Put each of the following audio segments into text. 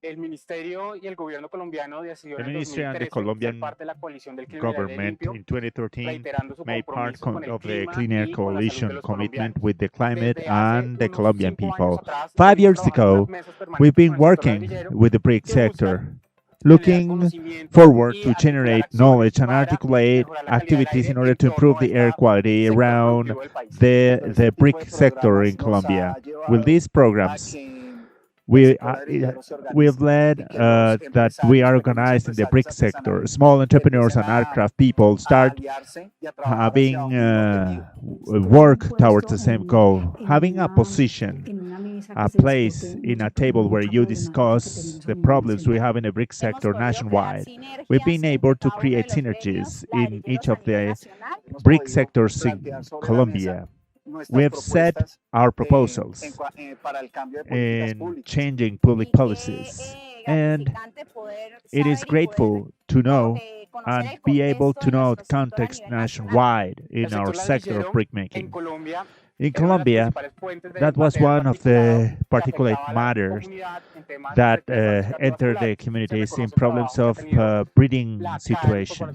El ministerio y el gobierno colombiano decidió The en el ministry and the 2013 ser Colombian parte de la coalición del clima y el aire government limpio, in 2013 reiterando su made part compromiso con el of the clima Clean Air y con la salud de Coalition los commitment colombianos. with the climate Desde hace and the unos Colombian 5 años people. atrás, Five venimos years trabajando en unas ago, mesas we've permanentes con been el sector working ardillero with the BRIC que buscan sector, generar looking conocimiento forward y to articular generate acciones knowledge and para articulate mejorar la calidad del activities in aire order en to improve torno a the air este quality sector around productivo del país. the BRIC sector in Colombia. With these programs, we we've led that we are organized in the BRIC sector. Small entrepreneurs and aircraft people start having work towards the same goal, having a position, a place in a table where you discuss the problems we have in the BRIC sector nationwide. We've been able to create synergies in each of the BRIC sectors in Colombia. We have set our proposals in changing public policies. And it is grateful to know and be able to know the context nationwide El in our sector sector of ladrillero en brickmaking. Colombia In era una de las Colombia, principales fuentes de that was material one of particulado the que particulate afectaba a la matters comunidad en temas de that enfermedades enter the cardiovasculares. Se communities in reconoce el problems trabajo que ha of tenido breeding la CAEM, Corporación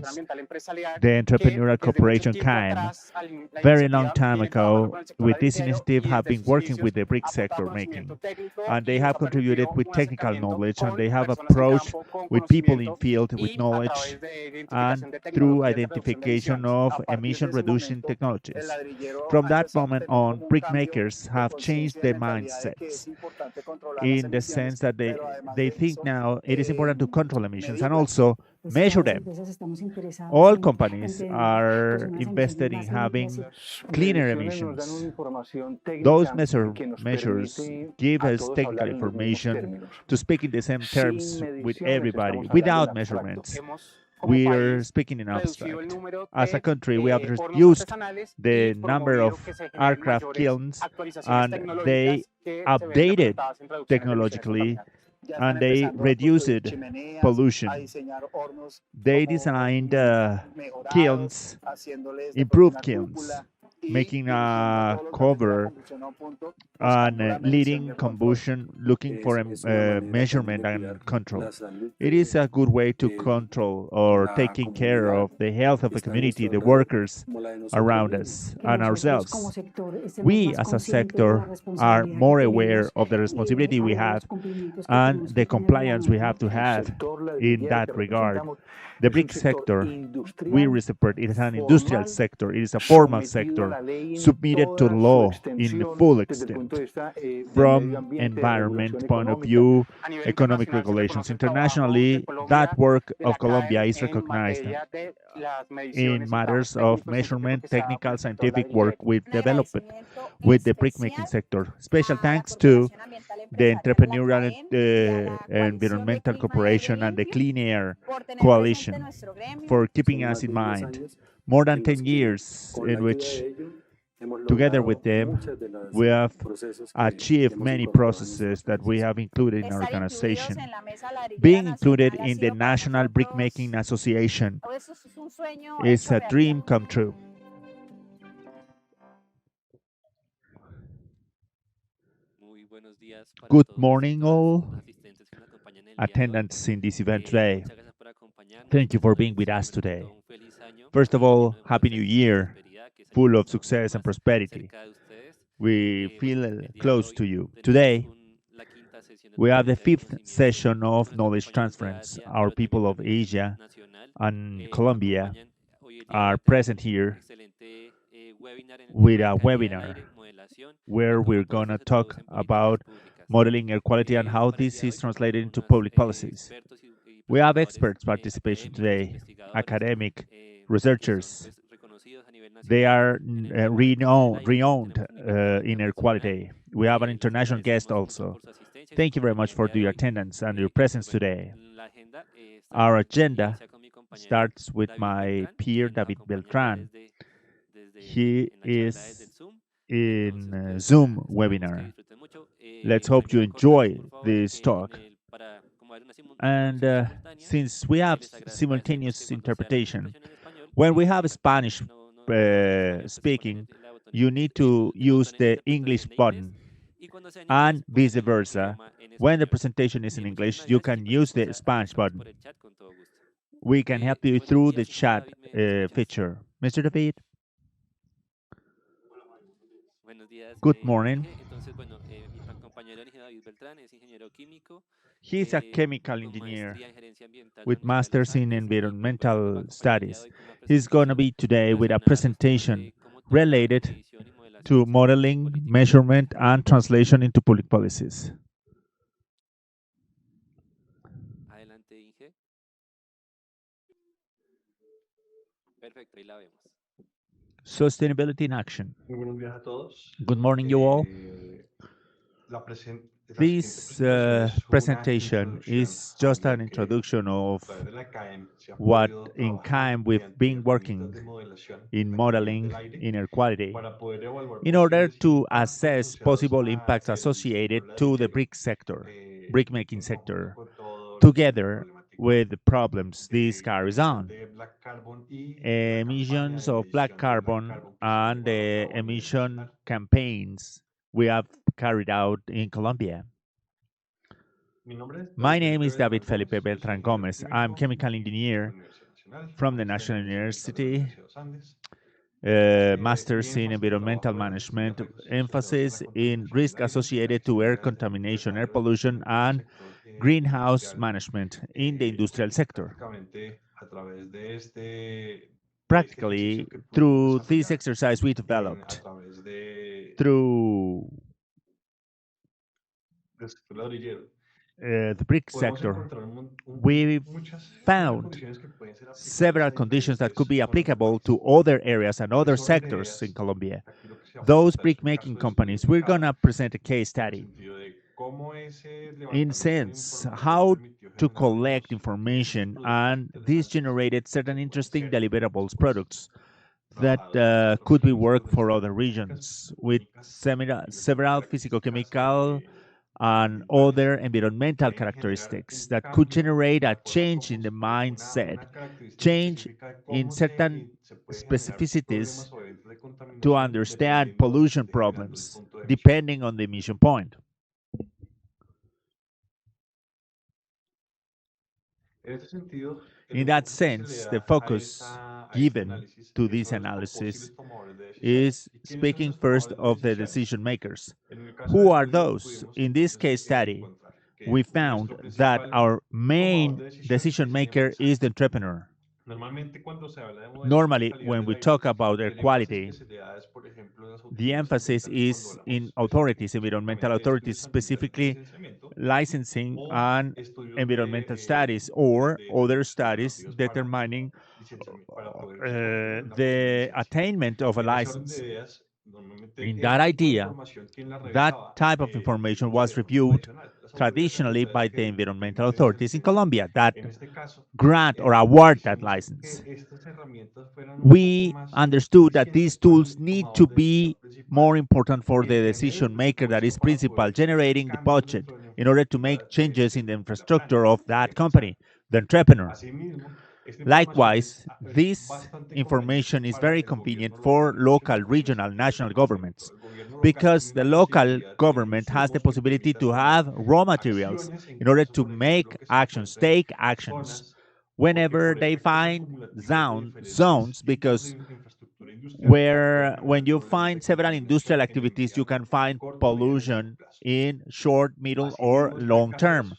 situations. Ambiental Empresarial, The que entrepreneurial desde mucho corporation tiempo CAIM, atrás la very long iniciativa time viene trabajando con ago, el sector with this ladrillero initiative, y have desde been sus working with inicios the brick ha aportado sector conocimiento making, técnico and they y nos have ha contributed permitido with un technical acercamiento knowledge, and con they have personas en approached campo, con with people in conocimiento field with y a knowledge través de and identificación de through tecnologías de reducción de identification emisiones. of A partir de emission ese reducing momento, el technologies. ladrillero From ha that empezado a moment tener on, como un brick cambio makers de have changed conciencia y their mentalidad de que es mindsets importante controlar las in the emisiones, sense that pero además they de think eso, now it is important to control emissions and medirlas. also measure them. All companies are invested in having Las cleaner mediciones nos dan una emissions. información Those técnica que nos measures permite give a us todos technical hablar en los mismos information términos. to speak in the same Sin terms with mediciones everybody estamos hablando en without abstracto. measurements. Hemos, como We are país, speaking in reducido el abstract. número As a de country, we have hornos reduced artesanales y the number promovido of que se generen aircraft mayores kilns, actualizaciones and they tecnológicas que se ven updated representadas en reducciones de emisiones technologically, contaminantes. Ya están and they empezando a construir reduced chimeneas, a pollution. diseñar hornos They como designed mejorados, kilns, haciéndoles de pronto improved una kilns, cúpula y making dirigiendo a a todos los gases de la cover combustión a un punto, buscando and la medición y leading el control. combustion, looking for measurement and control. It is a good way to control or taking care of the health of the community, the workers around us, and ourselves. We, as a sector, are more aware of the responsibility we have and the compliance we have to El have sector in ladrillero that que regard. representamos The es un BRIC sector sector, we industrial, respect it is an industrial formal, sector, it is a formal sometido a sector, la ley en submitted to toda su law in the extensión full desde el punto de extent, vista del medio from ambiente, de regulación environment point of económica. view, A nivel economic internacional se regulations. reconoce el trabajo de Internationally, that Colombia, work de of la Colombia CAEM is en recognized materia de las in mediciones y trabajo matters of técnico y científico measurement, que se ha dado con technical, el sector scientific work ladrillero. with development with the brickmaking sector. Special thanks to the Entrepreneurial Environmental Corporation and the Clean Air Coalition for keeping us in mind. More than 10 years in which, together with them, we have achieved many processes that we have included in our organization. Being included in the National Brickmaking Association is a dream come true. Good morning, all attendants in this event today. Thank you for being with us today. First of all, Happy New Year, full of success and prosperity. We feel close to you. Today, we have the fifth session of knowledge transference. Our people of Asia and Colombia are present here with a webinar where we're going to talk about modeling air quality and how this is translated into public policies. We have experts participation today, academic researchers. They are renowned in air quality. We have an international guest also. Thank you very much for your attendance and your presence today. Our agenda starts with my peer, David Beltran. He is in Zoom webinar. Let's hope you enjoy this talk. And since we have simultaneous interpretation, when we have Spanish speaking, you need to use the English button. and vice versa. When the presentation is in English, you can use the Spanish button. We can help you through the chat feature. Mr. David, good morning. He's a chemical engineer with masters in environmental studies. He's going to be today with a presentation related to modeling, measurement, and translation into public policies. Sustainability in action. Good morning, you all. This presentation is just an introduction of what in KIME we've been working in modeling in air quality in order to assess possible impacts associated to the brick sector, brick making sector, together with the problems this carries on. Emissions of black carbon and the emission campaigns we have carried out in Colombia. My name is David Felipe Beltran Gomez. I'm chemical engineer from the National University, masters in environmental management, emphasis in risk associated to air contamination, air pollution, and greenhouse management in the industrial sector. Practically, through this exercise we developed, through the brick sector, we found several conditions that could be applicable to other areas and other sectors in Colombia. Those brick-making companies, we're going to present a case study. In sense, how to collect information, and this generated certain interesting deliverables products that could be worked for other regions with several physicochemical and other environmental characteristics that could generate a change in the mindset, change in certain specificities to understand pollution problems depending on the emission point. In that sense, the focus given to this analysis is speaking first of the decision makers. Who are those? In this case study, we found that our main decision maker is the entrepreneur. Normally, when we talk about air quality, the emphasis is in authorities, environmental authorities, specifically licensing and environmental studies or other studies determining the attainment of a license. In that idea, that type of information was reviewed traditionally by the environmental authorities in Colombia that grant or award that license. We understood that these tools need to be more important for the decision maker that is principal, generating the budget in order to make changes in the infrastructure of that company, the entrepreneur. Likewise, this information is very convenient for local, regional, national governments because the local government has the possibility to have raw materials in order to make actions, take actions whenever they find zones, because when you find several industrial activities, you can find pollution in short, middle, or long term.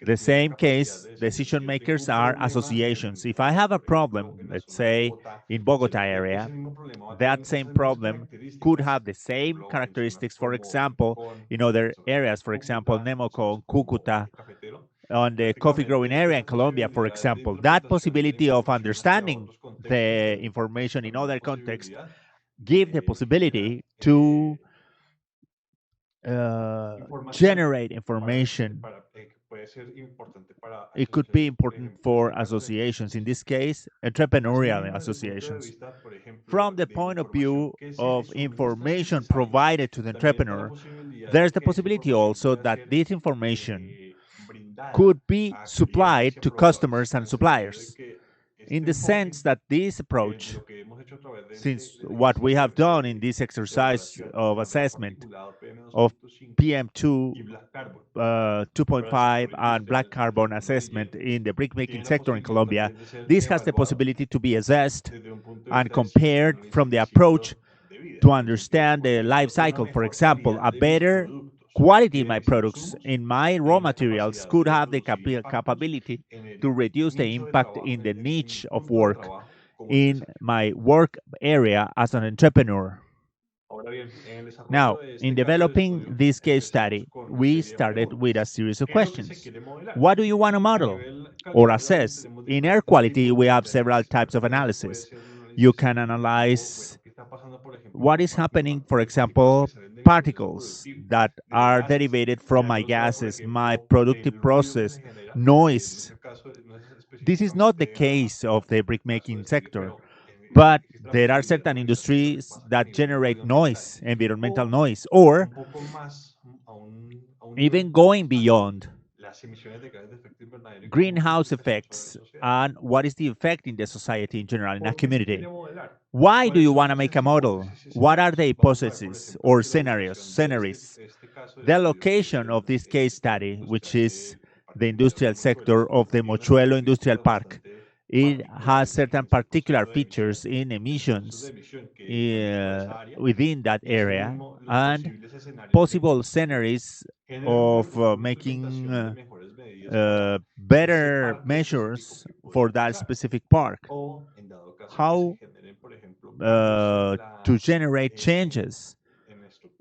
The same case, decision makers are associations. If I have a problem, let's say in Bogota area, that same problem could have the same characteristics, for example, in other areas, for example, Nemoco, Cucuta, on the coffee growing area in Colombia, for example. That possibility of understanding the information in other contexts give the possibility to generate information. It could be important for associations, in this case, entrepreneurial associations. From the point of view of information provided to the entrepreneur, there's the possibility also that this information could be supplied to customers and suppliers. In the sense that this approach, since what we have done in this exercise of assessment, of PM2, 2.5, and black carbon assessment in the brick-making sector in Colombia, this has the possibility to be assessed and compared from the approach to understand the life cycle. For example, a better quality in my products, in my raw materials, could have the capability to reduce the impact in the niche of work in my work area as an entrepreneur. Now, in developing this case study, we started with a series of questions. What do you want to model or assess? In air quality, we have several types of analysis. You can analyze what is happening, for example, particles that are derivated from my gases, my productive process, noise. This is not the case of the brick-making sector, but there are certain industries that generate noise, environmental noise, or even going beyond greenhouse effects and what is the effect in the society in general, in a community. Why do you want to make a model? What are the hypotheses or scenarios? The location of this case study, which is the industrial sector of the Mochuelo Industrial Park, it has certain particular features in emissions within that area and possible scenarios of making better measures for that specific park. How to generate changes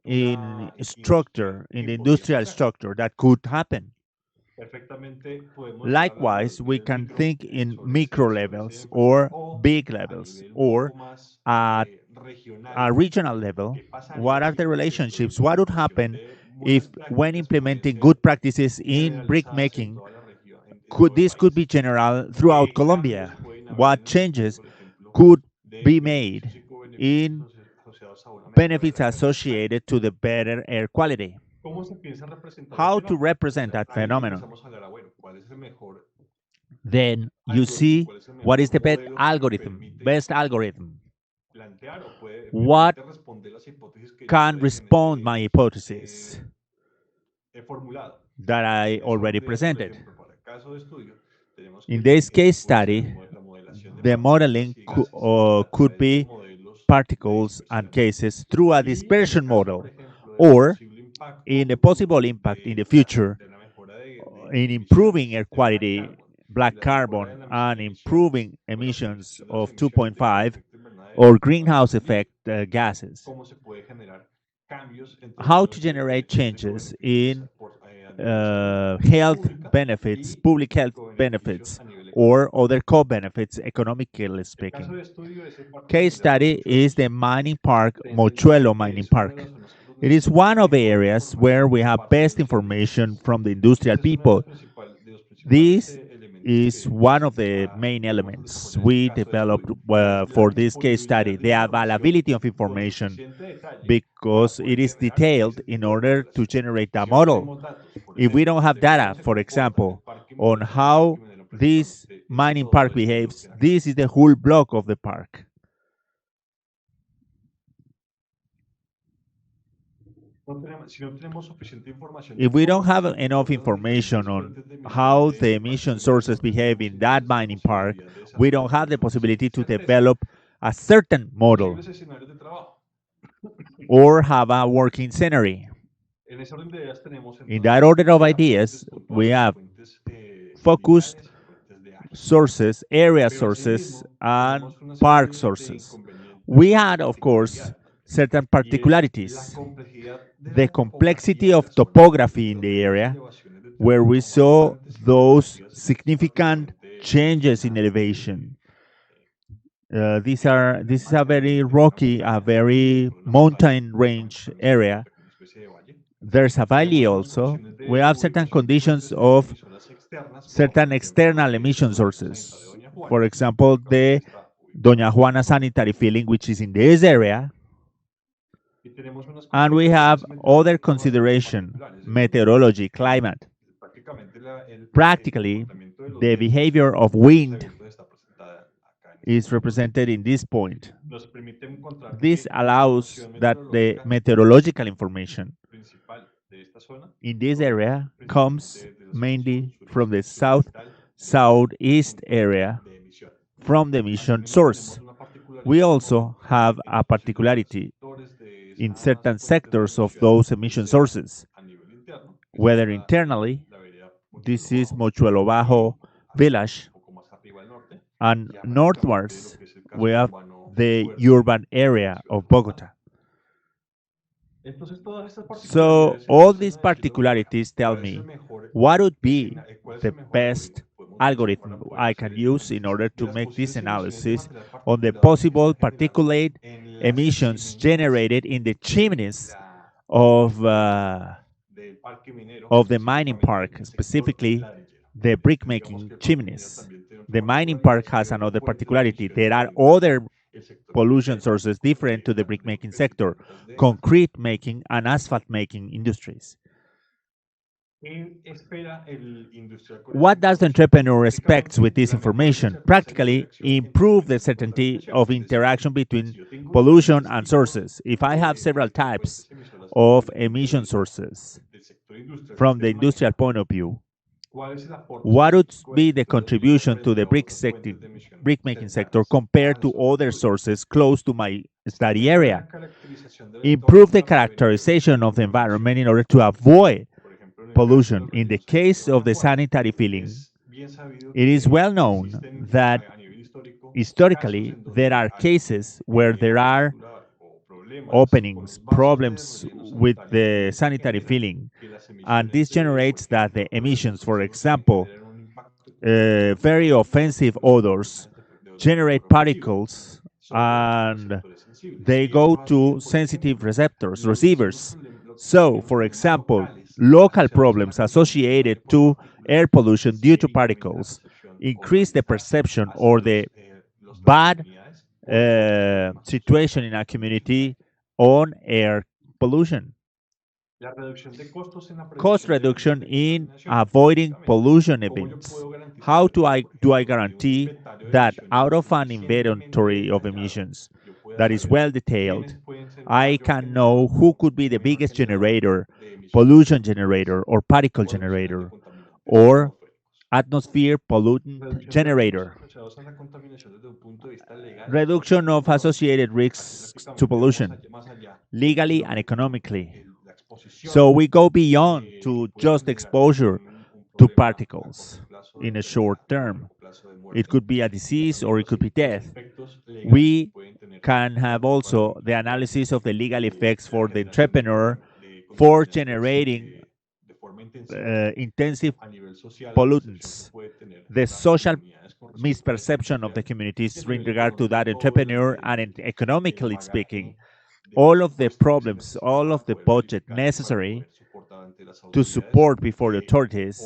in structure, in the industrial structure that could happen. Likewise, we can think in micro levels or big levels or at a regional level. What are the relationships? What would happen if, when implementing good practices in brick making, this could be general throughout Colombia? What changes could be made in benefits associated to the better air quality? How to represent that phenomenon? Then you see what is the best algorithm. What can respond my hypothesis that I already presented? In this case study, the modeling could be particles and cases through a dispersion model, or in the possible impact in the future in improving air quality, black carbon, and improving emissions of 2.5 or greenhouse effect gases. How to generate changes in health benefits, public health benefits, or other co-benefits, economically speaking. Case study is the mining park, Mochuelo Mining Park. It is one of the areas where we have best information from the industrial people. This is one of the main elements we developed for this case study, the availability of information, because it is detailed in order to generate a model. If we don't have data, for example, on how this mining park behaves, this is the whole block of the park. If we don't have enough information on how the emission sources behave in that mining park, we don't have the possibility to develop a certain model or have a working scenario. In that order of ideas, we have focused sources, area sources, and park sources. We had, of course, certain particularities. The complexity of topography in the area, where we saw those significant changes in elevation. This is a very rocky, a very mountain range area. There's a valley also. We have certain conditions of certain external emission sources. For example, the Doña Juana sanitary filling, which is in this area. And we have other consideration, meteorology, climate. Practically, the behavior of wind is represented in this point. This allows that the meteorological information in this area comes mainly from the southeast area from the emission source. We also have a particularity in certain sectors of those emission sources, whether internally, this is Mochuelo Bajo village, and northwards, we have the urban area of Bogota. So all these particularities tell me what would be the best algorithm I can use in order to make this analysis on the possible particulate emissions generated in the chimneys of the mining park, specifically the brick making chimneys. The mining park has another particularity. There are other pollution sources different to the brick making sector, concrete making and asphalt making industries. What does the entrepreneur expect with this information? Practically, improve the certainty of interaction between pollution and sources. If I have several types of emission sources from the industrial point of view, what would be the contribution to the brick making sector compared to other sources close to my study area? Improve the characterization of the environment in order to avoid pollution. In the case of the sanitary filling, it is well known that historically there are cases where there are openings, problems with the sanitary filling, and this generates that the emissions, for example, very offensive odors generate particles and they go to sensitive receivers. So, for example, local problems associated to air pollution due to particles increase the perception or the bad situation in a community on air pollution. Cost reduction in avoiding pollution events. How do I guarantee that out of an inventory of emissions that is well detailed, I can know who could be the biggest generator, pollution generator, or particle generator, or atmosphere pollutant generator? Reduction of associated risks to pollution, legally and economically. So we go beyond to just exposure to particles in a short term. It could be a disease or it could be death. We can have also the analysis of the legal effects for the entrepreneur for generating intensive pollutants. The social misperception of the communities in regard to that entrepreneur and economically speaking, all of the problems, all of the budget necessary to support before the authorities,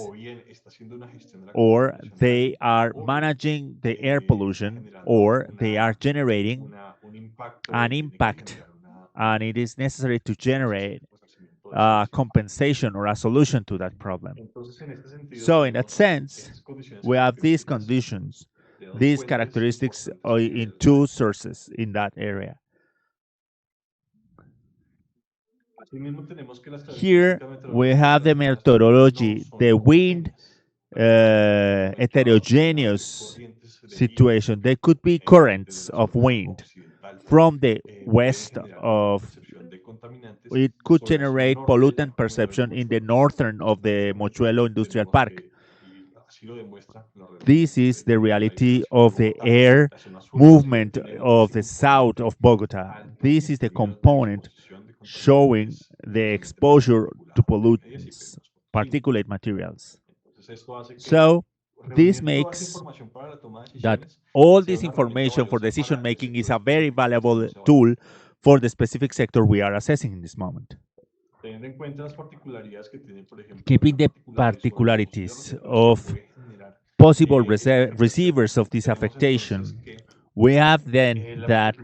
or they are managing the air pollution, or they are generating an impact, and it is necessary to generate a compensation or a solution to that problem. So, in that sense, we have these conditions, these characteristics in two sources in that area. Here we have the methodology, the wind heterogeneous situation. There could be currents of wind from the west of, it could generate pollutant perception in the northern of the Mochuelo Industrial Park. This is the reality of the air movement of the south of Bogota. This is the component showing the exposure to pollutants, particulate materials. So this makes that all this information for decision making is a very valuable tool for the specific sector we are assessing in this moment. Keeping the particularities of possible receivers of this affectation, we have then that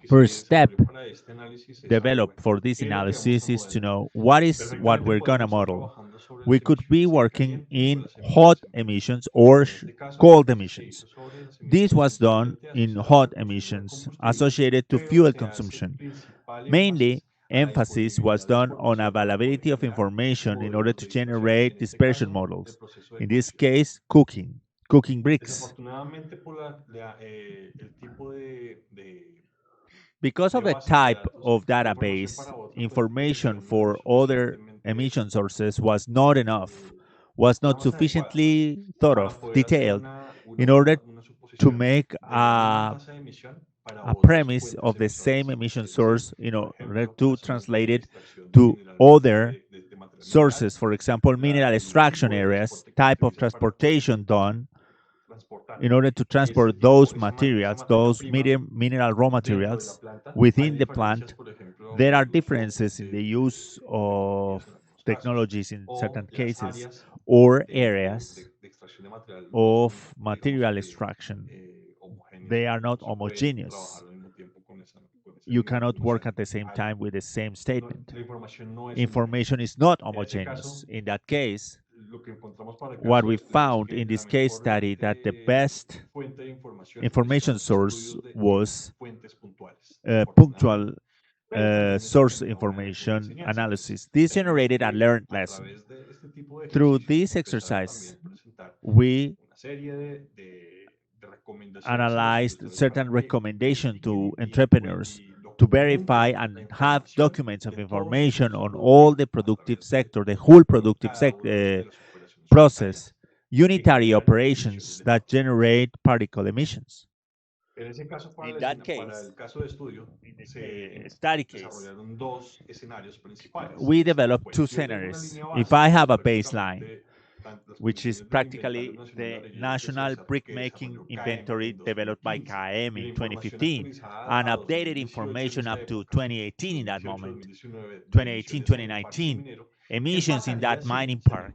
first step developed for this analysis is to know what we're going to model. We could be working in hot emissions or cold emissions. This was done in hot emissions associated to fuel consumption. Mainly, emphasis was done on availability of information in order to generate dispersion models. In this case, cooking bricks. Because of the type of database, information for other emission sources was not enough, was not sufficiently thought of, detailed, in order to make a premise of the same emission source in order to translate it to other sources, for example, mineral extraction areas, type of transportation done in order to transport those materials, those mineral raw materials within the plant. There are differences in the use of technologies in certain cases or areas of material extraction. They are not homogeneous. You cannot work at the same time with the same statement. Information is not homogeneous. In that case, what we found in this case study that the best information source was punctual source information analysis. This generated a learned lesson. Through this exercise, we analyzed certain recommendations to entrepreneurs to verify and have documents of information on all the productive sector, the whole productive process, unitary operations that generate particle emissions. In that case, in the study case, we developed two scenarios. If I have a baseline, which is practically the National Brickmaking Inventory developed by CAEM in 2015 and updated information up to 2018 in that moment, 2018, 2019, emissions in that mining park.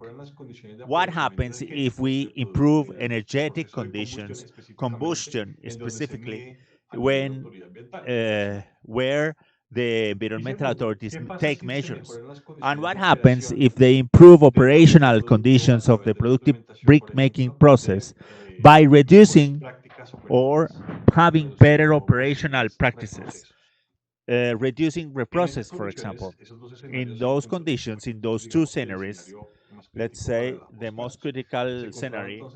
What happens if we improve energetic conditions, combustion specifically, when where the environmental authorities take measures? And what happens if they improve operational conditions of the productive brick making process by reducing or having better operational practices? Reducing reprocess, for example. In those conditions, in those two scenarios, let's say the most critical scenario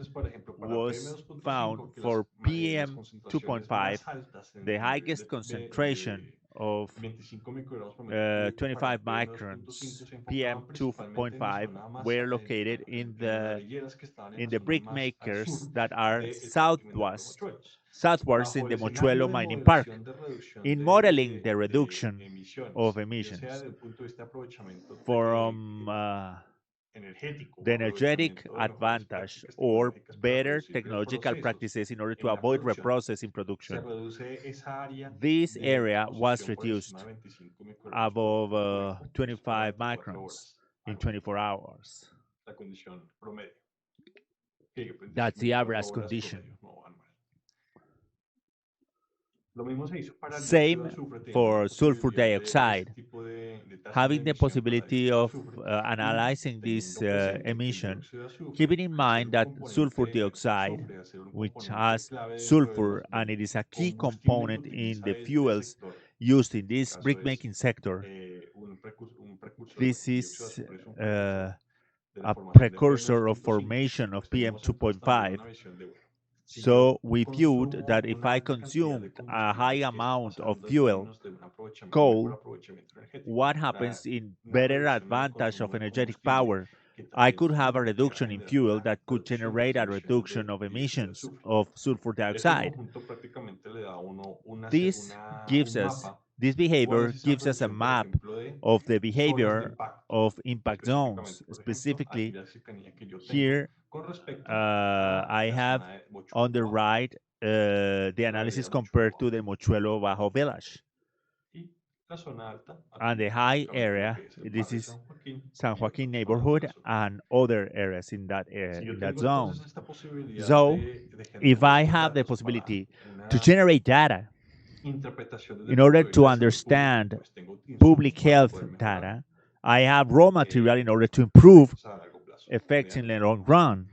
was found for PM 2.5, the highest concentration of 25 microns PM 2.5 were located in the brick makers that are southwards in the Mochuelo mining park. In modeling the reduction of emissions from the energetic advantage or better technological practices in order to avoid reprocessing production, this area was reduced above 25 microns in 24 hours. That's the average condition. Same for sulfur dioxide. Having the possibility of analyzing this emission, keeping in mind that sulfur dioxide, which has sulfur and it is a key component in the fuels used in this brickmaking sector, this is a precursor of formation of PM 2.5. So we viewed that if I consumed a high amount of fuel, coal, what happens in better advantage of energetic power? I could have a reduction in fuel that could generate a reduction of emissions of sulfur dioxide. This behavior gives us a map of the behavior of impact zones. Specifically, here I have on the right the analysis compared to the Mochuelo Bajo village. And the high area, this is San Joaquin neighborhood and other areas in that zone. So, if I have the possibility to generate data in order to understand public health data, I have raw material in order to improve effects in the long run.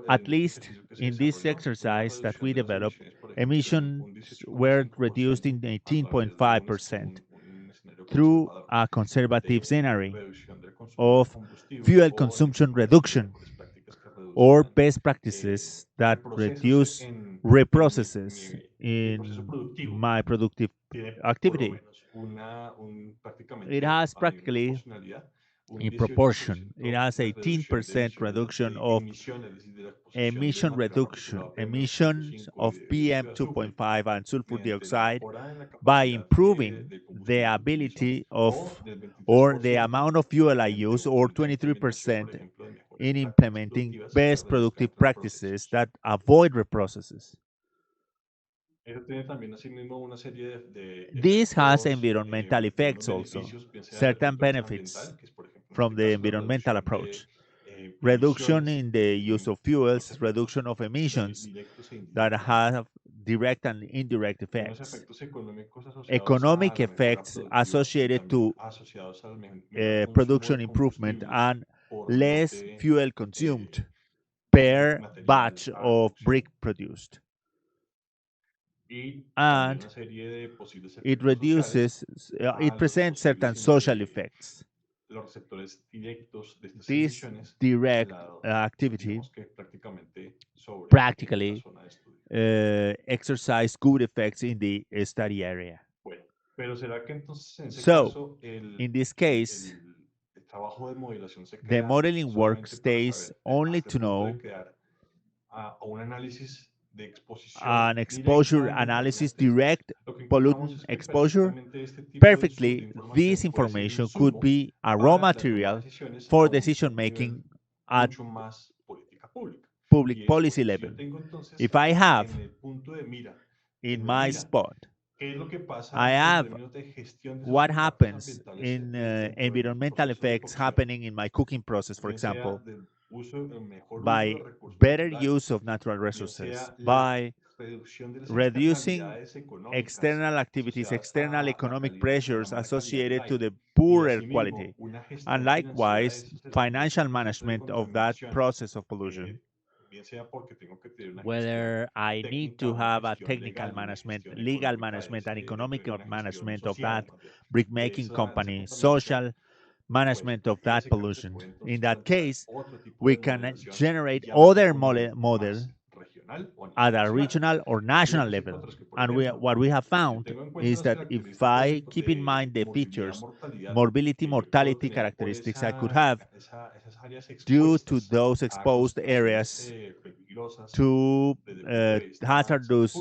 At least in this exercise that we developed, emissions were reduced in 18.5%. through a conservative scenario of fuel consumption reduction or best practices that reduce reprocesses in my productive activity. It has practically, in proportion, it has 18% reduction of emissions of PM 2.5 and sulfur dioxide by improving the ability of or the amount of fuel I use, or 23% in implementing best productive practices that avoid reprocesses. This has environmental effects also, certain benefits from the environmental approach. Reduction in the use of fuels, reduction of emissions that have direct and indirect effects. Economic effects associated to production improvement and less fuel consumed per batch of brick produced. And it presents certain social effects. This direct activity practically exercise good effects in the study area. So, in this case, the modeling work stays only to know an exposure analysis, direct pollutant exposure. Perfectly, this information could be a raw material for decision making at public policy level. If I have in my spot, I have what happens in environmental effects happening in my cooking process, for example, by better use of natural resources, by reducing external activities, external economic pressures associated to the poor air quality, and likewise financial management of that process of pollution. Whether I need to have a technical management, legal management, and economic management of that brick making company, social management of that pollution. In that case, we can generate other model at a regional or national level. And what we have found is that if I keep in mind the features, morbidity, mortality characteristics I could have due to those exposed areas to hazardous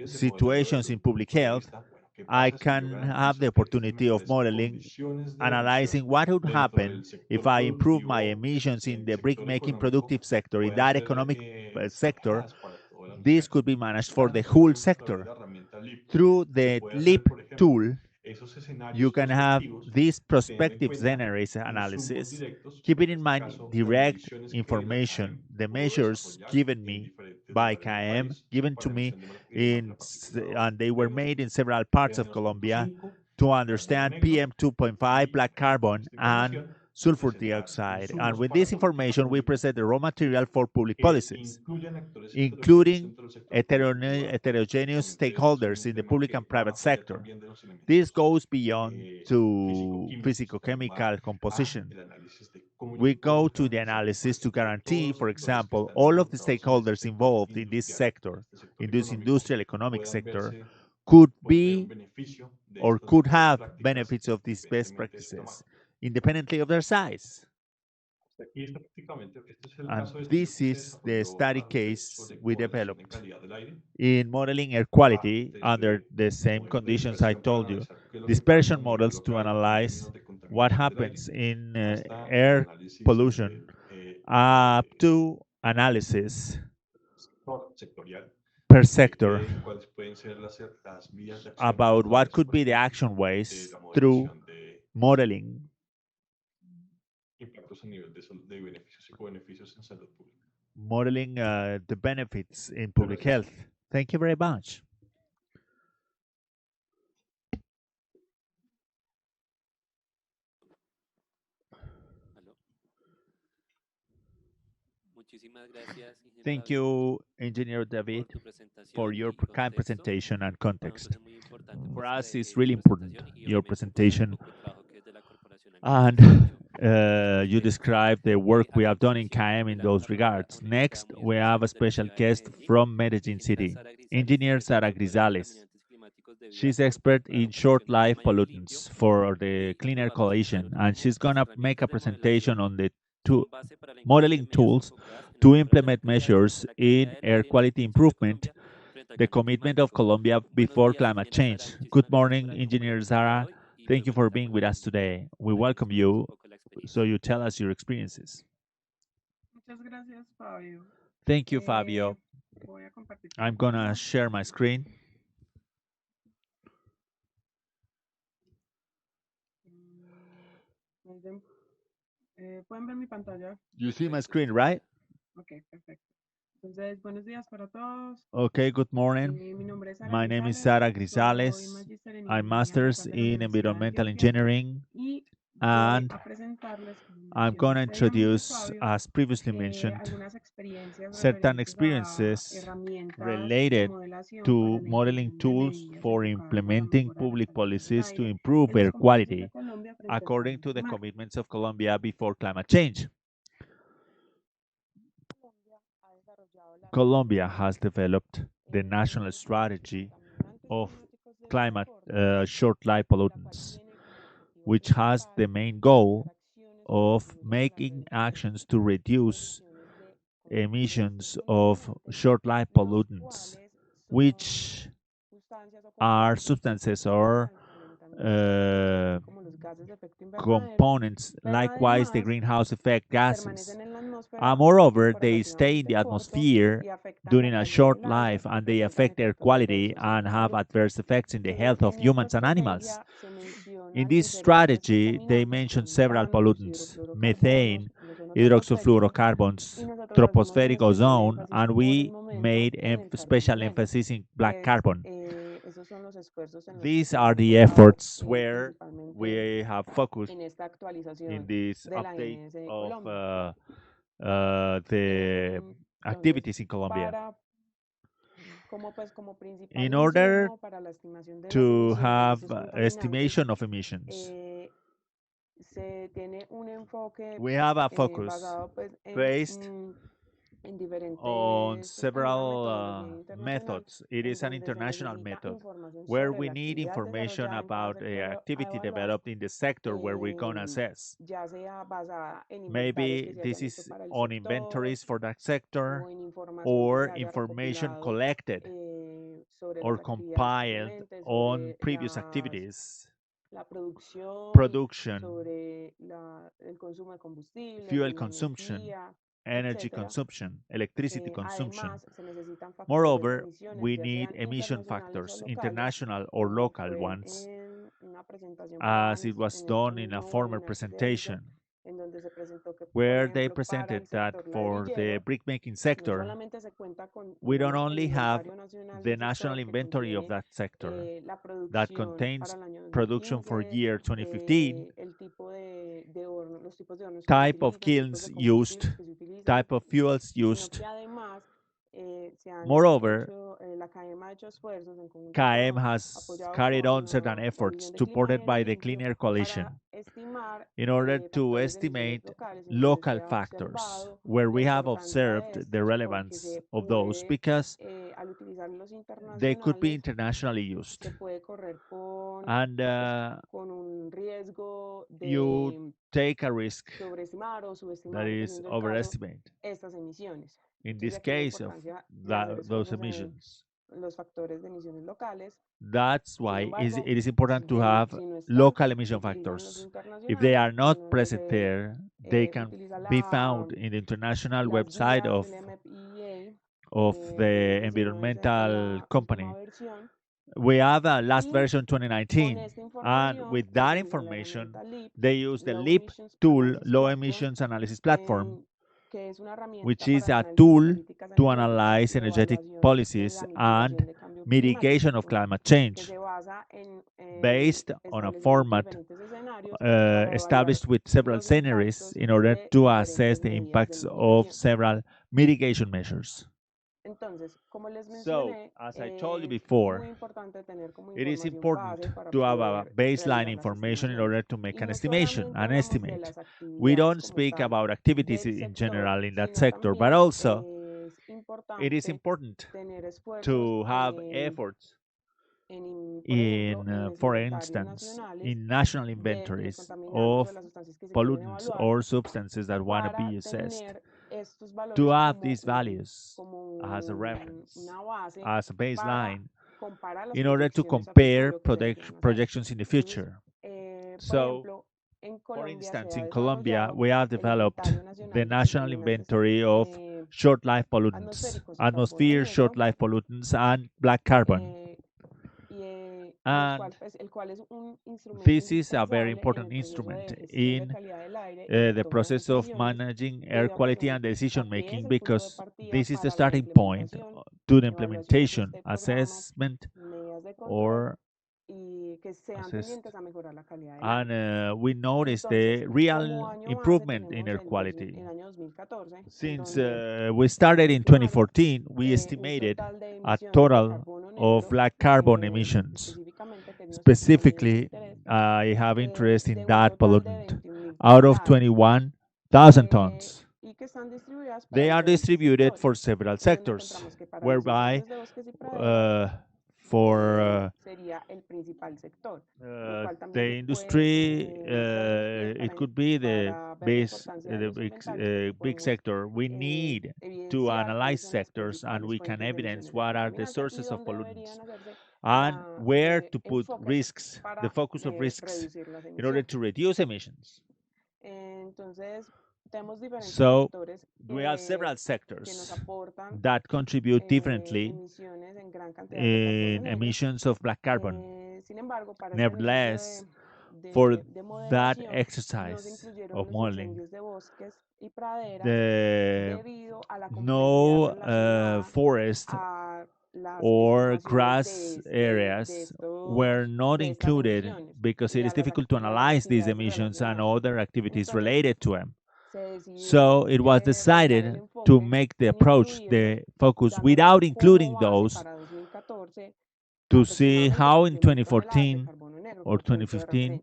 situations in public health, I can have the opportunity of modeling, analyzing what would happen if I improve my emissions in the brick making productive sector, in that economic sector. This could be managed for the whole sector. Through the LEAP tool, you can have this prospective scenarios analysis, keeping in mind direct information, the measures given me by KM, given to me and they were made in several parts of Colombia to understand PM 2.5, black carbon, and sulfur dioxide. And with this information, we present the raw material for public policies, including heterogeneous stakeholders in the public and private sector. This goes beyond to physicochemical composition. We go to the analysis to guarantee, for example, all of the stakeholders involved in this sector, in this industrial economic sector, could be or could have benefits of these best practices, independently of their size. And this is the study case we developed in modeling air quality under the same conditions I told you. Dispersion models to analyze what happens in air pollution up to analysis per sector about what could be the action ways through modeling the benefits in public health. Thank you very much. Thank you, Engineer David, for your kind presentation and context. For us, it's really important, your presentation. And you described the work we have done in KM in those regards. Next, we have a special guest from Medellin City, Engineer Sara Grisales. She's expert in short-life pollutants for the Clean Air Coalition, and she's gonna make a presentation on the modeling tools to implement measures in air quality improvement, the commitment of Colombia before climate change. Good morning, Engineer Zara. Thank you for being with us today. We welcome you, so you tell us your experiences. Muchas gracias, Fabio. Thank you, Fabio. Voy a compartir I'm gonna pantalla. share my screen. ¿Pueden ver mi pantalla? You see my screen, right? Ok, perfecto. Entonces, buenos días para todos. Okay, good morning. Mi nombre es Sara My name is Grisales, Sara soy Grisales. magíster en I'm ingeniería master's ambiental de la in Universidad de environmental Antioquia engineering, y and voy a presentarles, como I'm mencionó going to previamente introduce, Fabio, as previously mentioned, algunas experiencias certain referentes a experiences herramientas de related modelación para to la modeling implementación de tools medidas for enfocadas a implementing mejorar la public calidad del policies to aire improve en los air compromisos de quality Colombia frente al according cambio to the climático. commitments of Colombia before climate change. Colombia has developed the national strategy of climate short-life pollutants, which has the main goal of making actions to reduce emissions of short-life pollutants, which are substances or components, likewise the greenhouse effect gases. Moreover, they stay in the atmosphere during a short life and they affect air quality and have adverse effects in the health of humans and animals. In this strategy, they mention several pollutants: methane, hydroxyfluorocarbons, tropospheric ozone, and we made special emphasis in black carbon. These are the efforts where we have focused in this update of the activities in Colombia. In order to have estimation of emissions, we have a focus based on several methods. It is an international method where we need information about activity developed in the sector where we're going to assess. Maybe this is on inventories for that sector or information collected or compiled on previous activities, production, fuel consumption, energy consumption, electricity consumption. Moreover, we need emission factors, international or local ones, as it was done in a former presentation, where they presented that for the brick-making sector, we don't only have the national inventory of that sector that contains production for year 2015, type of kilns used, type of fuels used. Moreover, KM has carried on certain efforts supported by the Clean Air Coalition in order to estimate local factors where we have observed the relevance of those because they could be internationally used. And you take a risk that is overestimate. In this case of those emissions. That's why it is important to have local emission factors. If they are not present there, they can be found in the international website of the environmental company. We have a last version 2019, and with that information, they use the LEAP tool, Low Emissions Analysis Platform, which is a tool to analyze energetic policies and mitigation of climate change based on a format established with several scenarios in order to assess the impacts of several mitigation measures. So, as I told you before, it is important to have a baseline information in order to make an estimation, an estimate. We don't speak about activities in general in that sector, but also it is important to have efforts in, for instance, in national inventories of pollutants or substances that want to be assessed, to have these values as a reference, as a baseline, in order to compare projections in the future. So, for instance, in Colombia, we have developed the national inventory of short-life pollutants, atmosphere short-life pollutants, and black carbon. And this is a very important instrument in the process of managing air quality and decision making, because this is the starting point to the implementation, assessment, or assessed. And we noticed the real improvement in air quality. Since we started in 2014, we estimated a total of black carbon emissions. Specifically, I have interest in that pollutant. Out of 21,000 tons, they are distributed for several sectors, whereby for the industry, it could be the big sector. We need to analyze sectors, and we can evidence what are the sources of pollutants and where to put risks, the focus of risks, in order to reduce emissions. So we have several sectors that contribute differently in emissions of black carbon. Nevertheless, for that exercise of modeling, no forest or grass areas were not included because it is difficult to analyze these emissions and other activities related to them. So it was decided to make the approach, the focus, without including those, to see how in 2014 or 2015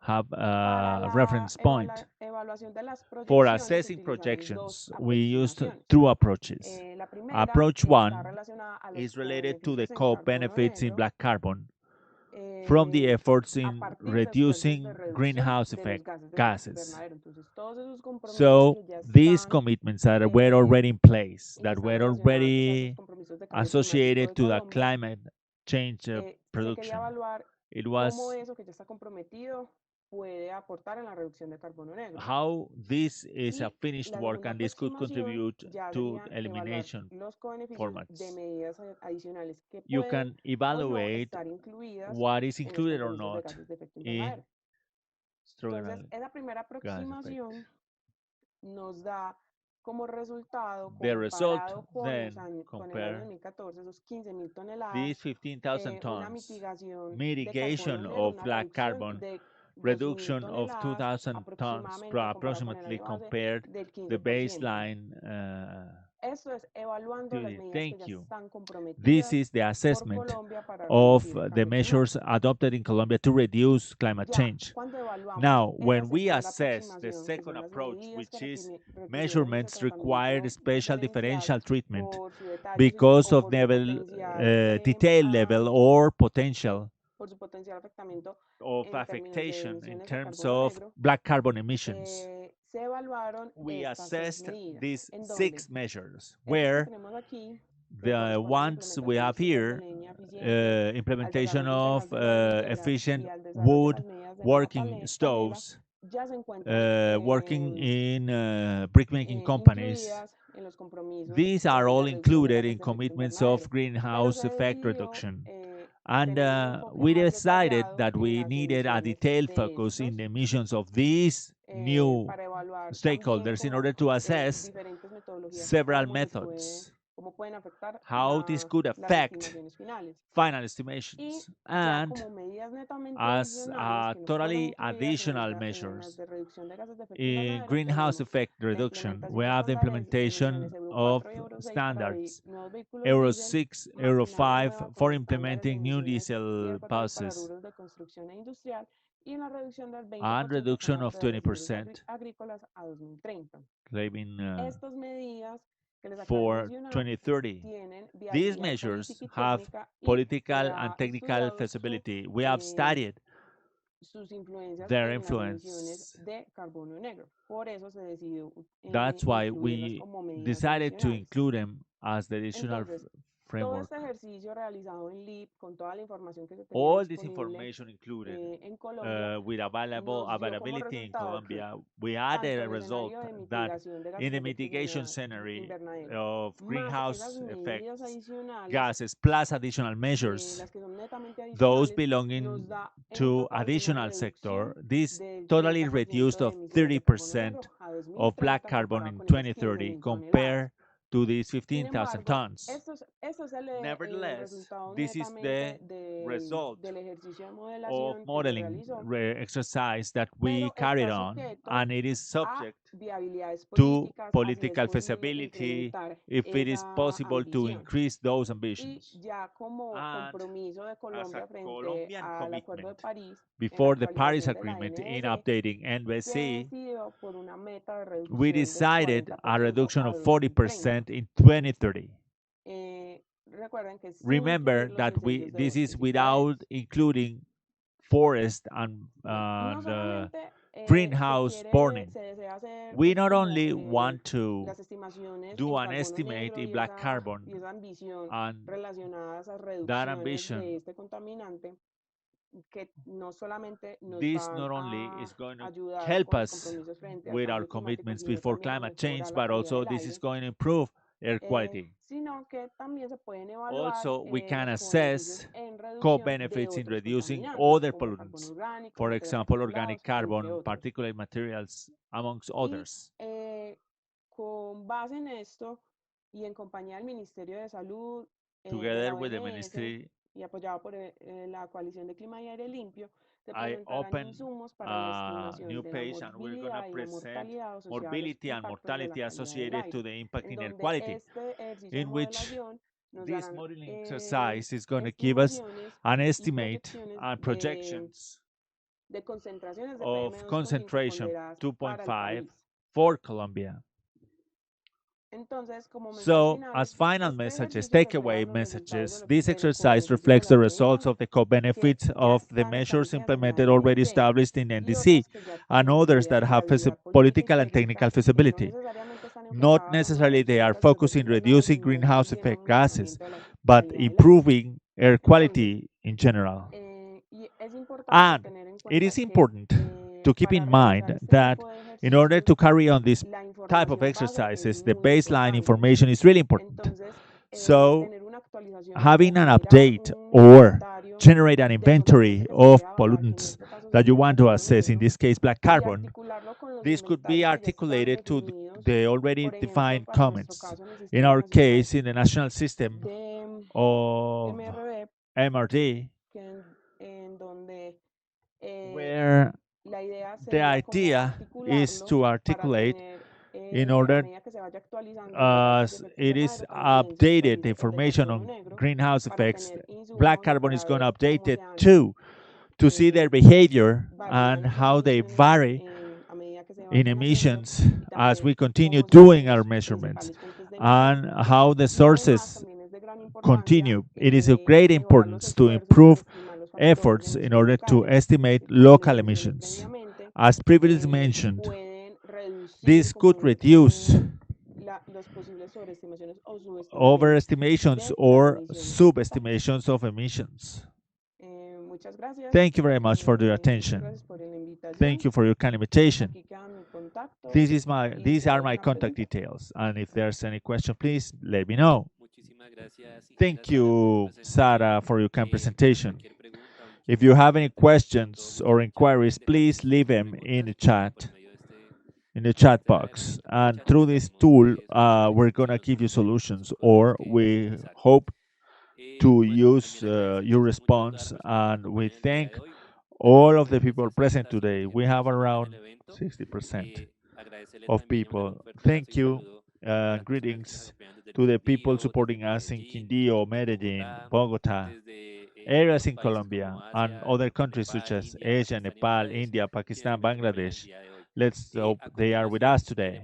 have a reference point. For assessing projections, we used two approaches. Approach one is related to the co-benefits in black carbon from the efforts in reducing greenhouse effect gases. So these commitments that were already in place, that were already associated to the climate change production, it was how this is a finished work and this could contribute to elimination formats. You can evaluate what is included or not in extraordinary gas effect. The result then compare these 15,000 tons mitigation of black carbon, reduction of 2,000 tons approximately compared the baseline. Thank you. This is the assessment of the measures adopted in Colombia to reduce climate change. Now, when we assess the second approach, which is measurements required special differential treatment because of level, detail level or potential of affectation in terms of black carbon emissions, we assessed these 6 measures, where the ones we have here, implementation of efficient wood working stoves, working in brickmaking companies. These are all included in commitments of greenhouse effect reduction. And we decided that we needed a detailed focus in the emissions of these new stakeholders in order to assess several methods pueden afectar how this could las affect estimaciones finales. final Y estimations. ya And como medidas netamente as adicionales, que no fueron totally incluidas additional en las measures de reducción de gases de efecto in invernadero, greenhouse tenemos effect la reduction, we implementación de have the estándares y implementation emisiones Euro of 4 y Euro 6 para standards, nuevos vehículos Euro diésel, 6, Euro maquinaria 5 nueva for con estándares de implementing new emisiones diesel Tier 4 para buses rubros de construcción e industrial y una reducción del and 20% reduction con of de residuos 20%, agrícolas a 2030. claiming Estas medidas que les acabo de for mencionar 2030. tienen These viabilidad measures política y have técnica y political se and ha technical estudiado feasibility. We have studied sus influencias their en las emisiones influence. de carbono negro. Por eso se decidió That's why incluirlas we como medidas decided to adicionales. include them as the additional Entonces, todo framework. este ejercicio realizado en LEAP con toda la información que se tenía All this disponible information included en Colombia with available nos dio como availability in resultado que Colombia, we had tanto a el result escenario de that mitigación de in gases the de efecto mitigation scenario invernadero, of más esas greenhouse medidas effects adicionales, gases plus additional measures, las que son netamente those adicionales, belonging nos da en un to total una additional sector, reducción this del totally 30% reduced de of emisiones de carbono negro 30% a of black 2030 carbon comparado in con esas 2030 15.000 toneladas. compared to these Sin 15,000 embargo, tons. esto es el Nevertheless, resultado this is the netamente result del ejercicio de of modelación que se modeling realizó, exercise that we pero carried está on, sujeto and it is a subject viabilidades to políticas, a si es political posible feasibility, incrementar if it is esa possible to ambición. increase those Y ambitions. ya como And compromiso de as a Colombia frente Colombian al Acuerdo de commitment París en la before the Paris actualización de la Agreement in NDC, updating se NBC, decidió por una meta de we reducción del decided a 40% reduction a of 2030. 40% in 2030. Recuerden que sin Remember incluir los that incendios de this is bosques y without praderas. including forest and No solamente greenhouse burning. se desea hacer We not como only want to las estimaciones do en an carbono estimate negro in black carbon y esa ambición and relacionada a esas that reducciones ambition, de este contaminante, que no solamente nos this van not only a is going to ayudar help con los us compromisos frente al with our cambio climático, commitments sino before también a climate change, mejorar la but calidad also del this is aire, going to improve air quality. sino que también se pueden evaluar Also, we can los co-beneficios assess en reducción de co-benefits in otros reducing contaminantes, other como carbono pollutants, orgánico, for materiales example, organic particulados, entre carbon, otros. particulate materials, amongst Y others. con base en esto y en compañía del Ministerio de Salud, de Together la with the OMS ministry, y apoyado por la Coalición de Clima y Aire Limpio, se I presentarán open insumos para la a estimación new de la page and we're going to morbilidad y la present mortalidad asociada a los morbidity and impactos de la mortality calidad del associated to aire, the impact en in air donde quality, este ejercicio de in which modelación nos this darán modeling exercise is going to give us estimaciones an y estimate proyecciones and projections de concentraciones de of PM2,5 concentration ponderadas para el 2.5 país. for Colombia. Entonces, como mensajes So, as finales, final este messages, ejercicio refleja takeaway los resultados messages, de this los exercise co-beneficios de reflects las the results medidas of the que co-benefits ya of the están measures establecidas en la implemented already NDC established in y NDC otras que ya and tienen others estudiada that have viabilidad política y political and technical técnica, que no feasibility. necesariamente están Not enfocadas a una necessarily they reducción de are gases de efecto focusing invernadero, reducing sino greenhouse más bien a effect un gases, mejoramiento de la but calidad del aire. improving air Entonces, quality in general. y es importante And tener en it cuenta is que important to keep para in realizar mind este that tipo de in order ejercicios, to carry on this la type of información base es exercises, the muy baseline importante. information is really important. Entonces, So, tener una actualización o having an generar update un or inventario generate an del inventory contaminante que se of quiere evaluar, que en pollutants este caso that you sería el want to carbono assess, in negro, this case black y carbon, articularlo con los this could be inventarios que ya están articulated to definidos, the already por ejemplo, defined para nuestro comments. caso en el In Sistema our Nacional case, in the national system de of MRV, MRD, en donde where la idea the sería como idea is to para articulate tener, in a order medida que se vaya actualizando los gases de as efecto it is invernadero, también sus updated the políticas de information carbono on negro, greenhouse para effects, tener black insumos y carbon para is going to ver update cómo it se han too, to see their behavior and varían esas how they emisiones vary a medida que se in vayan haciendo, emissions y as we también continue cómo son doing our sus measurements principales fuentes de emisión. and how the Y además sources también es de gran importancia continue. It is of great mejorar los importance to esfuerzos para improve estimar los factores de efforts in emisiones order to locales, estimate que como les local mencioné emissions. previamente, As previously mentioned, pueden reducir this como could reduce los posibles sobreestimaciones o subestimaciones overestimations de las or emisiones totales. subestimations of emissions. Muchas gracias. Thank you very much for your Muchas attention. gracias por la invitación. Thank you for your kind invitation. Aquí quedan mis contactos. These Si are hay my alguna contact pregunta. details, and if there's any question, please let me know. Muchísimas gracias, Thank ingeniera you, Sara, Sara, for your kind por su presentation. presentación. Cualquier pregunta o If you have any inquietud, por questions todo or gusto, inquiries, pueden dejar please sus leave them preguntas in the por chat. medio de este in the chat box. And through this tool, we're going to give you solutions, or we hope to use your response. And we thank all of the people present today. We have around 60% of people. Thank you. Greetings to the people supporting us in Quindío, Medellin, Bogota, areas in Colombia, and other countries such as Asia, Nepal, India, Pakistan, Bangladesh. Let's hope they are with us today.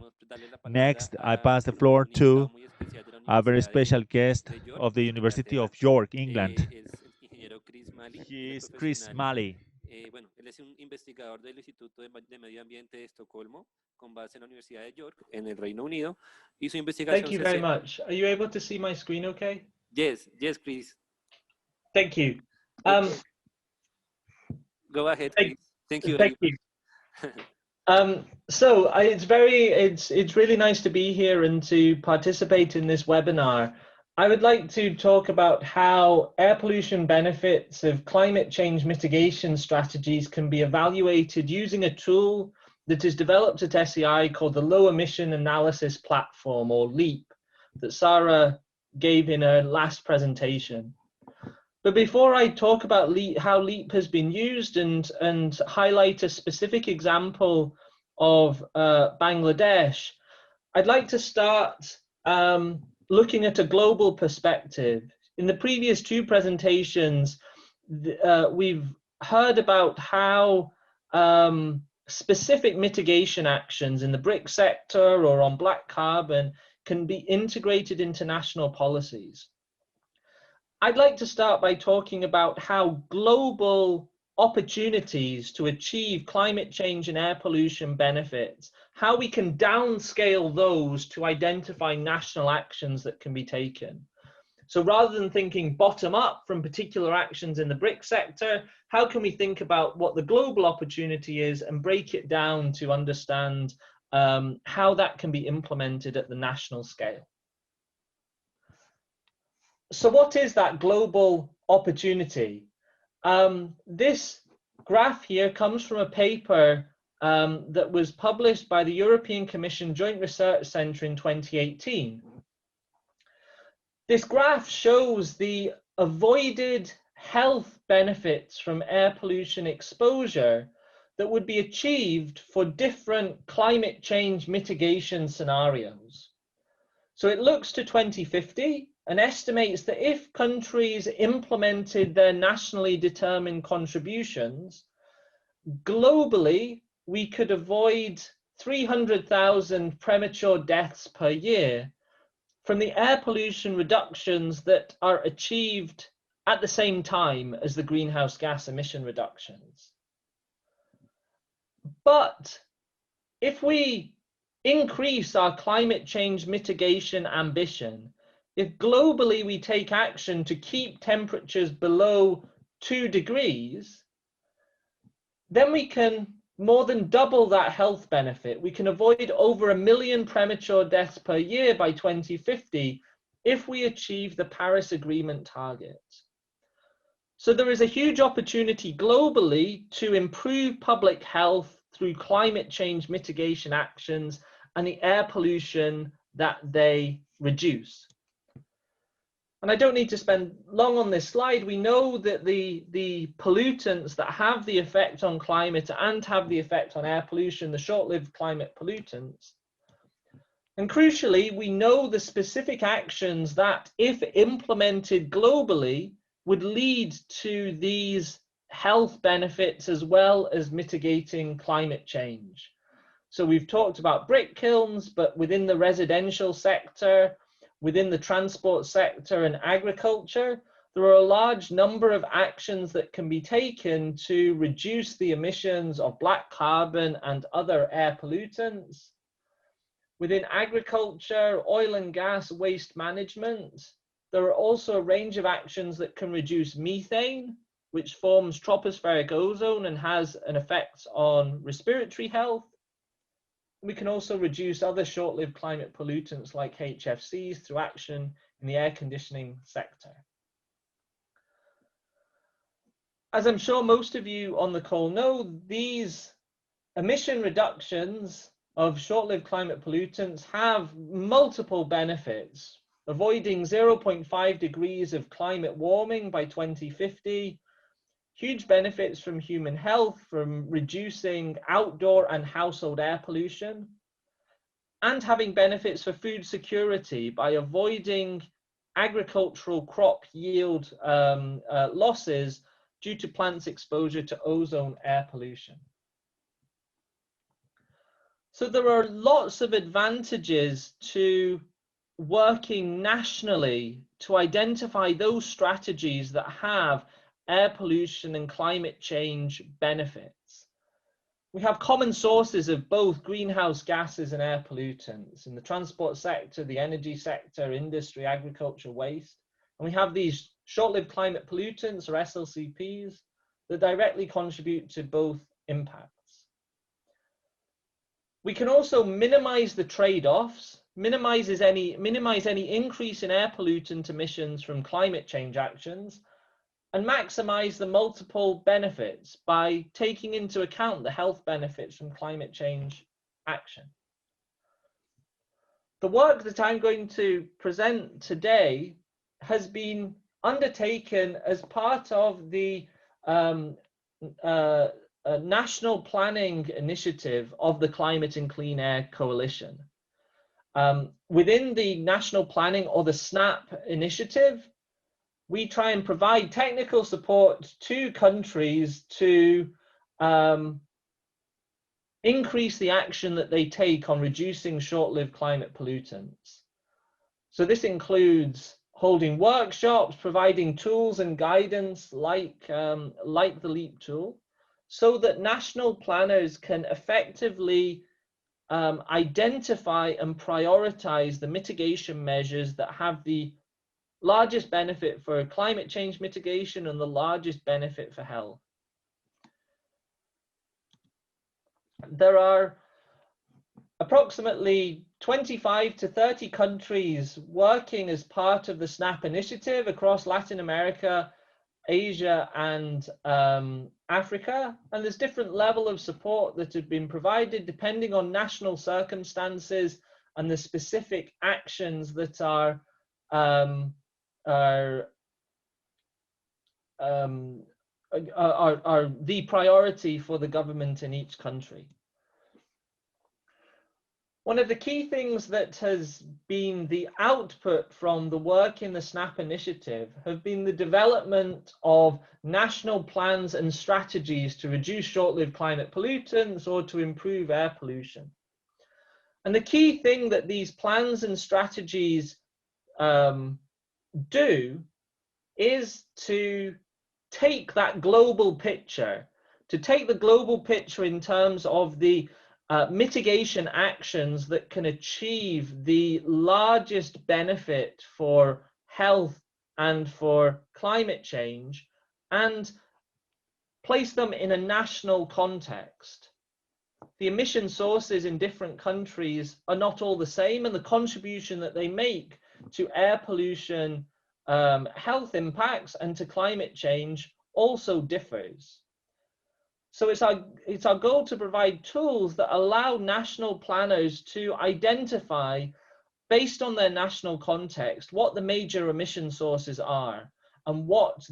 Next, I pass the floor to a very special guest of the University of York, England. He is Chris Malley. Bueno, él es un investigador del Instituto de Medio Ambiente de Estocolmo, con base en la Universidad de York, en el Reino Unido, y su investigación. Thank you very much. Are you able to see my screen okay? Yes, yes, Chris. Thank you. Go ahead, Chris. Thank you. Thank you. So it's really nice to be here and to participate in this webinar. I would like to talk about how air pollution benefits of climate change mitigation strategies can be evaluated using a tool that is developed at SEI called the Low Emission Analysis Platform, or LEAP, that Sarah gave in her last presentation. But before I talk about how LEAP has been used and highlight a specific example of Bangladesh, I'd like to start looking at a global perspective. In the previous two presentations, we've heard about how specific mitigation actions in the brick sector or on black carbon can be integrated into national policies. I'd like to start by talking about how global opportunities to achieve climate change and air pollution benefits, how we can downscale those to identify national actions that can be taken. So rather than thinking bottom up from particular actions in the brick sector, how can we think about what the global opportunity is and break it down to understand how that can be implemented at the national scale? So what is that global opportunity? This graph here comes from a paper that was published by the European Commission Joint Research Centre in 2018. This graph shows the avoided health benefits from air pollution exposure that would be achieved for different climate change mitigation scenarios. So it looks to 2050 and estimates that if countries implemented their nationally determined contributions, globally, we could avoid 300,000 premature deaths per year from the air pollution reductions that are achieved at the same time as the greenhouse gas emission reductions. But if we increase our climate change mitigation ambition, if globally we take action to keep temperatures below 2 degrees, then we can more than double that health benefit. We can avoid over 1 million premature deaths per year by 2050 if we achieve the Paris Agreement target. So there is a huge opportunity globally to improve public health through climate change mitigation actions and the air pollution that they reduce. And I don't need to spend long on this slide. We know that the pollutants that have the effect on climate and have the effect on air pollution, the short-lived climate pollutants. And crucially, we know the specific actions that, if implemented globally, would lead to these health benefits as well as mitigating climate change. So we've talked about brick kilns, but within the residential sector, within the transport sector and agriculture, there are a large number of actions that can be taken to reduce the emissions of black carbon and other air pollutants. Within agriculture, oil and gas waste management, there are also a range of actions that can reduce methane, which forms tropospheric ozone and has an effect on respiratory health. We can also reduce other short-lived climate pollutants like HFCs through action in the air conditioning sector. As I'm sure most of you on the call know, these emission reductions of short-lived climate pollutants have multiple benefits. Avoiding 0.5 degrees of climate warming by 2050, huge benefits from human health, from reducing outdoor and household air pollution, and having benefits for food security by avoiding agricultural crop yield losses due to plants' exposure to ozone air pollution. So there are lots of advantages to working nationally to identify those strategies that have air pollution and climate change benefits. We have common sources of both greenhouse gases and air pollutants in the transport sector, the energy sector, industry, agriculture, waste. And we have these short-lived climate pollutants, or SLCPs, that directly contribute to both impacts. We can also minimize the trade-offs, minimize any increase in air pollutant emissions from climate change actions, and maximize the multiple benefits by taking into account the health benefits from climate change action. The work that I'm going to present today has been undertaken as part of the national planning initiative of the Climate and Clean Air Coalition. Within the national planning, or the SNAP initiative, we try and provide technical support to countries to increase the action that they take on reducing short-lived climate pollutants. So this includes holding workshops, providing tools and guidance like the LEAP tool, so that national planners can effectively identify and prioritize the mitigation measures that have the largest benefit for climate change mitigation and the largest benefit for health. There are approximately 25 to 30 countries working as part of the SNAP initiative across Latin America, Asia, and Africa. And there's different level of support that have been provided depending on national circumstances and the specific actions that are the priority for the government in each country. One of the key things that has been the output from the work in the SNAP initiative have been the development of national plans and strategies to reduce short-lived climate pollutants or to improve air pollution. And the key thing that these plans and strategies do is to take that global picture, in terms of the mitigation actions that can achieve the largest benefit for health and for climate change, and place them in a national context. The emission sources in different countries are not all the same, and the contribution that they make to air pollution, health impacts, and to climate change also differs. So it's our goal to provide tools that allow national planners to identify, based on their national context, what the major emission sources are and what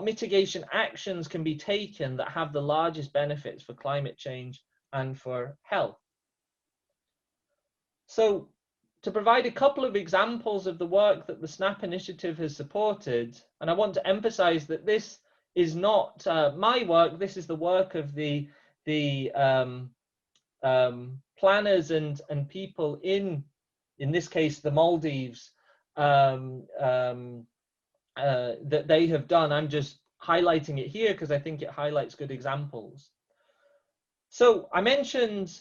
mitigation actions can be taken that have the largest benefits for climate change and for health. So to provide a couple of examples of the work that the SNAP initiative has supported, and I want to emphasize that this is not my work, this is the work of the planners and people in this case, the Maldives, that they have done. I'm just highlighting it here because I think it highlights good examples. So I mentioned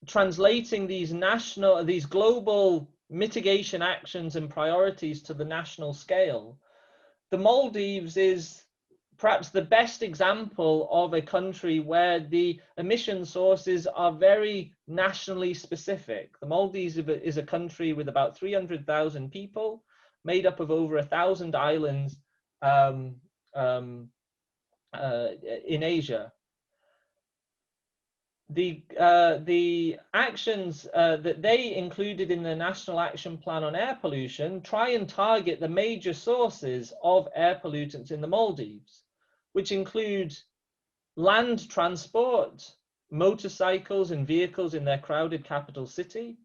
translating these global mitigation actions and priorities to the national scale. The Maldives is perhaps the best example of a country where the emission sources are very nationally specific. The Maldives is a country with about 300,000 people, made up of over 1,000 islands in Asia. the actions that they included in the National Action Plan on Air Pollution try and target the major sources of air pollutants in the Maldives, which include land transport, motorcycles and vehicles in their crowded capital city,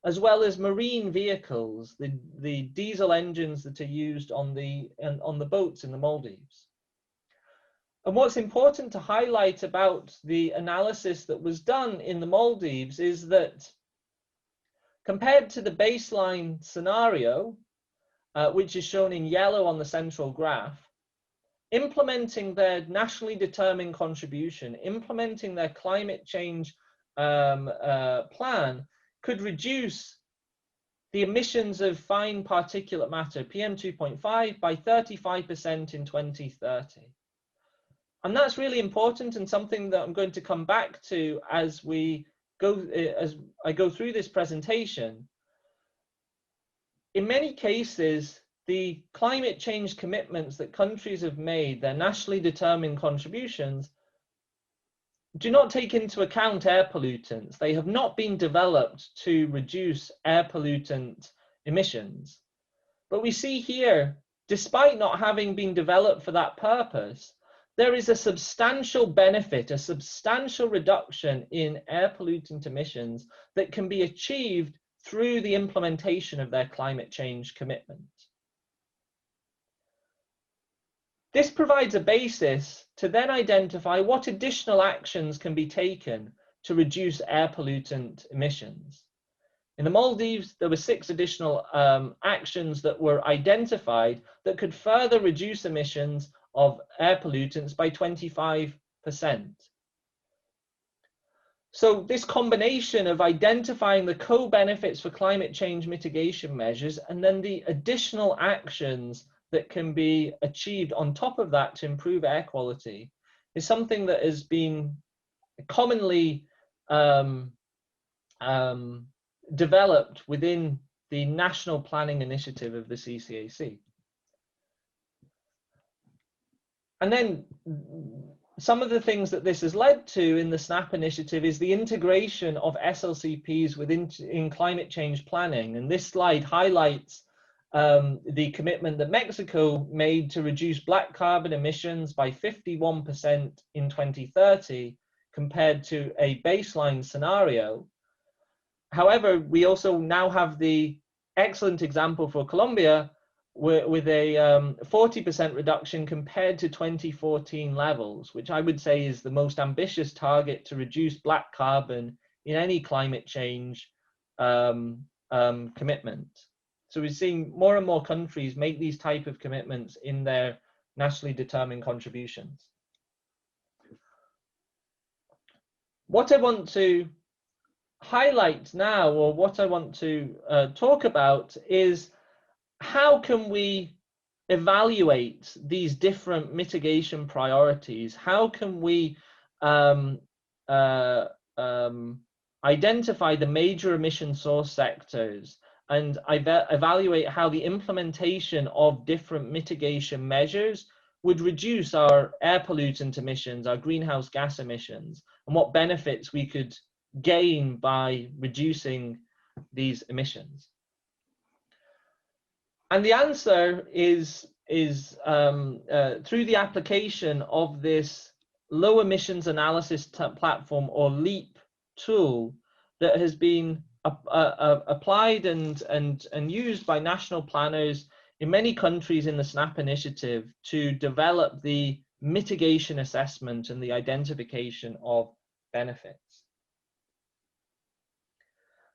as well as marine vehicles, the diesel engines that are used on the boats in the Maldives. And what's important to highlight about the analysis that was done in the Maldives is that compared to the baseline scenario, which is shown in yellow on the central graph, implementing their nationally determined contribution, implementing their climate change plan could reduce the emissions of fine particulate matter, PM2.5, by 35% in 2030. And that's really important and something that I'm going to come back to as I go through this presentation. In many cases, the climate change commitments that countries have made, their nationally determined contributions, do not take into account air pollutants. They have not been developed to reduce air pollutant emissions. But we see here, despite not having been developed for that purpose, there is a substantial benefit, a substantial reduction in air pollutant emissions that can be achieved through the implementation of their climate change commitment. This provides a basis to then identify what additional actions can be taken to reduce air pollutant emissions. In the Maldives, there were 6 additional actions that were identified that could further reduce emissions of air pollutants by 25%. So this combination of identifying the co-benefits for climate change mitigation measures and then the additional actions that can be achieved on top of that to improve air quality is something that has been commonly developed within the National Planning Initiative of the CCAC. And then some of the things that this has led to in the SNAP initiative is the integration of SLCPs in climate change planning. And this slide highlights the commitment that Mexico made to reduce black carbon emissions by 51% in 2030 compared to a baseline scenario. However, we also now have the excellent example for Colombia with a 40% reduction compared to 2014 levels, which I would say is the most ambitious target to reduce black carbon in any climate change commitment. So we're seeing more and more countries make these type of commitments in their nationally determined contributions. What I want to highlight now, or what I want to talk about, is how can we evaluate these different mitigation priorities? How can we identify the major emission source sectors and evaluate how the implementation of different mitigation measures would reduce our air pollutant emissions, our greenhouse gas emissions, and what benefits we could gain by reducing these emissions? And the answer is through the application of this low emissions analysis platform, or LEAP tool, that has been applied and used by national planners in many countries in the SNAP initiative to develop the mitigation assessment and the identification of benefits.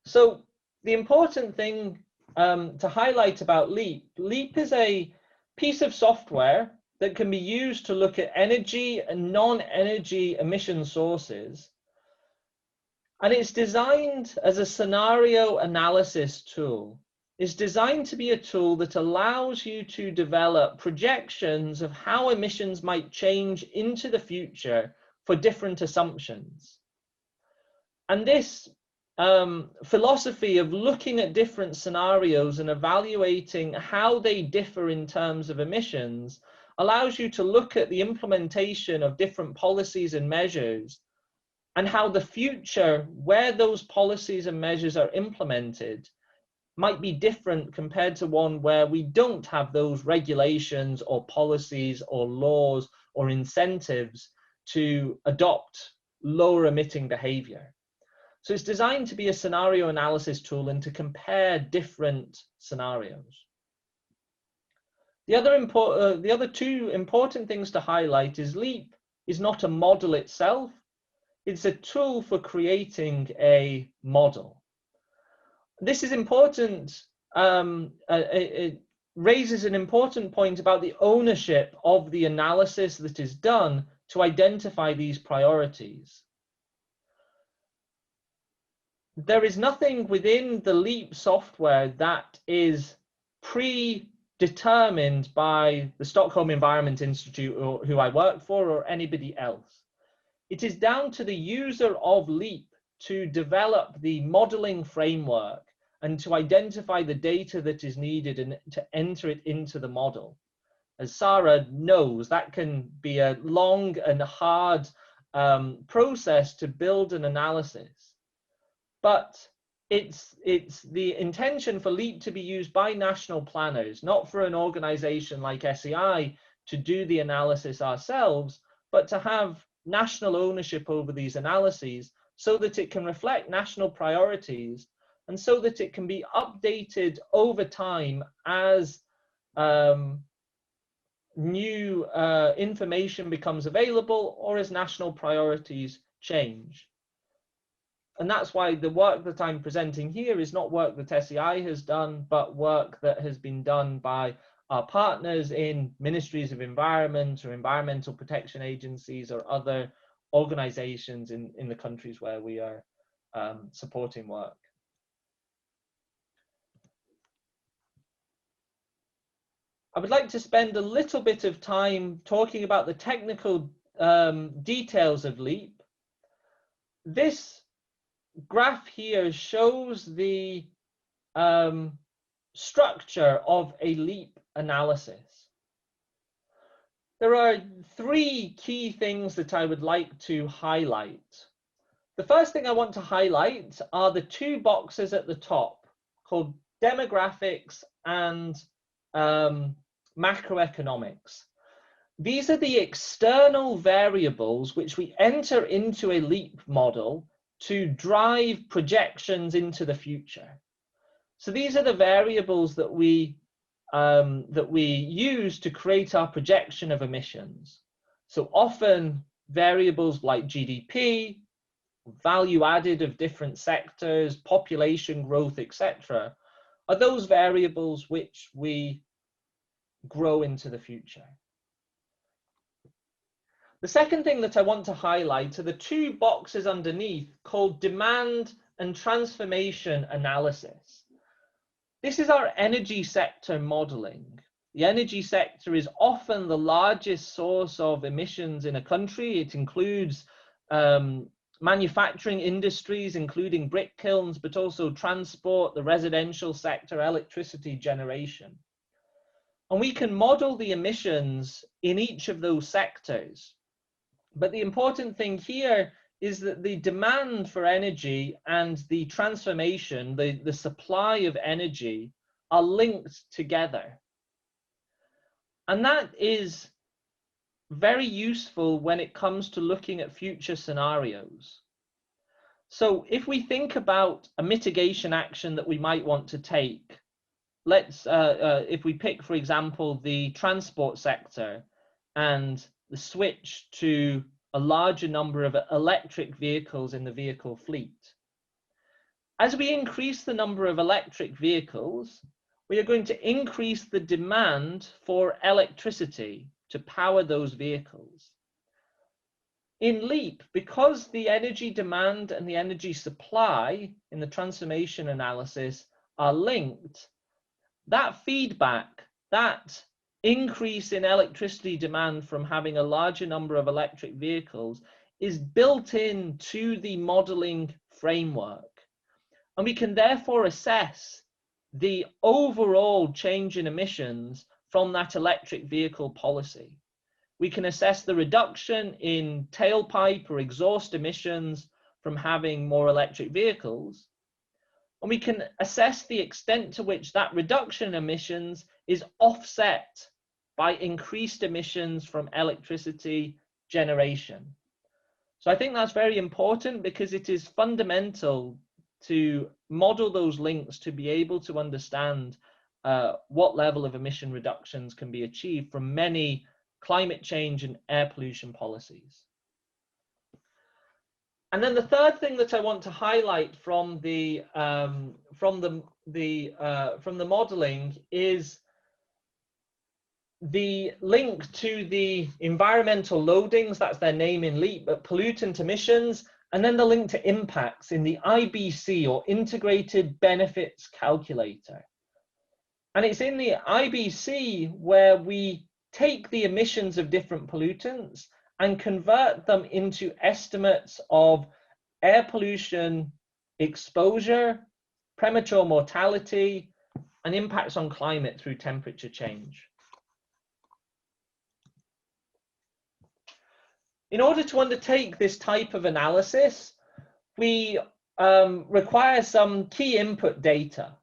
So the important thing to highlight about LEAP. LEAP is a piece of software that can be used to look at energy and non-energy emission sources. And it's designed as a scenario analysis tool. It's designed to be a tool that allows you to develop projections of how emissions might change into the future for different assumptions. And this philosophy of looking at different scenarios and evaluating how they differ in terms of emissions allows you to look at the implementation of different policies and measures and how the future, where those policies and measures are implemented, might be different compared to one where we don't have those regulations or policies or laws or incentives to adopt lower emitting behavior. So it's designed to be a scenario analysis tool and to compare different scenarios. The other two important things to highlight is LEAP is not a model itself. It's a tool for creating a model. This is important. It raises an important point about the ownership of the analysis that is done to identify these priorities. There is nothing within the LEAP software that is predetermined by the Stockholm Environment Institute, or who I work for, or anybody else. It is down to the user of LEAP to develop the modeling framework and to identify the data that is needed and to enter it into the model. As Sarah knows, that can be a long and hard process to build an analysis. But it's the intention for LEAP to be used by national planners, not for an organization like SEI to do the analysis ourselves, but to have national ownership over these analyses so that it can reflect national priorities and so that it can be updated over time as new information becomes available or as national priorities change. And that's why the work that I'm presenting here is not work that SEI has done, but work that has been done by our partners in ministries of environment or environmental protection agencies or other organizations in the countries where we are supporting work. I would like to spend a little bit of time talking about the technical details of LEAP. This graph here shows the structure of a LEAP analysis. There are three key things that I would like to highlight. The first thing I want to highlight are the two boxes at the top called demographics and macroeconomics. These are the external variables which we enter into a LEAP model to drive projections into the future. So these are the variables that we use to create our projection of emissions. So often variables like GDP, value added of different sectors, population growth, etc., are those variables which we grow into the future. The second thing that I want to highlight are the two boxes underneath called demand and transformation analysis. This is our energy sector modeling. The energy sector is often the largest source of emissions in a country. It includes manufacturing industries, including brick kilns, but also transport, the residential sector, electricity generation. And we can model the emissions in each of those sectors. But the important thing here is that the demand for energy and the transformation, the supply of energy, are linked together. And that is very useful when it comes to looking at future scenarios. So if we think about a mitigation action that we might want to take, let's, if we pick, for example, the transport sector and the switch to a larger number of electric vehicles in the vehicle fleet. As we increase the number of electric vehicles, we are going to increase the demand for electricity to power those vehicles. In LEAP, because the energy demand and the energy supply in the transformation analysis are linked, that feedback, that increase in electricity demand from having a larger number of electric vehicles is built into the modeling framework. And we can therefore assess the overall change in emissions from that electric vehicle policy. We can assess the reduction in tailpipe or exhaust emissions from having more electric vehicles. And we can assess the extent to which that reduction in emissions is offset by increased emissions from electricity generation. So I think that's very important because it is fundamental to model those links to be able to understand what level of emission reductions can be achieved from many climate change and air pollution policies. And then the third thing that I want to highlight from the modeling is the link to the environmental loadings, that's their name in LEAP, but pollutant emissions, and then the link to impacts in the IBC, or Integrated Benefits Calculator. And it's in the IBC where we take the emissions of different pollutants and convert them into estimates of air pollution exposure, premature mortality, and impacts on climate through temperature change. In order to undertake this type of analysis, we require some key input data.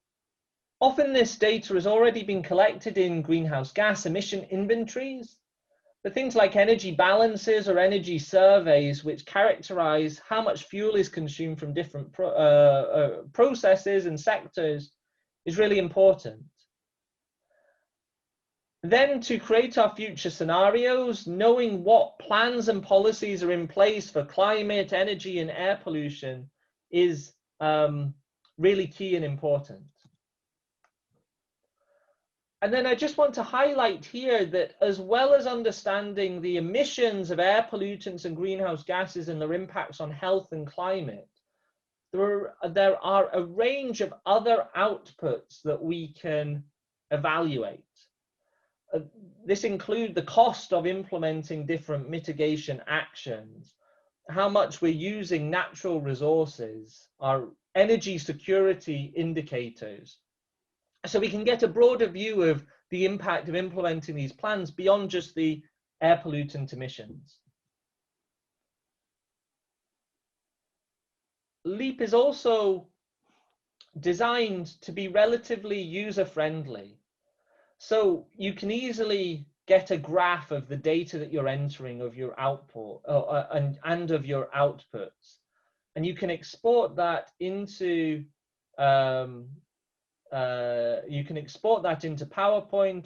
Often this data has already been collected in greenhouse gas emission inventories, but things like energy balances or energy surveys, which characterize how much fuel is consumed from different processes and sectors, is really important. Then, to create our future scenarios, knowing what plans and policies are in place for climate, energy, and air pollution is really key and important. And then I just want to highlight here that as well as understanding the emissions of air pollutants and greenhouse gases and their impacts on health and climate, there are a range of other outputs that we can evaluate. This includes the cost of implementing different mitigation actions, how much we're using natural resources, our energy security indicators. So we can get a broader view of the impact of implementing these plans beyond just the air pollutant emissions. LEAP is also designed to be relatively user-friendly. So you can easily get a graph of the data that you're entering of your output and of your outputs. And you can export that into PowerPoint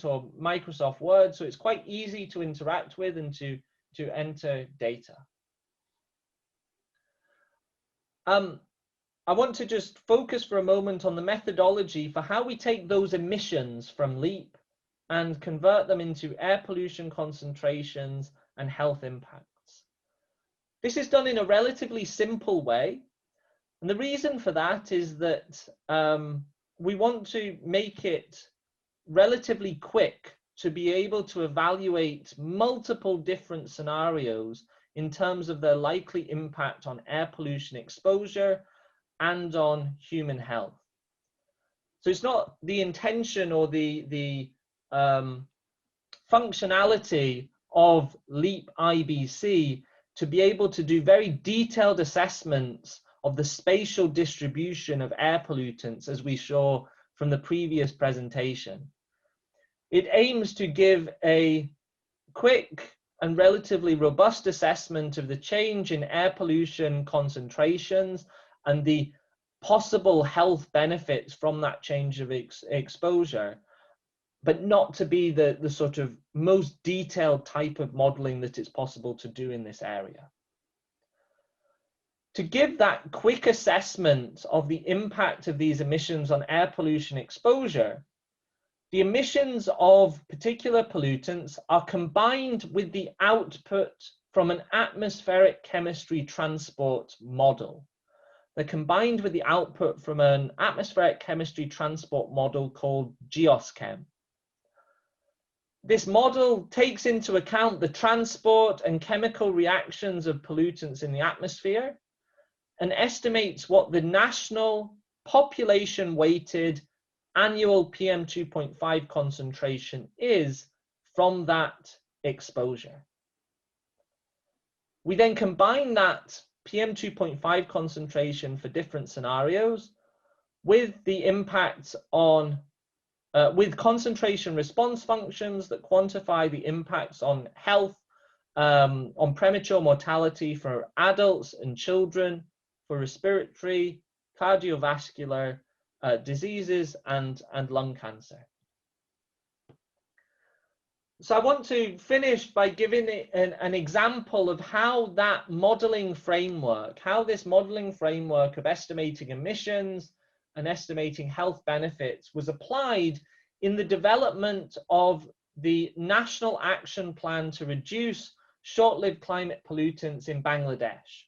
or Microsoft Word, so it's quite easy to interact with and to enter data. I want to just focus for a moment on the methodology for how we take those emissions from LEAP and convert them into air pollution concentrations and health impacts. This is done in a relatively simple way, and the reason for that is that we want to make it relatively quick to be able to evaluate multiple different scenarios in terms of their likely impact on air pollution exposure and on human health. So it's not the intention or the functionality of LEAP IBC to be able to do very detailed assessments of the spatial distribution of air pollutants, as we saw from the previous presentation. It aims to give a quick and relatively robust assessment of the change in air pollution concentrations and the possible health benefits from that change of exposure, but not to be the sort of most detailed type of modeling that it's possible to do in this area. To give that quick assessment of the impact of these emissions on air pollution exposure, the emissions of particular pollutants are combined with the output from an atmospheric chemistry transport model. They're combined with the output from an atmospheric chemistry transport model called GEOSChem. This model takes into account the transport and chemical reactions of pollutants in the atmosphere and estimates what the national population-weighted annual PM2.5 concentration is from that exposure. We then combine that PM2.5 concentration for different scenarios with the impacts on, with concentration response functions that quantify the impacts on health, on premature mortality for adults and children, for respiratory, cardiovascular diseases, and lung cancer. So I want to finish by giving an example of how that modeling framework, how this modeling framework of estimating emissions and estimating health benefits was applied in the development of the National Action Plan to reduce short-lived climate pollutants in Bangladesh.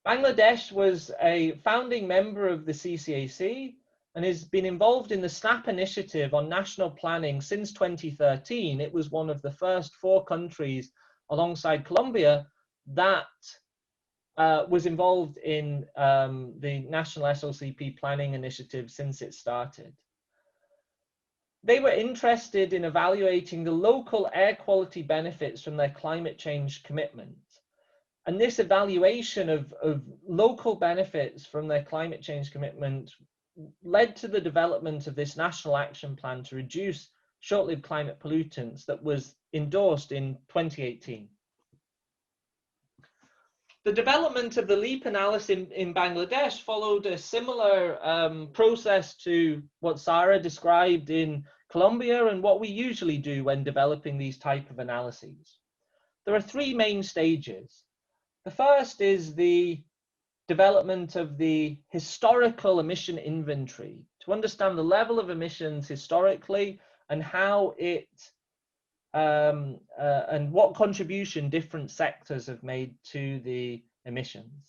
Bangladesh was a founding member of the CCAC and has been involved in the SNAP initiative on national planning since 2013. It was one of the first 4 countries alongside Colombia that was involved in the National SLCP planning initiative since it started. They were interested in evaluating the local air quality benefits from their climate change commitment. And this evaluation of local benefits from their climate change commitment led to the development of this National Action Plan to reduce short-lived climate pollutants that was endorsed in 2018. The development of the LEAP analysis in Bangladesh followed a similar process to what Sarah described in Colombia and what we usually do when developing these type of analyses. There are 3 main stages. The first is the development of the historical emission inventory to understand the level of emissions historically and how it and what contribution different sectors have made to the emissions.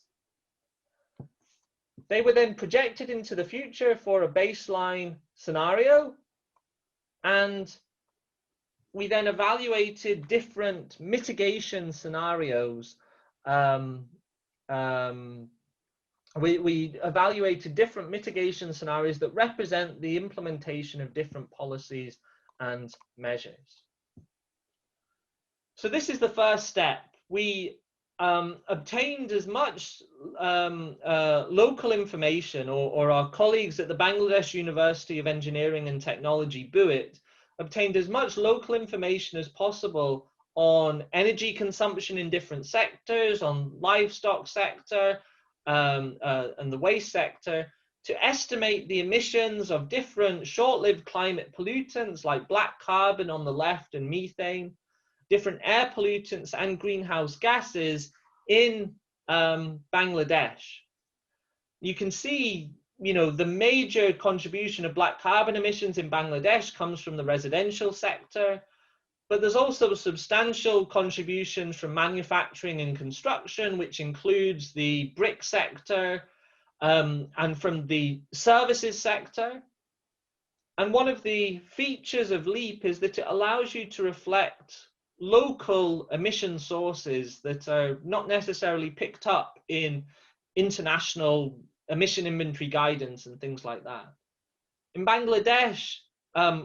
They were then projected into the future for a baseline scenario, and we then evaluated different mitigation scenarios. We evaluated different mitigation scenarios that represent the implementation of different policies and measures. So this is the first step. We obtained as much local information, or our colleagues at the Bangladesh University of Engineering and Technology, BUIT, obtained as much local information as possible on energy consumption in different sectors, on livestock sector, and the waste sector, to estimate the emissions of different short-lived climate pollutants like black carbon on the left and methane, different air pollutants and greenhouse gases in Bangladesh. You can see, the major contribution of black carbon emissions in Bangladesh comes from the residential sector, but there's also substantial contributions from manufacturing and construction, which includes the brick sector, and from the services sector. And one of the features of LEAP is that it allows you to reflect local emission sources that are not necessarily picked up in international emission inventory guidance and things like that. In Bangladesh,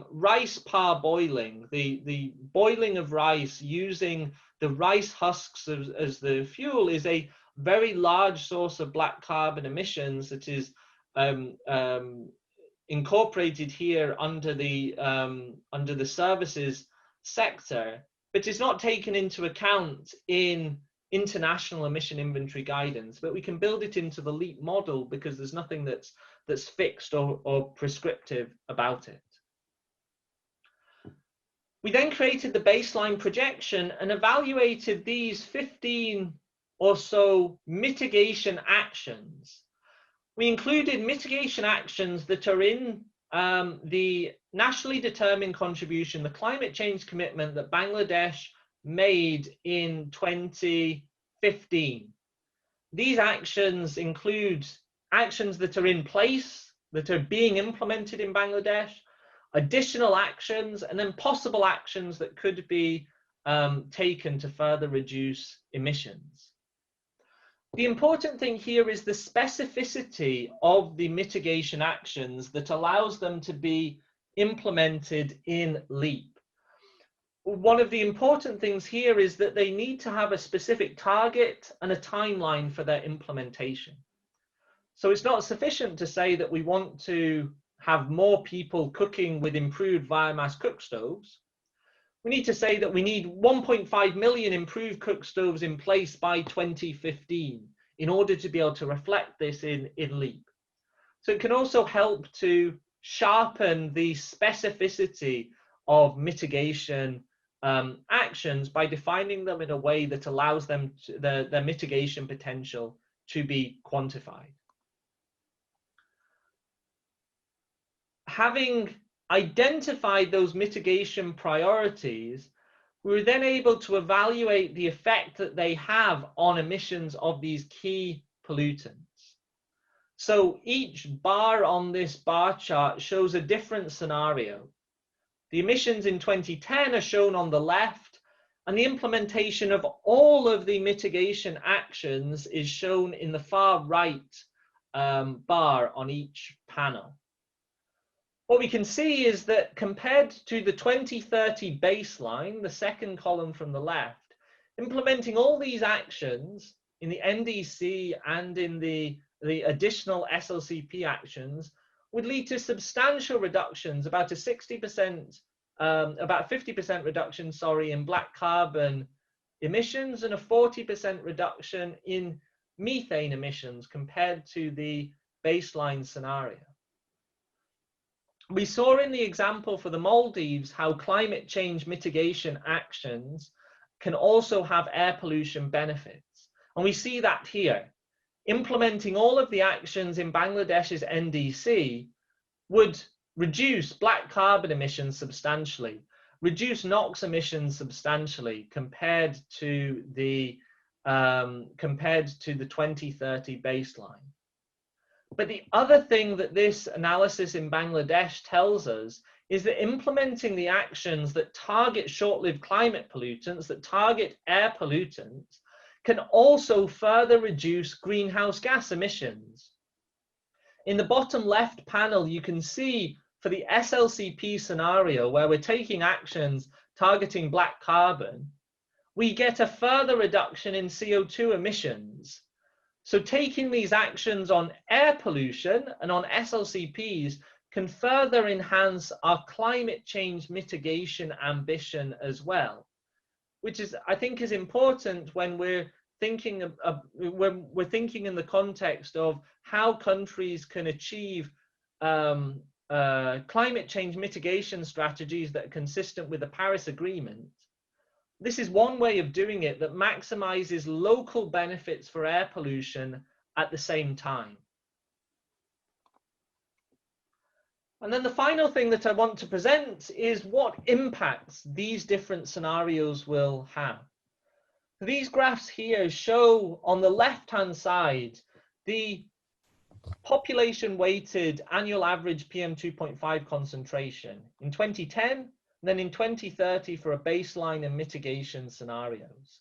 rice parboiling, the boiling of rice using the rice husks as the fuel, is a very large source of black carbon emissions that is incorporated here under the services sector, but is not taken into account in international emission inventory guidance. But we can build it into the LEAP model because there's nothing that's fixed or prescriptive about it. We then created the baseline projection and evaluated these 15 or so mitigation actions. We included mitigation actions that are in the nationally determined contribution, the climate change commitment that Bangladesh made in 2015. These actions include actions that are in place, that are being implemented in Bangladesh, additional actions, and then possible actions that could be taken to further reduce emissions. The important thing here is the specificity of the mitigation actions that allows them to be implemented in LEAP. one of the important things here is that they need to have a specific target and a timeline for their implementation. So it's not sufficient to say that we want to have more people cooking with improved biomass cook stoves. We need to say that we need 1.5 million improved cook stoves in place by 2015 in order to be able to reflect this in LEAP. So it can also help to sharpen the specificity of mitigation actions by defining them in a way that allows them to, their mitigation potential to be quantified. Having identified those mitigation priorities, we were then able to evaluate the effect that they have on emissions of these key pollutants. So each bar on this bar chart shows a different scenario. The emissions in 2010 are shown on the left, and the implementation of all of the mitigation actions is shown in the far right bar on each panel. What we can see is that compared to the 2030 baseline, the second column from the left, implementing all these actions in the NDC and in the additional SLCP actions would lead to substantial reductions, about a 60%, about 50% reduction, sorry, in black carbon emissions and a 40% reduction in methane emissions compared to the baseline scenario. We saw in the example for the Maldives how climate change mitigation actions can also have air pollution benefits. And we see that here. Implementing all of the actions in Bangladesh's NDC would reduce black carbon emissions substantially, reduce NOx emissions substantially compared to the 2030 baseline. But the other thing that this analysis in Bangladesh tells us is that implementing the actions that target short-lived climate pollutants, that target air pollutants, can also further reduce greenhouse gas emissions. In the bottom left panel, you can see for the SLCP scenario where we're taking actions targeting black carbon, we get a further reduction in CO2 emissions. So taking these actions on air pollution and on SLCPs can further enhance our climate change mitigation ambition as well, which is, I think, is important when we're thinking in the context of how countries can achieve climate change mitigation strategies that are consistent with the Paris Agreement. This is one way of doing it that maximizes local benefits for air pollution at the same time. And then the final thing that I want to present is what impacts these different scenarios will have. These graphs here show on the left-hand side the population-weighted annual average PM2.5 concentration in 2010, and then in 2030 for a baseline and mitigation scenarios.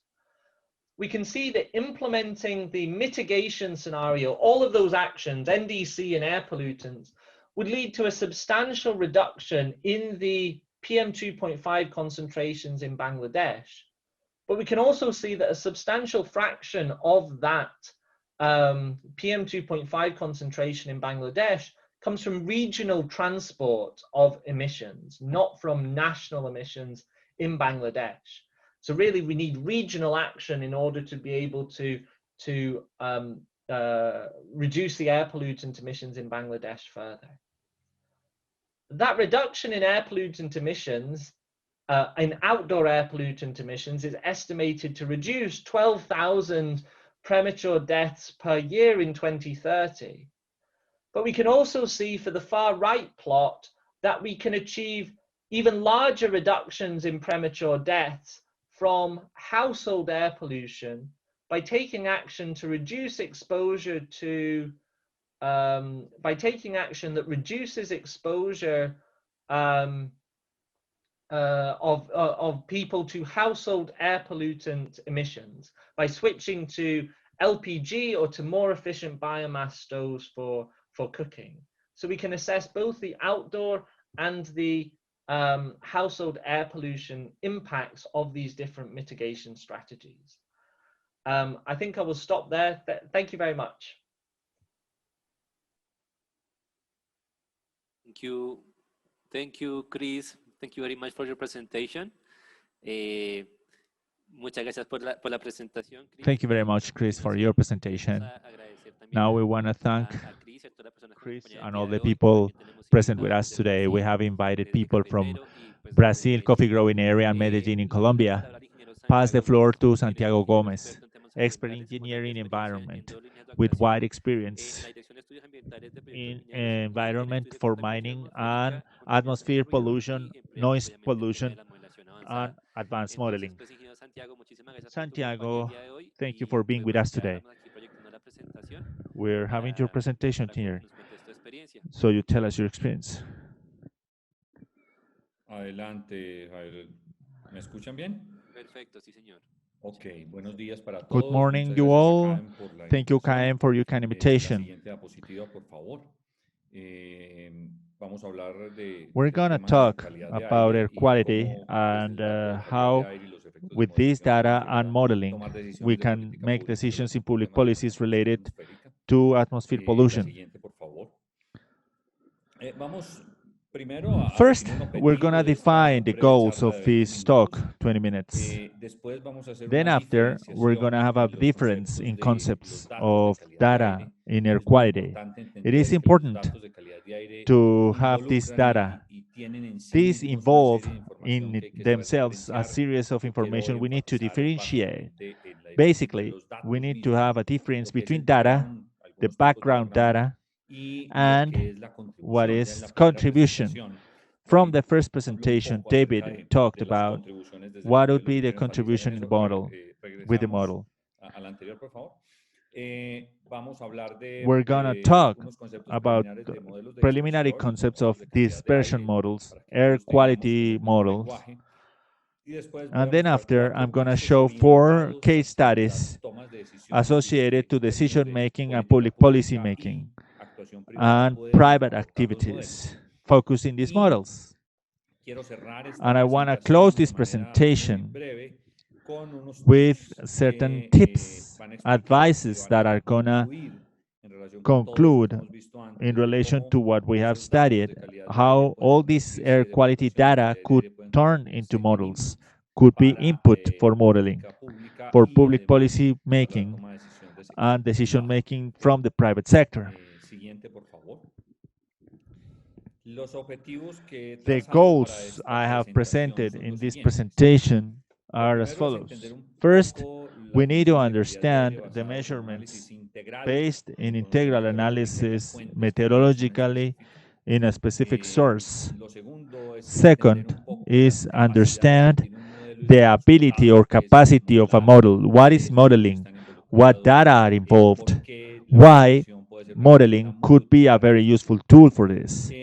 We can see that implementing the mitigation scenario, all of those actions, NDC and air pollutants, would lead to a substantial reduction in the PM2.5 concentrations in Bangladesh. But we can also see that a substantial fraction of that PM2.5 concentration in Bangladesh comes from regional transport of emissions, not from national emissions in Bangladesh. So really we need regional action in order to be able to reduce the air pollutant emissions in Bangladesh further. That reduction in air pollutant emissions, in outdoor air pollutant emissions, is estimated to reduce 12,000 premature deaths per year in 2030. But we can also see for the far right plot that we can achieve even larger reductions in premature deaths from household air pollution by taking action to reduce exposure to, by taking action that reduces exposure of people to household air pollutant emissions by switching to LPG or to more efficient biomass stoves for cooking. So we can assess both the outdoor and the household air pollution impacts of these different mitigation strategies. I think I will stop there. Thank you very much. Thank you, Chris. Thank you very much for your presentation. Muchas gracias por la presentación, Chris. Thank you very much, Chris, for your presentation. Now we want to thank Chris and all the people present with us today. We have invited people from Brazil, coffee growing area, and Medellin in Colombia. Pass the floor to Santiago Gomez, expert engineering environment with wide experience in environment for mining and atmosphere pollution, noise pollution, and advanced modeling. Santiago, thank you for being with us today. We're having your presentation here, so you tell us your experience. Adelante, Javier. ¿Me escuchan bien? Perfecto, sí, señor. Ok, buenos días para todos. Good morning, Muchas you gracias, all. Caem, por la Thank you, invitación. Caem, for your kind La invitation. siguiente diapositiva, por favor. Vamos a hablar We're del going to tema de talk calidad de about aire air y quality cómo, and desde el dato de calidad how, de aire y los efectos with this demográficos data para and modeling, tomar decisiones we de can política make pública decisions in sobre public temas de policies contaminación related atmosférica. to atmosphere La pollution. siguiente, por favor. Vamos primero a First, definir un we're going objetivo to de esta define the breve goals charla of de 20 this talk, minutos. 20 minutes. Después vamos a hacer Then una after, we're going to have a diferenciación en los difference in conceptos concepts de los of datos de calidad de data aire. in air Es muy quality. importante It entender is que los important datos de calidad de aire to have this involucran data. y tienen en sí These mismos una involve serie de información in que hay que saber themselves a diferenciar. series of Yo quiero information we need to enfatizar differentiate. básicamente en la diferencia entre Basically, los datos we need to mismos, have a difference lo que es el between data, background, the algunos tipos de background background, data, y lo and que es la what contribución. Ya en is la primera contribution. presentación, From the first habló un presentation, poco acerca David talked de las about contribuciones desde el what would modelo. be Si the quieren enfatizar contribution en in the eso, model, with the regresamos model. a la anterior, por favor. Vamos a hablar de We're going to talk unos conceptos about preliminares de modelos de preliminary dispersión, concepts modelos of de calidad de dispersion aire, models, para que air todos tengamos quality un mismo models. lenguaje. Y después voy a And then mostrar after, I'm 4 going to casos show 4 orientados case hacia studies las tomas de decisiones y associated to términos decision de making and política public policy pública y making actuación privada and puede private aportar los activities modelos. focusing these Y models. quiero cerrar esta And I want to presentación close de this manera muy presentation breve con unos with tips certain que tips, van a explicar y advices van that a are going to concluir en relación con todo esto que conclude hemos visto antes, in de relation cómo to what we have esos datos studied, de calidad de how aire pueden all this convertirse air de quality evaluación de data calidad de could aire pueden turn convertirse into en models, inputs could be para input for modeling, política pública for y public además policy para la making toma de decisión del sector and decision privado. making from the private sector. Siguiente, por favor. Los objetivos que he The trazado para goals esta I have presentación presented son in los this siguientes. presentation Lo are as primero es follows. entender un First, poco we las need to mediciones de calidad de aire understand the basadas en measurements análisis integral based in con integral meteorológica y las analysis fuentes meteorologically específica. in a specific source. Lo segundo es Second entender un poco is las capacidades que understand tiene un modelo y the los ability or resultados que es capacity of a modelar, model. What is qué estudios modeling? están What involucrados, data are por involved? qué la Why simulación puede ser modeling una could muy be a útil para very esto. useful tool for this.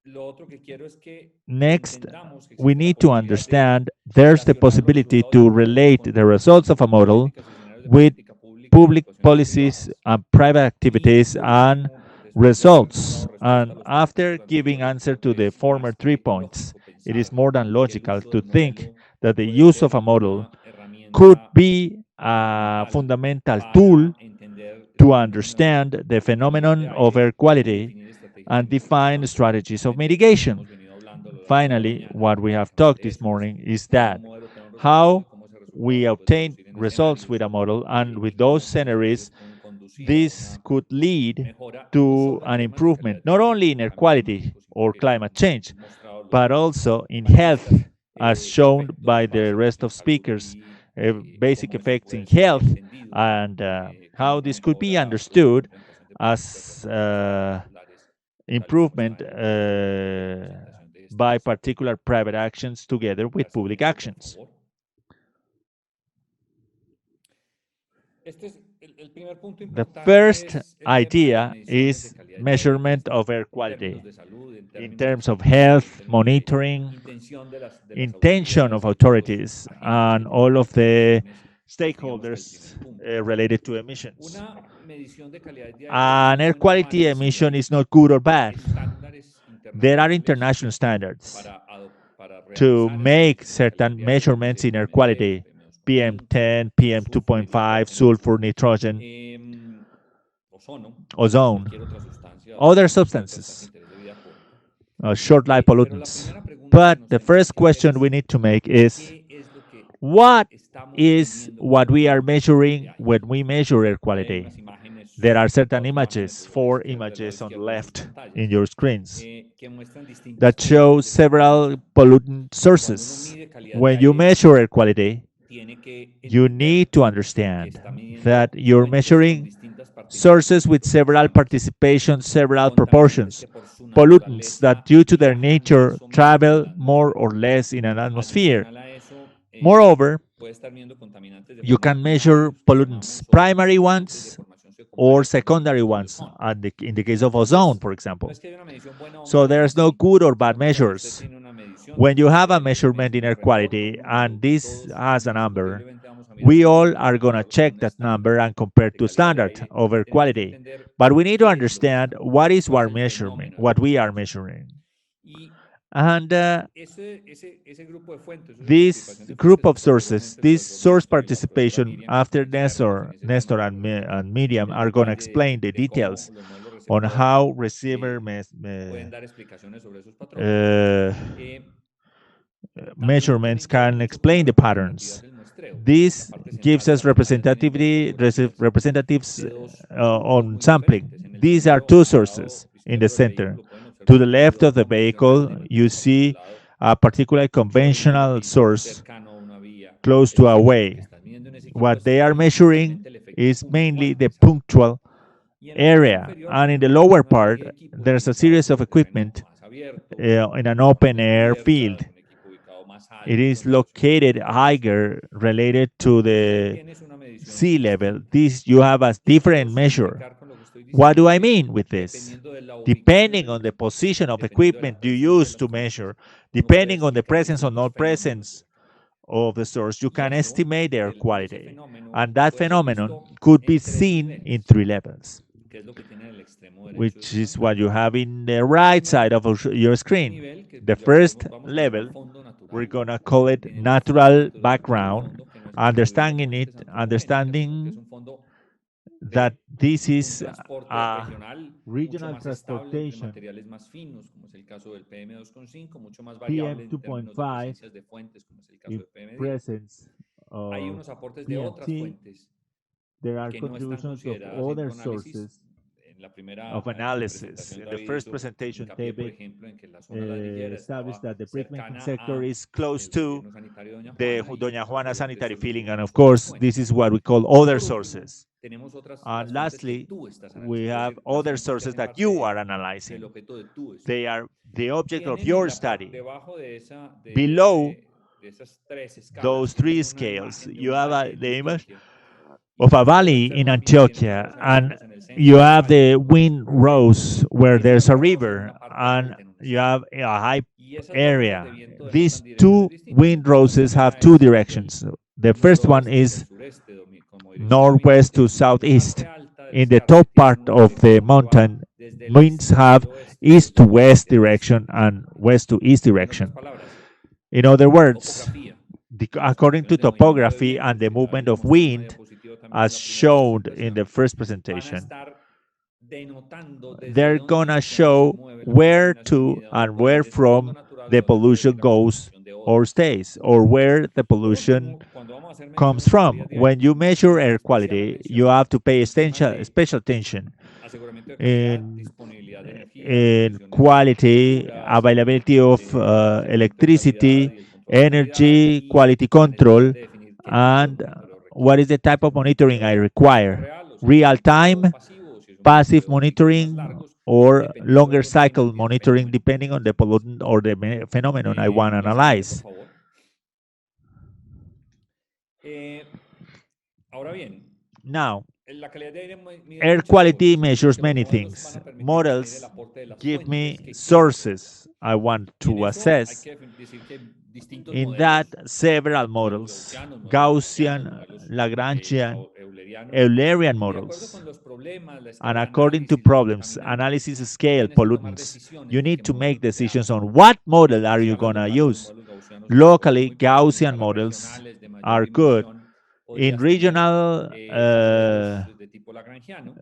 Lo otro que quiero es que Next, entendamos que we existe la need to posibilidad de understand there's the relacionar los possibility resultados to de un modelo relate con the results of a decisiones model políticas y escenarios de with política pública y public actuaciones policies privadas. and private Y activities por and último, después de haber results. dado respuesta a And los 3 after puntos giving anteriores, answer creo to que the es former más 3 que points, lógico it is pensar more than que el logical uso to del think modelo that the puede use ser of a model una could herramienta be a fundamental fundamental tool para entender to el understand fenómeno the de calidad phenomenon de of aire air y quality definir estrategias de and define mitigación. strategies of Finalmente, lo que mitigation. hemos venido hablando a lo largo de la Finally, mañana what we have es talked de this eso, morning is cómo that un modelo tener resultados y how cómo ese resultado we se puede obtain traducir en results with a escenarios model, and y with cómo those esos scenarios, escenarios pueden conducir a this una could lead mejora no to solo en an temas de improvement, calidad de not aire only o in air cambio quality climático, sino or que, climate como change, han mostrado los but demás also in panelistas, health, as shown efectos by the básicos rest en of salud speakers, y basic cómo eso effects in puede ser health, entendido and how this clínicamente could o be la understood implementación de políticas de as acuerdo a los particulares, tal y como improvement está en la presentación de by estas. particular private actions together with La public siguiente, por actions. favor. Este es el primer punto The importante first es el tema de idea las mediciones de is calidad de aire, measurement of air en quality términos de salud, en in términos de terms of seguridad, en health, términos de monitoring, intención de las intention of autoridades y de los authorities, agentes que and tienen all que of ver con the emisiones, digamos que el stakeholders primer punto. related to emissions. Una medición de calidad de aire An no air es quality malo si emission hay is not good or bad. estándares There are internacionales international standards para to make certain measurements in air quality, PM10, PM2.5, sulfur, nitrogen, ozone, other substances, short-life pollutants. But the first question we need to make is, what is what we are measuring when we measure air quality? There are certain images, 4 images on the left in your screens, that show several pollutant sources. When you measure air quality, you need to understand that you're measuring sources with several participations, several proportions, pollutants that due to their nature travel more or less in an atmosphere. Moreover, you can measure pollutants, primary ones or secondary ones, in the case of ozone, for example. So there's no good or bad measures. When you have a measurement in air quality and this has a number, we all are going to check that number and compare to standard of air quality. But we need to understand what is our measurement, what we are measuring. And this group of sources, this source participation, after Nestor and Miriam are going to explain the details on how receiver measurements can explain the patterns. This gives us representatives on sampling. These are 2 sources in the center. To the left of the vehicle, you see a particular conventional source close to a way. What they are measuring is mainly the punctual area. And in the lower part, there's a series of equipment in an open air field. It is located higher related to the sea level. This you have a different measure. What do I mean with this? Depending on the position of equipment you use to measure, depending on the presence or not presence of the source, you can estimate their quality. And that phenomenon could be seen in 3 levels, which is what you have in the right side of your screen. The first level, we're going to call it natural background, understanding that this is a regional transportation, PM2.5 in presence of PM10. There are contributions of other sources of analysis. In the first presentation, David established that the brick-making sector is close to the Doña Juana sanitary filling, and of course, this is what we call other sources. And lastly, we have other sources that you are analyzing. They are the object of your study. Below those 3 scales, you have the image of a valley in Antioquia, and you have the windrows where there's a river, and you have a high area. These 2 windroses have 2 directions. The first one is northwest to southeast. In the top part of the mountain, winds have east to west direction and west to east direction. In other words, according to topography and the movement of wind, as shown in the first presentation, they're going to show where to and where from the pollution goes or stays, or where the pollution comes from. When you measure air quality, you have to pay special attention in quality, availability of electricity, energy, quality control, and what is the type of monitoring I require. Real-time, passive monitoring, or longer cycle monitoring, depending on the pollutant or the phenomenon I want to analyze. Now, air quality measures many things. Models give me sources I want to assess. In that, several models, Gaussian, Lagrangian, Eulerian De acuerdo models. con los problemas, la And escala de according to análisis, problems, contaminantes, analysis scale, tienes que tomar pollutants, decisiones you de need qué to modelo make emplear. decisions on what model are you Si going to hablas local, los use. modelos gaussianos son Locally, muy buenos. En Gaussian escalas models regionales de mayor are good. dimensión, In podrías tener regional, modelos de tipo lagrangiano.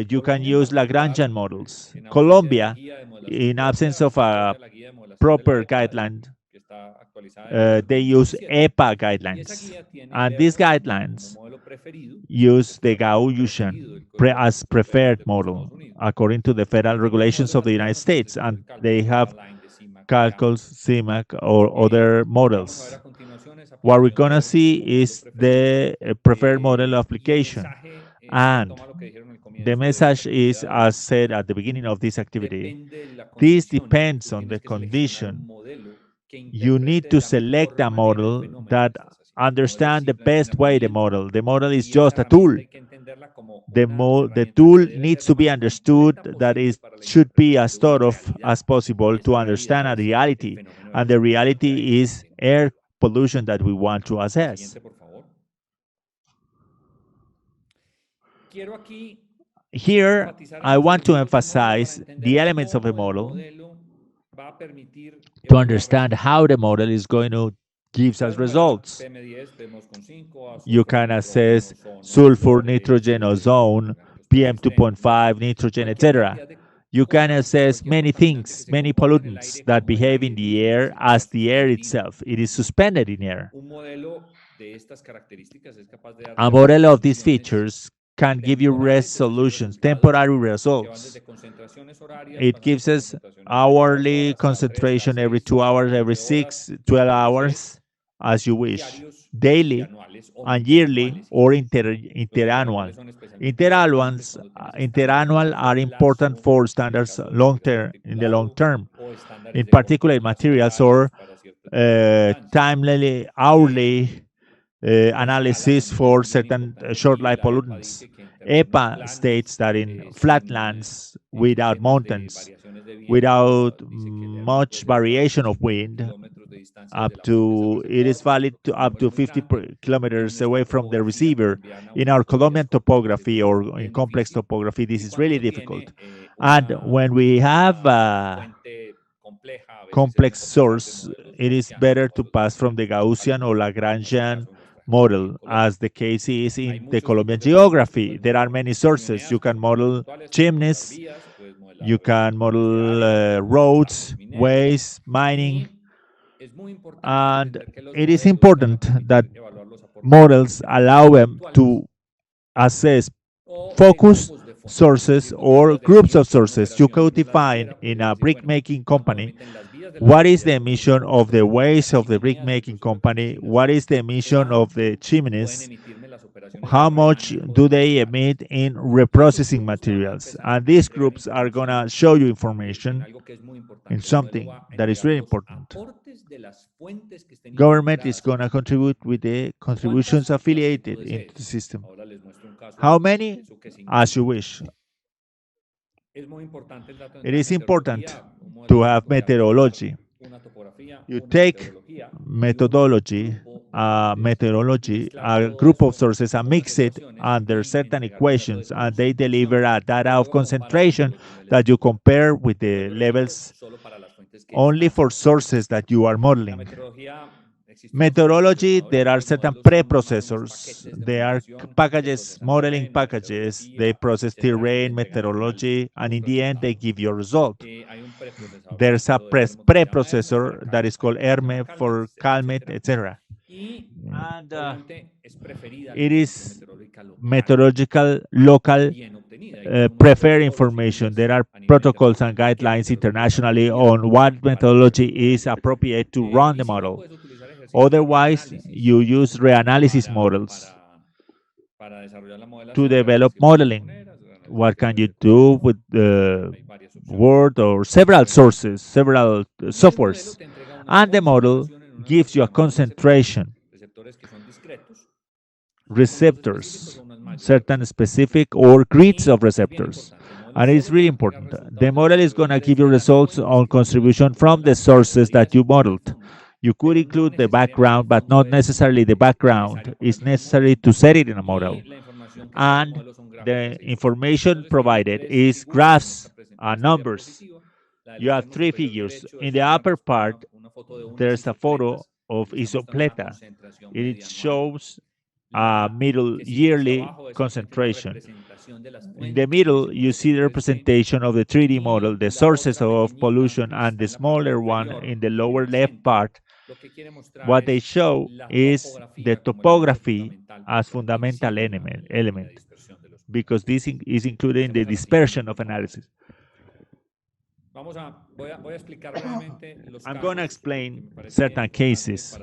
you can Colombia en use particular, Lagrangian models. en ausencia de una Colombia, guía de modelación in propia, absence of a recurre a la guía de modelación de la proper EPA, guideline, que está actualizada desde el they use 2017. EPA Y esa guidelines. guía tiene And these ERMO como guidelines modelo preferido, use the el modelo Gaussian preferido del Código as de preferred los model Estados Unidos. according to the federal Este tipo de regulations modelos of the actuales United nos States, permiten and hacer they cálculos have Align de CIMAC, calculs, CIMAC, or other Vamos a ver models. a continuación esa What we're aplicación going to de see ERMO como modelo is preferido. the preferred model Y el application. mensaje And retoma lo que dijeron al the comienzo de esta message is, actividad. as said at the beginning of this activity, Depende de la this condición, depends tú on the tienes que seleccionar un condition. modelo que You need interprete to de la select mejor a manera el model fenómeno that que estás haciendo. El modelo es understand the simplemente una best way the herramienta model. The model is y esa just a herramienta tool. hay que entenderla como The una herramienta tool que debe needs ser to lo be más understood completa that posible is para la should be as interpretación de una thought of realidad. as possible Y to esa understand a realidad es el reality. fenómeno And de the la polución de reality aire is que air pollution that we want to La assess. siguiente, por favor. Quiero aquí Here, enfatizar I en los want to elementos del modelo para emphasize entender the elements of a cómo el model modelo va a permitir to evaluar understand resultados. how the model is going to give us Puedes modelar results. PM10, PM2.5, You azufre, can nitrógeno, assess ozono, sulfur, flúor, nitrogen, desechos ozone, orgánicos PM persistentes, 2.5, nitrogen, cualquier etc. cantidad de You can cosas, assess cualquier many contaminante que things, se many comporte en el pollutants aire that como el behave aire in the mismo, air es decir, as está the air suspendido. itself. It is suspended in air. Un modelo de estas características es capaz de A darte model of these resoluciones features can give you temporales, es decir, resolutions, resultados temporary que van results. desde concentraciones horarias, It pasando gives por us concentraciones cada 2 hourly horas, cada 3, cada concentration every 6, 2 cada hours, every 12 horas, 6, 12 puede ser hours, as you wish, diarios y daily anuales o and yearly interanuales or incluso. Los interannual. interanuales son especialmente importantes cuando tienes estándares Interannual a are largo important plazo, for en el standards caso del long concreto term, in the long articulado, term, o estándares in de particular componentes materials or diarios para cierto tipo de sustancias. timely, hourly La analysis escala for también es bien certain importante short aquí. life La EPA pollutants. dice que en terrenos EPA planos, states that in sin flatlands without temas de mountains, variaciones de viento, without dice que el ERMO much puede llegar a variation of 50 wind, kilómetros de distancia up desde la fuente to hasta el it is receptor. valid to Es un up to número muy 50 grande. En kilometers nuestra away from the topografía receiver. colombiana In o our portuguesa Colombian esto es topography or in bien complex difícil. topography, this Y is really cuando difficult. tiene And when we have una a fuente compleja, a veces es complex mejor pasar de source, modelos it is gaussianos better o to los pass from the descriptivos a Gaussian or los como es el Lagrangian caso de nuestra aquí model, en Colombia. as the case is Hay in the muchos Colombian tipos de fuentes, tú geography. puedes There are modelar many sources. chimeneas You que can son model puntuales, puedes modelar chimneys, vías, puedes modelar you can nucleares, model puedes modelar roads, bajos mineros. ways, mining, Y es muy importante and entender que los it is modelos van a important that permitir evaluar los aportes models de allow them puntuales to assess o de focus grupos de fuentes, es sources decir, como tú or lo has groups of definido tú en sources. You operaciones could de una define ladrillera, in podrías a decir, brick bueno, making ¿cuánto company permiten las vías de la what is the ladrillera? ¿Cuánto emission permiten of the las ways of the brick chimeneas, making inclusive company, campesinas? what is the emission of the ¿Cuánto pueden chimneys, emitirme las operaciones de how much remanejo do de they nucleares? emit in Esos reprocessing grupos te van a materials. empezar a And these entregar groups are going to información show you en information algo que es muy in importante. El modelo something va a that is entregar really los important. aportes de las fuentes que estén Government is involucradas going to en el contribute sistema. with the ¿Cuántas? contributions Las que tú affiliated into desees. the system. Ahora les muestro un caso How de many? eso que As significa. you wish. Es muy importante el dato de It tener is important meteorología, un modelo to que have te puede aportar meteorology. una topografía, You una take metodología y un methodology, grupo de fuentes y methodology, mezclar a todo group of eso sources, con and unas mix it ecuaciones under y certain entregar un dato de equations, and they concentración deliver a que data of luego comparas entre concentration los niveles that de you control. compare with the Vuelvo y repito, levels solo para las fuentes que only estás for modelando. sources that you are La modeling. meteorología existen unos Methodology, preprocesadores, there are los certain modelos son llamados preprocessors. paquetes de They are modelación que packages, procesan modeling terreno, packages. They meteorología process y se entregan terrain, al final meteorology, and in tu the end, they resultado. give you a result. Hay un preprocesador There's a llamado de ERMO que se llama ERMO preprocessor para that is called Calmet, ERME for Calmet, etc. Y And obviamente es preferida la it información is meteorológica local, meteorological, local, bien obtenida. Hay como unos prefer protocolos y information. guías There are a nivel protocols and internacional de qué guidelines metodología es internationally apropiada on what para methodology correr is tu modelo. appropriate to run Y the si no, model. puedes utilizar ejercicios de Otherwise, reanálisis you use reanalysis models para desarrollar la to modelación. develop Reanálisis de varias modeling. maneras, reanálisis What can puede you ser do con with the hay varias opciones. Word or several sources, several Y el modelo softwares? te entrega una And the model concentración en unos gives you a llamados concentration, receptores que son discretos, receptors, certain specific or grids of receptors. And it's really important. The model is going to give you results on contribution from the sources that you modeled. You could include the background, but not necessarily the background is necessary to set it in a model. And the information provided is graphs and numbers. You have three figures. In the upper part, there's a photo of Isopleta. It shows a middle yearly concentration. In the middle, you see the representation of the 3D model, the sources of pollution, and the smaller one in the lower left part. What they show is the topography as fundamental element because this is included in the dispersion of analysis. I'm going to explain certain cases.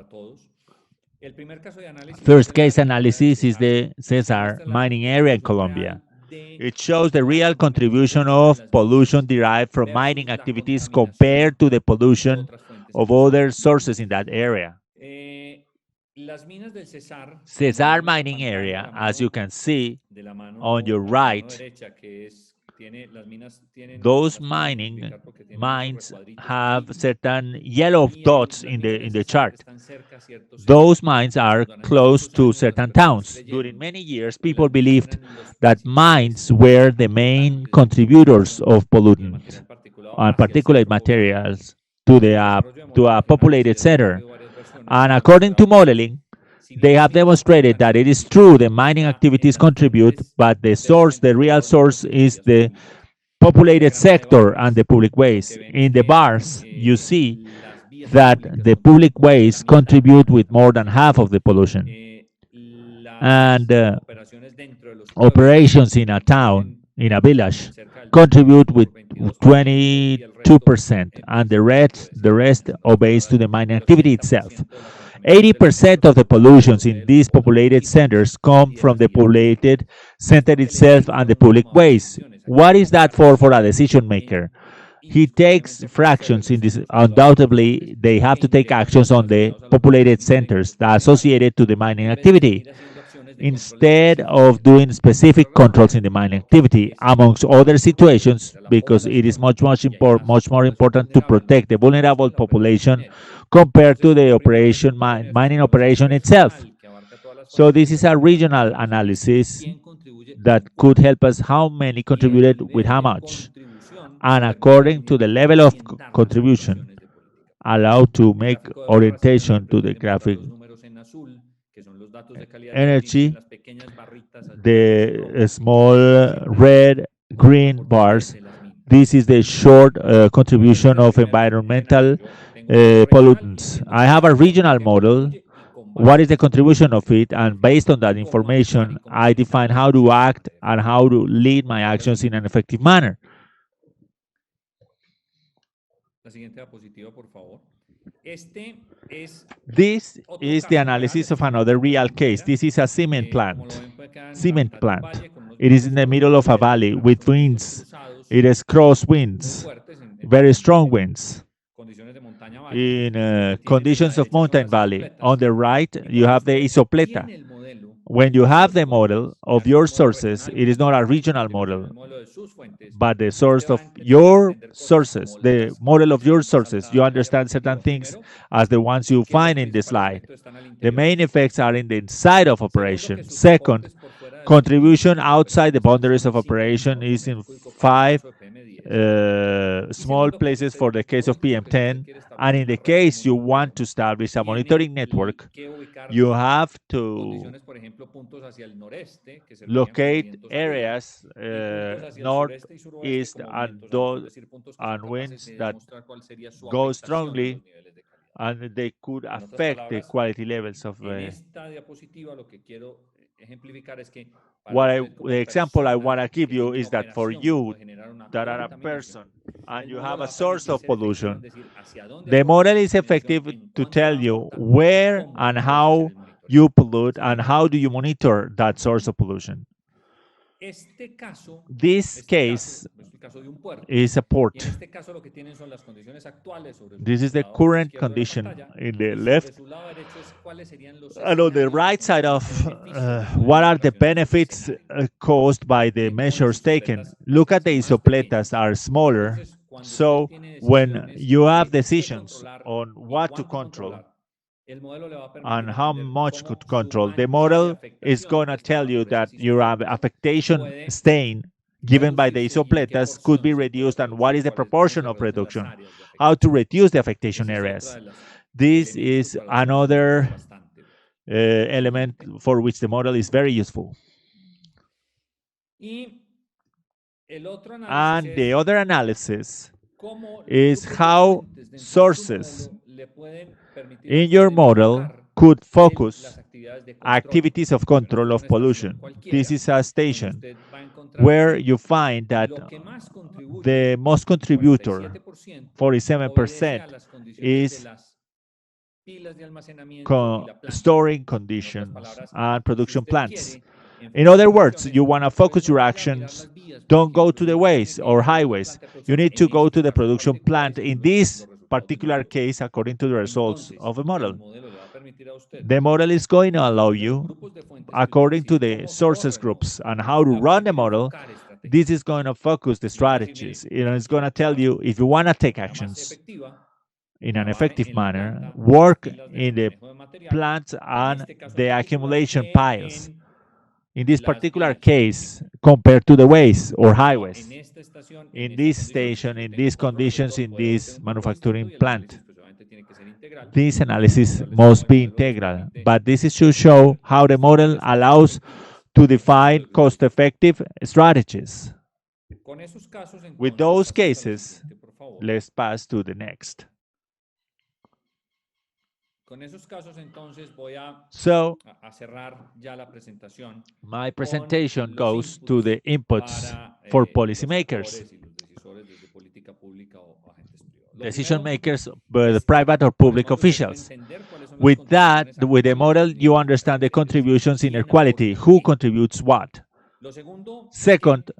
First case analysis is the Cesar mining area in Colombia. It shows the real contribution of pollution derived from mining activities compared to the pollution of other sources in that area. Cesar mining area, as you can see on your right, those mines have certain yellow dots in the chart. Those mines are close to certain towns. During many years, people believed that mines were the main contributors of pollutants and particulate materials to a populated center. And according to modeling, they have demonstrated that it is true the mining activities contribute, but the real source is the populated sector and the public ways. In the bars, you see that the public ways contribute with more than half of the pollution. And operations in a town, in a village, contribute with 22%, and the rest obeys to the mining activity itself. 80% of the pollutions in these populated centers come from the populated center itself and the public ways. What is that for a decision maker? He takes fractions in this. Undoubtedly, they have to take actions on the populated centers that are associated to the mining activity, instead of doing specific controls in the mining activity, amongst other situations, because it is much more important to protect the vulnerable population compared to the mining operation itself. So this is a regional analysis that could help us how many contributed with how much. And according to the level of contribution, allow to make orientation to the graphic energy, the small red, green bars. This is the short contribution of environmental pollutants. I have a regional model. What is the contribution of it? And based on that information, I define how to act and how to lead my actions in an effective manner. This is the analysis of another real case. This is a cement plant. It is in the middle of a valley with winds. It is crosswinds, very strong winds. In conditions of mountain valley. On the right, you have the Isopleta. When you have the model of your sources, it is not a regional model, but the source of your sources, the model of your sources. You understand certain things as the ones you find in the slide. The main effects are in the inside of operation. Second, contribution outside the boundaries of operation is in 5 small places for the case of PM10. And in the case you want to establish a monitoring network, you have to locate areas north, east, and winds that go strongly, and they could affect the quality levels of the the example I want to give you is that for you that are a person and you have a source of pollution, the model is effective to tell you where and how you pollute and how do you monitor that source of pollution. This case is a port. This is the current condition in the left. And on the right side of what are the benefits caused by the measures taken. Look at the isopletas are smaller. So when you have decisions on what to control, and how much could control. The model is going to tell you that your affectation stain given by the isopletas could be reduced and what is the proportion of reduction, how to reduce the affectation areas. This is another element for which the model is very useful. And the other analysis is how sources in your model could focus activities of control of pollution. This is a station where you find that the most contributor, 47%, is storing conditions and production plants. In other words, you want to focus your actions. Don't go to the ways or highways. You need to go to the production plant. In this particular case, according to the results of the model, the model is going to allow you, according to the sources groups and how to run the model, this is going to focus the strategies. It's going to tell you if you want to take actions in an effective manner, work in the plants and the accumulation piles. In this particular case, compared to the ways or highways, in this station, in these conditions, in this manufacturing plant, this analysis must be integral. But this is to show how the model allows to define cost-effective strategies. With those cases, let's pass to the next. So, my presentation goes to the inputs for policymakers, decision makers, but private or public officials. With that, with the model, you understand the contributions inequality, who contributes what. Second,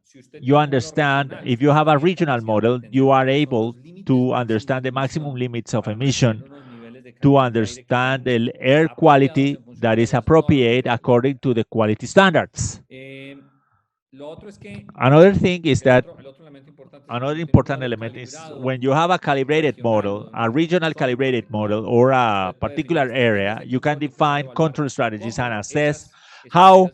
you understand, if you have a regional model, you are able to understand the maximum limits of emission, to understand the air quality that is appropriate according to the quality standards. Another thing is that another important element is when you have a calibrated model, a regional calibrated model, or a particular area, you can define control strategies and assess how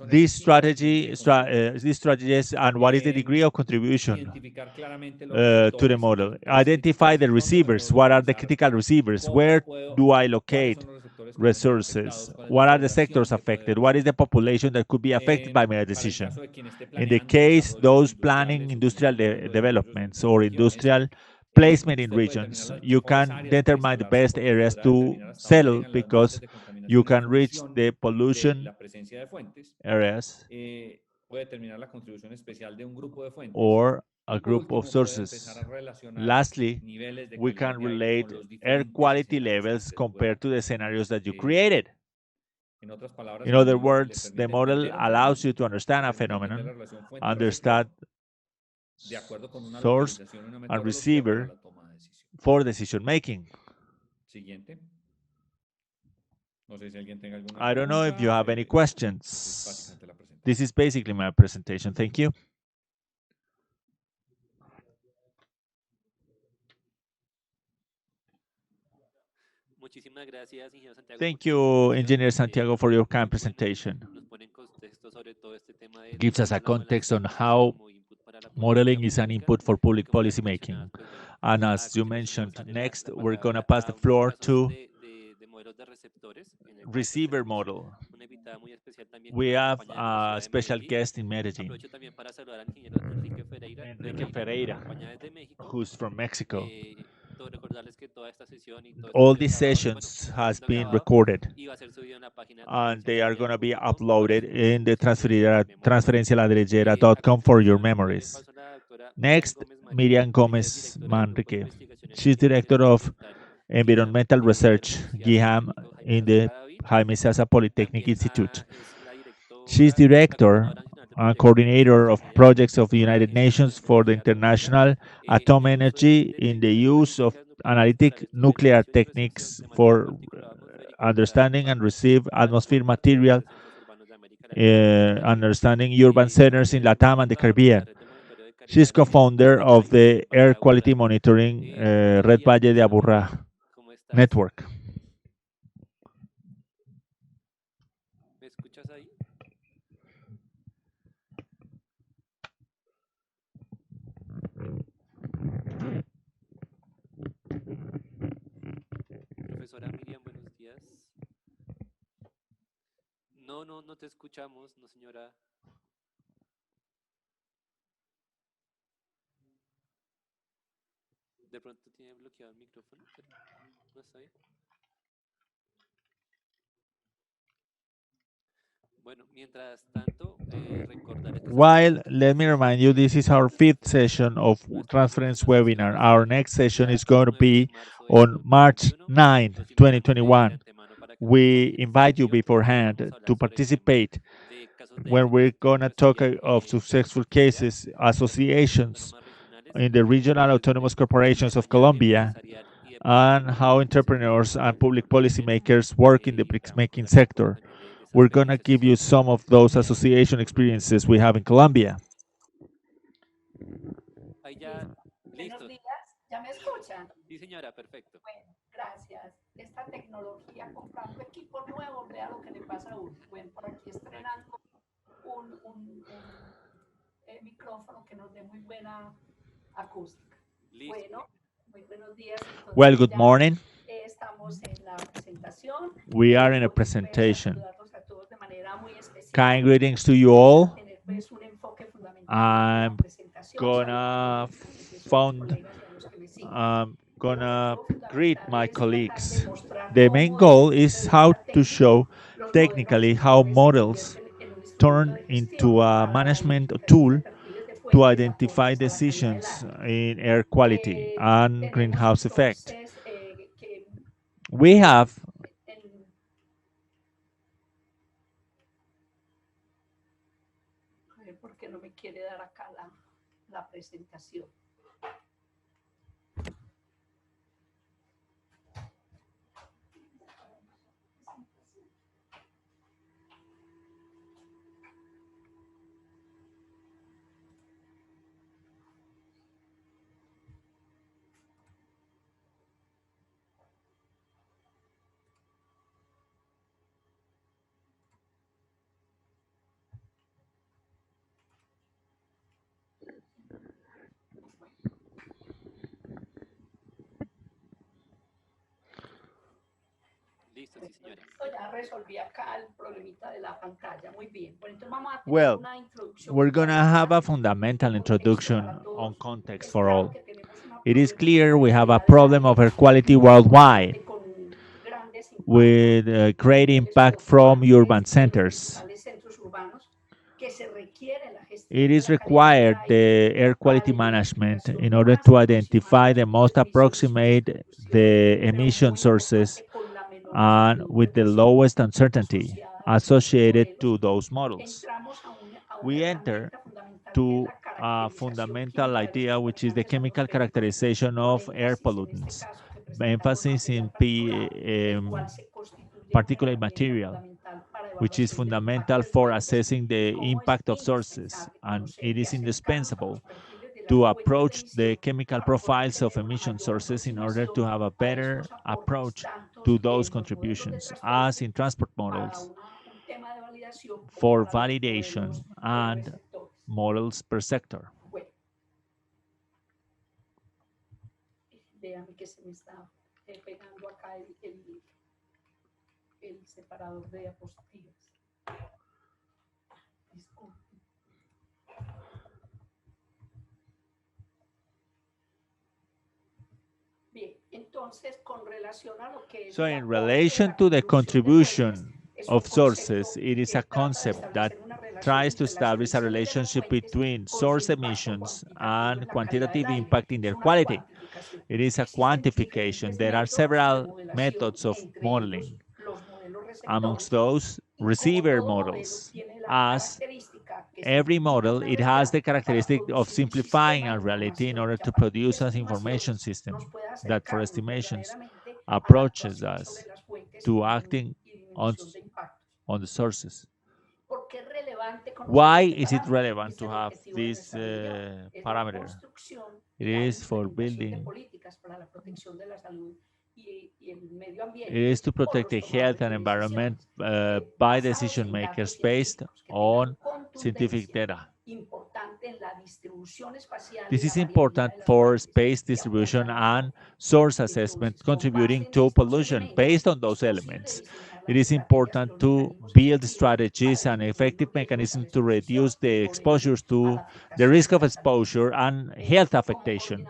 these strategies and what is the degree of contribution to the model. Identify the receivers. What are the critical receivers? Where do I locate resources? What are the sectors affected? What is the population that could be affected by my decision? In the case, those planning industrial developments or industrial placement in regions, you can determine the best areas to settle because you can reach the pollution areas or a group of sources. Lastly, we can relate air quality levels compared to the scenarios that you created. In other words, the model allows you to understand a phenomenon, understand source and receiver for decision making. I don't know if you have any questions. This is basically my presentation. Thank you. Thank you, Engineer Santiago, for your kind presentation. Gives us a context on how modeling is an input for public policy making. And as you mentioned, next we're going to pass the floor to receiver model. We have a special guest in Medellin, Enrique Ferreira, who's from Mexico. All these sessions has been recorded and they are going to be uploaded in the transferencialadrillera.com for your memories. Next, Miriam Gomez Manrique. She's director of environmental research, GIHAM, in the Jaime Sasa Polytechnic Institute. She's director and coordinator of projects of the United Nations for the International Atomic Energy in the use of analytic nuclear techniques for understanding and receive atmosphere material, understanding urban centers in Latam and the Caribbean. She's co-founder of the air quality monitoring Red Valle de Aburrá network. ahí? Profesora Miriam, buenos días. No, no, no te escuchamos, no, señora. De pronto tiene bloqueado el micrófono, pero no está bien. Bueno, mientras tanto, recordaré que While, let me remind you, this is our fifth session of Transference webinar. Our next session is going to be on March 9, 2021. We invite you beforehand to participate when we're going to talk of successful cases, associations in the regional autonomous corporations of Colombia, and how entrepreneurs and public policymakers work in the BRICS-making sector. We're going to give you some of those association experiences we have in Colombia. Ahí ya, listo. Buenos días, ¿ya me escuchan? Sí, señora, perfecto. Bueno, gracias. Esta tecnología, comprando equipo nuevo, vea lo que le pasa a uno. Bueno, por aquí estrenando un micrófono que nos dé muy buena acústica. Listo. Bueno, muy buenos días. Entonces, Well, good ya, morning. estamos en la presentación. We are in a Volver presentation. saludarlos a todos de manera muy especial. Kind greetings to you all. Tener, pues, un enfoque fundamental I'm en la presentación, gonna saludando a mis found colegas y a los que me siguen. gonna greet my colleagues. Mostrar The cómo main desde goal el punto is de how vista to técnico, show los technically modelos how actuales se models convierten en un instrumento turn de into gestión a para la management identificación de tool perfiles de to fuentes identify acordes a la calidad del decisions aire. in air quality and Tenemos greenhouse effect. entonces que We have en, a ver por qué no me quiere dar acá la presentación. Listo, sí, señora. Listo, ya resolví acá el problemita de la pantalla. Muy bien. Bueno, entonces vamos a tener Well, una introducción we're gonna have a fundamental fundamental de contexto introduction para todos. on context Es for claro all. que tenemos una It is problemática clear we de have a calidad del problem of aire air quality muy worldwide importante, con grandes impactos with great en impact ciudades from urbanas, urban en los centers. principales centros urbanos, que se requiere la gestión It de is la calidad del required the aire air para quality la management identificación in order más to identify aproximada the de most emisiones y approximate distribución, the pero emission muy sources importante con la menor and with the incertidumbre lowest posible uncertainty asociada a estos associated modelos. to those models. Entramos a una We enter herramienta fundamental que es to la a caracterización fundamental química de los idea, which is the contaminantes chemical atmosféricos, characterization por of air énfasis en este pollutants, caso que presentamos emphasis in material particulado, el cual se constituye una particulate herramienta material, fundamental para which is evaluación del impacto fundamental de for fuentes assessing y the cómo es impact of sources, indispensable and conocer it y is acercarnos a indispensable los perfiles de las to fuentes de approach the emisión chemical para poder profiles of tener una emission mayor sources in order to have a aproximación a better estos aportes, approach tanto to those en los modelos de contributions as transporte in transport para models un tema de validación como for para los validation modelos and receptores. models per sector. Bueno, déjame que se me está pegando acá el separador de diapositivas. Disculpe. Bien, entonces con relación a lo que es So el in aporte de relation la to the contribución de fuentes, contribution es un of sources, concepto it is que a trata de concept that establecer una relación tries to entre las establish a emisiones de las relationship fuentes between con su source impacto emissions cuantitativo and en la calidad del quantitative aire. impact in Es their una quality. cuantificación. It is a Existen quantification. diferentes There are métodos de several modelación, methods of entre ellos modeling. los modelos Amongst receptores, those, y como receiver todo modelo models. tiene la As característica que every simplifica model, una it has the realidad para characteristic of producir un simplifying sistema a de reality in información order que a to partir de produce an information estimaciones system nos pueda that for acercarnos estimations verdaderamente a la approaches actuación us sobre las fuentes to y acting on, disminución de impactos. on the sources. ¿Por qué es relevante conocer Why este is it parámetro? relevant Este to es el have objetivo de this nuestra reunión. Es la parameter? construcción It y la is for implementación de building políticas para la protección de la salud It is to protect the health and environment by decision makers based on scientific data. This is important for space distribution and source assessment, contributing to pollution based on those elements. It is important to build strategies and effective mechanisms to reduce the exposures to the risk of exposure and health affectation.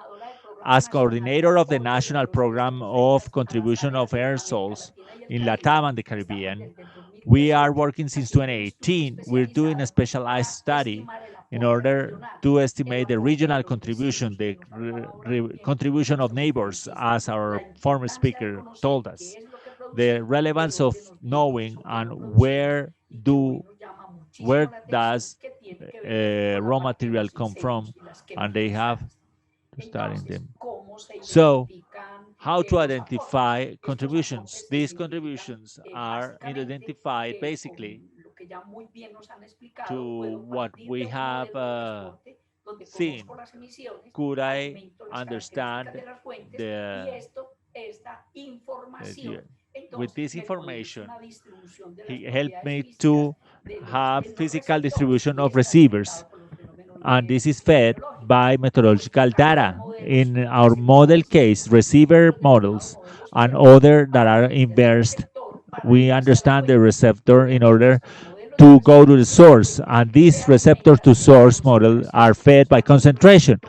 As coordinator of the National Program of Contribution of Aerosols in LATAM and the Caribbean, we are working since 2018. We're doing a specialized study in order to estimate the regional contribution, the contribution of neighbors, as our former speaker told us. The relevance of knowing and where does raw material come from, and they have to study them. So, how to identify contributions? These contributions are identified basically to what we have seen. Could I understand with this information, he helped me to have physical distribution of receivers. And this is fed by methodological data. In our model case, receiver models and other that are inversed, we understand the receptor in order to go to the source. And these receptor to source model are fed by concentration.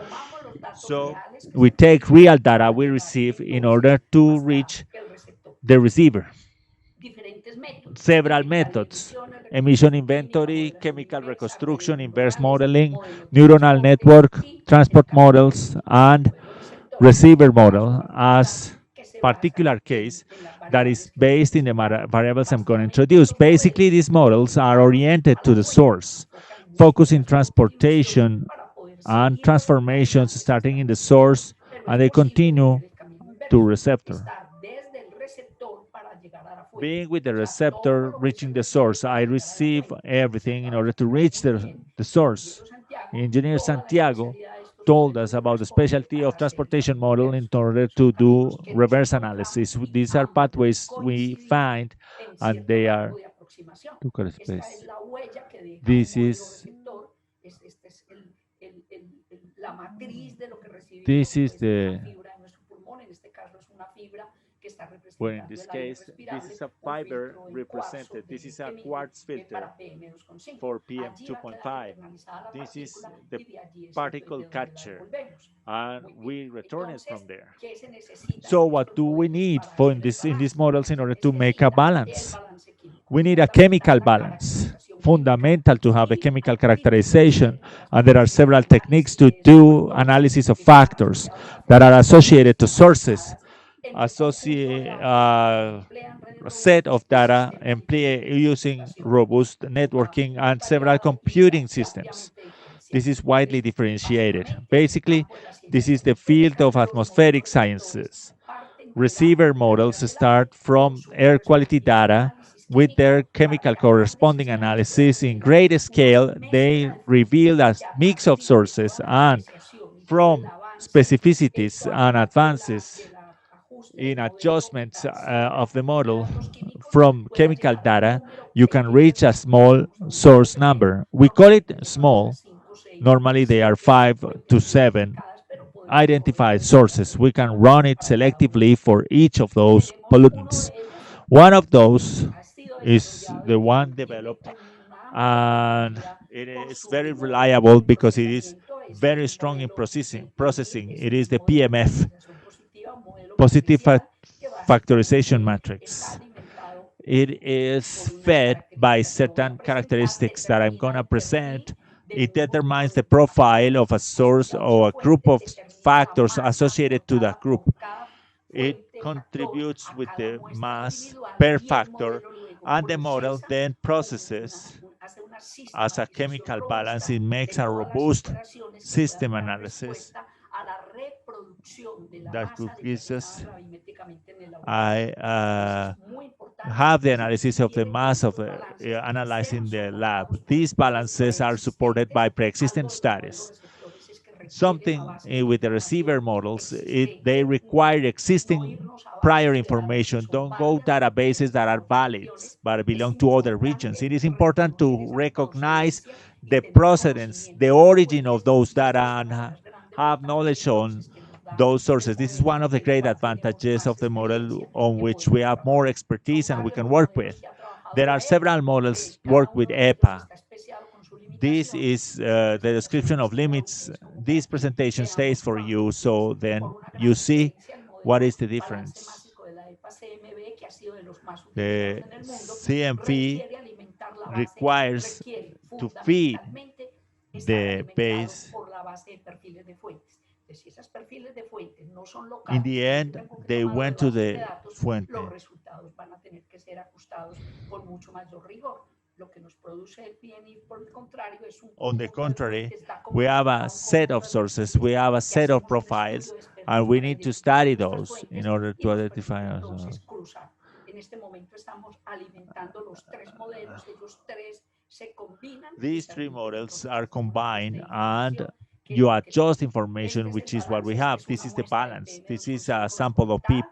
So we take real data we receive in order to reach the receiver. Several methods: emission inventory, chemical reconstruction, inverse modeling, neuronal network, transport models, and receiver model as particular case that is based in the variables I'm going to introduce. Basically, these models are oriented to the source, focusing transportation and transformations starting in the source, and they continue to receptor. Being with the receptor, reaching the source, I receive everything in order to reach the source. Engineer Santiago told us about the specialty of transportation model in order to do reverse analysis. These are pathways we find, and they are to space. This is the well, in this case, this is a fiber represented. This is a quartz filter for PM2.5. This is the particle catcher, and we return it from there. So what do we need in these models in order to make a balance? We need a chemical balance, fundamental to have a chemical characterization, and there are several techniques to do analysis of factors that are associated to sources. A set of data using robust networking and several computing systems. This is widely differentiated. Basically, this is the field of atmospheric sciences. Receiver models start from air quality data with their chemical corresponding analysis. In great scale, they reveal a mix of sources, and from specificities and advances in adjustments of the model from chemical data, you can reach a small source number. We call it small. Normally, they are 5 to 7 identified sources. We can run it selectively for each of those pollutants. One of those is the one developed, and it is very reliable because it is very strong in processing. It is the PMF, positive factorization matrix. It is fed by certain characteristics that I'm going to present. It determines the profile of a source or a group of factors associated to that group. It contributes with the mass per factor, and the model then processes as a chemical balance. It makes a robust system analysis that gives us. I have the analysis of the mass of analyzed in the lab. These balances are supported by pre-existing studies. something with the receiver models, they require existing prior information. Don't go databases that are valid but belong to other regions. It is important to recognize the precedence, the origin of those data, and have knowledge on those sources. This is one of the great advantages of the model on which we have more expertise and we can work with. There are several models work with EPA. This is the description of limits. This presentation stays for you, so then you see what is the difference. The CMV requires to feed the base. In the end, they went to the fuente. On the contrary, we have a set of sources, we have a set of profiles, and we need to study those in order to identify ourselves. These three models are combined and you adjust information, which is what we have. This is the balance. This is a sample of PIP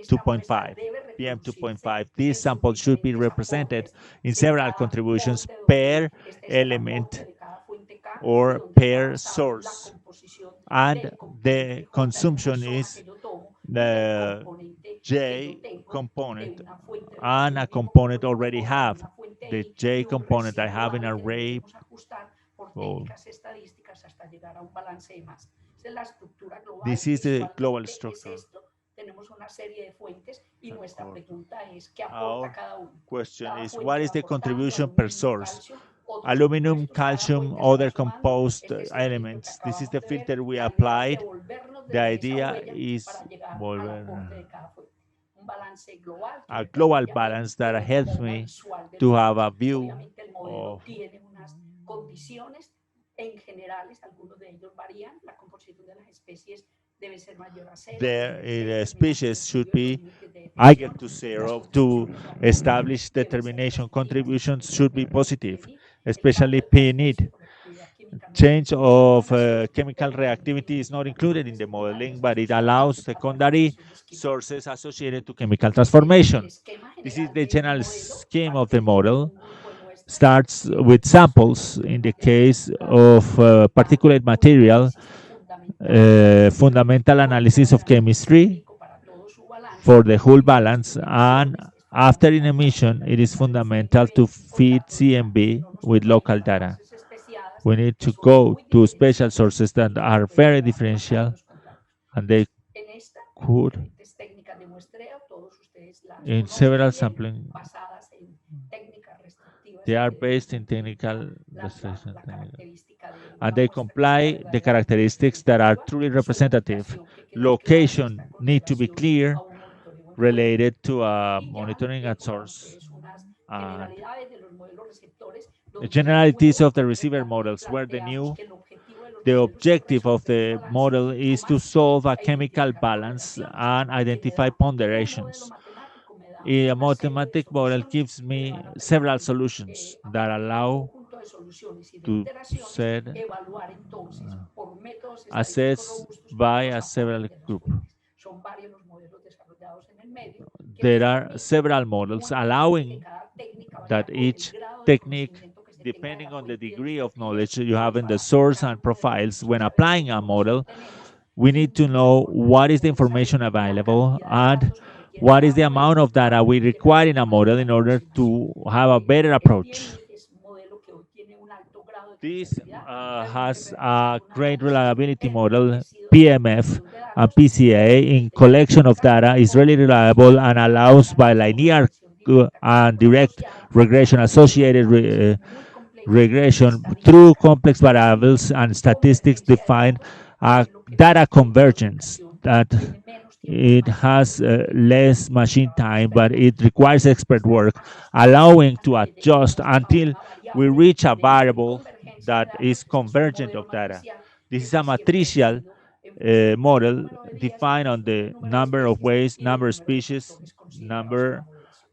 2.5, PM 2.5. This sample should be represented in several contributions per element or per source. And the consumption is the J component, and a component already have. The J component I have in array. Oh. This is the global structure. Our question is, what is the contribution per source? Aluminum, calcium, other composed elements. This is the filter we applied. The idea is a global balance that helps me to have a view of the species should be equal to 0 to establish determination. Contributions should be positive, especially PNID. Change of chemical reactivity is not included in the modeling, but it allows secondary sources associated to chemical transformation. This is the general scheme of the model. Starts with samples. In the case of particulate material, fundamental analysis of chemistry for the whole balance, and after in emission, it is fundamental to feed CMV with local data. We need to go to special sources that are very differential, and they could, in several sampling, they are based in technical restriction, and they comply the characteristics that are truly representative. Location need to be clear, related to monitoring at source. And the generalities of the receiver models were the new. The objective of the model is to solve a chemical balance and identify ponderations. A mathematical model gives me several solutions that allow to set assets by a several group. There are several models allowing that each technique, depending on the degree of knowledge you have in the source and profiles, when applying a model, we need to know what is the information available and what is the amount of data we require in a model in order to have a better approach. This has a great reliability model, PMF and PCA in collection of data is really reliable and allows by linear and direct regression associated regression through complex variables and statistics define a data convergence that it has less machine time, but it requires expert work, allowing to adjust until we reach a variable that is convergent of data. This is a matricial model defined on the number of ways, number of species, number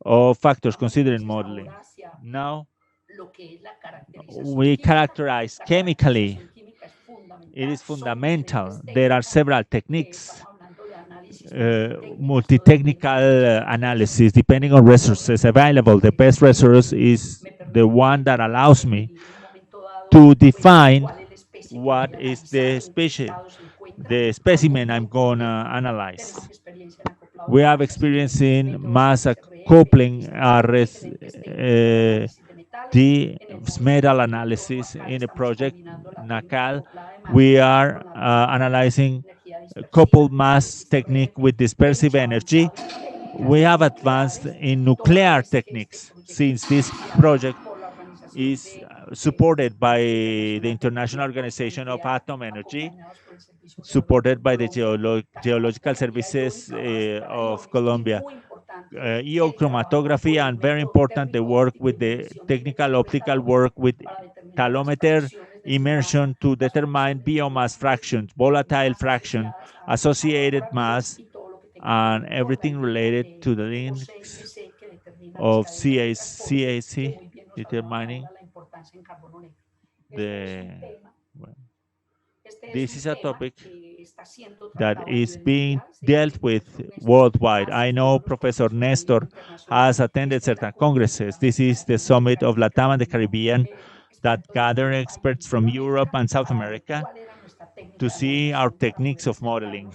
of factors considered in modeling. Now, we characterize chemically. it is fundamental. There are several techniques, multi-technical analysis, depending on resources available. The best resource is the one that allows me to define what is the species, the specimen I'm going to analyze. We have experience in mass coupling, the metal analysis in the project NACAL. We are analyzing coupled mass technique with dispersive energy. We have advanced in nuclear techniques since this project is supported by the International Organization of Atom Energy, supported by the Geological Services of Colombia. EO chromatography, and very important, the work with the technical optical work with talometer immersion to determine biomass fractions, volatile fraction, associated mass, and everything related to the links of CAC, determining the. Well, this is a topic that is being dealt with worldwide. I know Professor Nestor has attended certain congresses. This is the summit of LATAM and the Caribbean that gather experts from Europe and South America to see our techniques of modeling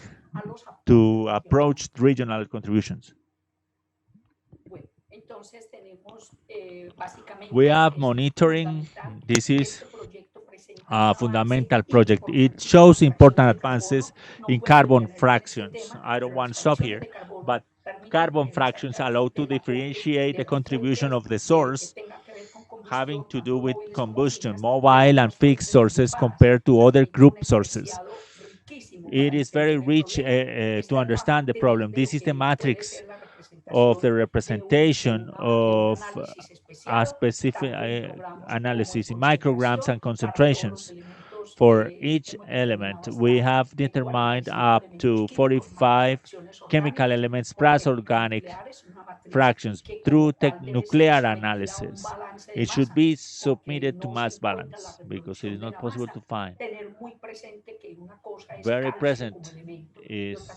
to approach regional contributions. We have monitoring. This is a fundamental project. It shows important advances in carbon fractions. I don't want to stop here, but carbon fractions allow to differentiate the contribution of the source having to do with combustion, mobile and fixed sources compared to other group sources. It is very rich to understand the problem. This is the matrix of the representation of a specific analysis in micrograms and concentrations. For each element, we have determined up to 45 chemical elements plus organic fractions through nuclear analysis. It should be submitted to mass balance because it is not possible to find. Very present is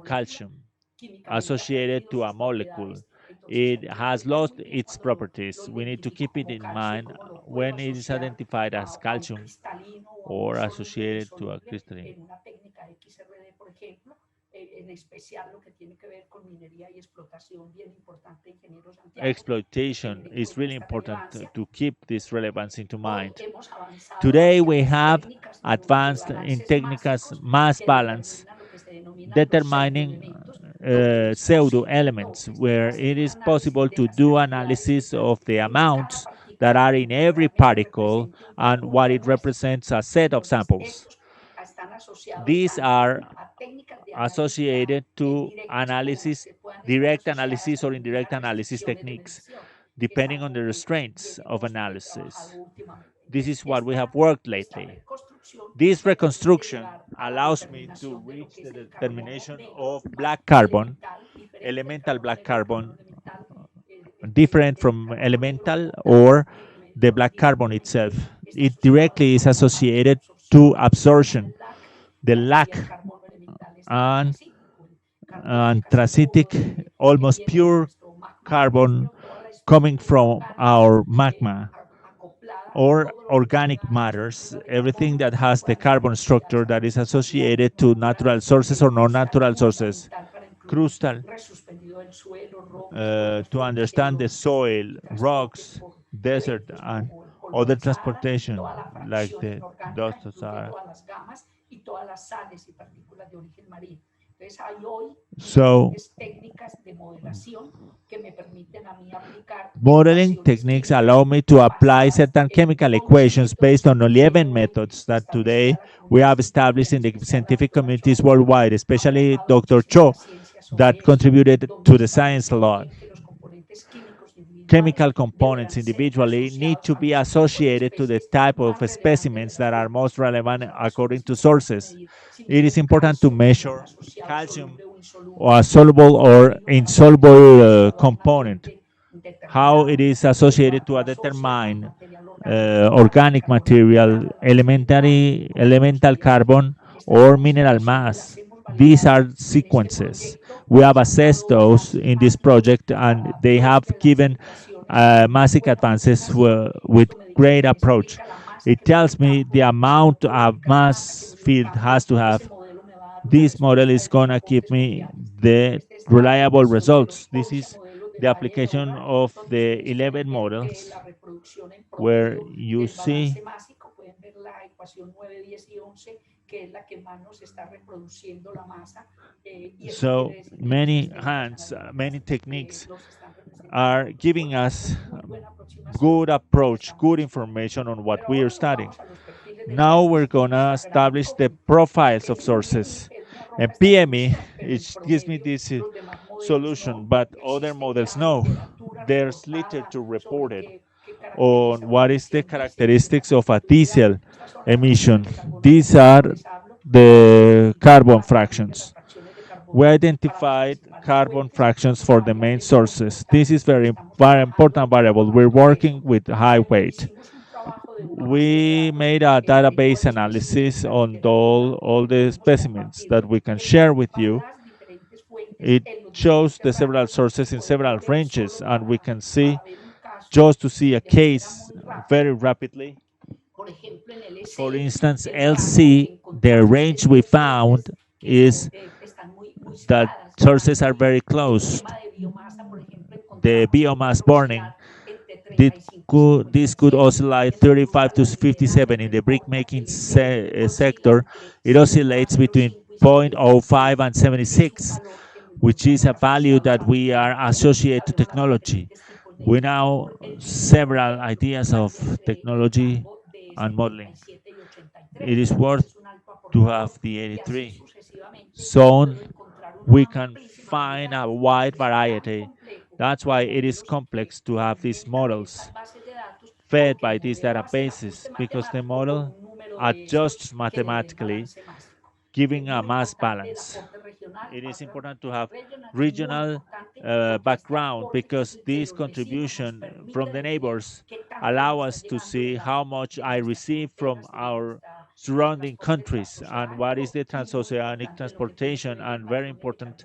calcium associated to a molecule. It has lost its properties. We need to keep it in mind when it is identified as calcium or associated to a crystalline. Exploitation is really important to keep this relevance into mind. Today we have advanced in techniques mass balance, determining pseudo elements where it is possible to do analysis of the amounts that are in every particle and what it represents a set of samples. These are associated to analysis, direct analysis or indirect analysis techniques, depending on the restraints of analysis. This is what we have worked lately. This reconstruction allows me to reach the determination of black carbon, elemental black carbon, different from elemental or the black carbon itself. It directly is associated to absorption, the lack and anthracitic, almost pure carbon coming from our magma or organic matters, everything that has the carbon structure that is associated to natural sources or non-natural sources. Crustal, to understand the soil, rocks, desert, and other transportation, like the dust of Sahara. So, modeling techniques allow me to apply certain chemical equations based on 11 methods that today we have established in the scientific communities worldwide, especially Dr. Cho, that contributed to the science a lot. Chemical components individually need to be associated to the type of specimens that are most relevant according to sources. It is important to measure calcium or a soluble or insoluble component how it is associated to a determined organic material, elemental carbon, or mineral mass. These are sequences. We have assessed those in this project, and they have given massive advances with great approach. It tells me the amount of mass field has to have. This model is going to give me the reliable results. This is the application of the 11 models where you see so many hands, many techniques are giving us good approach, good information on what we are studying. Now we're going to establish the profiles of sources. And PME, it gives me this solution, but other models no. There's literature reported on what is the characteristics of a diesel emission. These are the carbon fractions. We identified carbon fractions for the main sources. This is very important variable. We're working with high weight. We made a database analysis on all the specimens that we can share with you. It shows the several sources in several ranges, and we can see, just to see a case very rapidly. For instance, LC, the range we found is that sources are very close. The biomass burning, this could oscillate 35 to 57 in the brick making sector. It oscillates between 0.05 and 76, which is a value that we are associated to technology. We now several ideas of technology and modeling. It is worth to have the 83 zone. We can find a wide variety. That's why it is complex to have these models fed by these databases, because the model adjusts mathematically, giving a mass balance. It is important to have regional background, because this contribution from the neighbors allow us to see how much I receive from our surrounding countries and what is the transoceanic transportation, and very important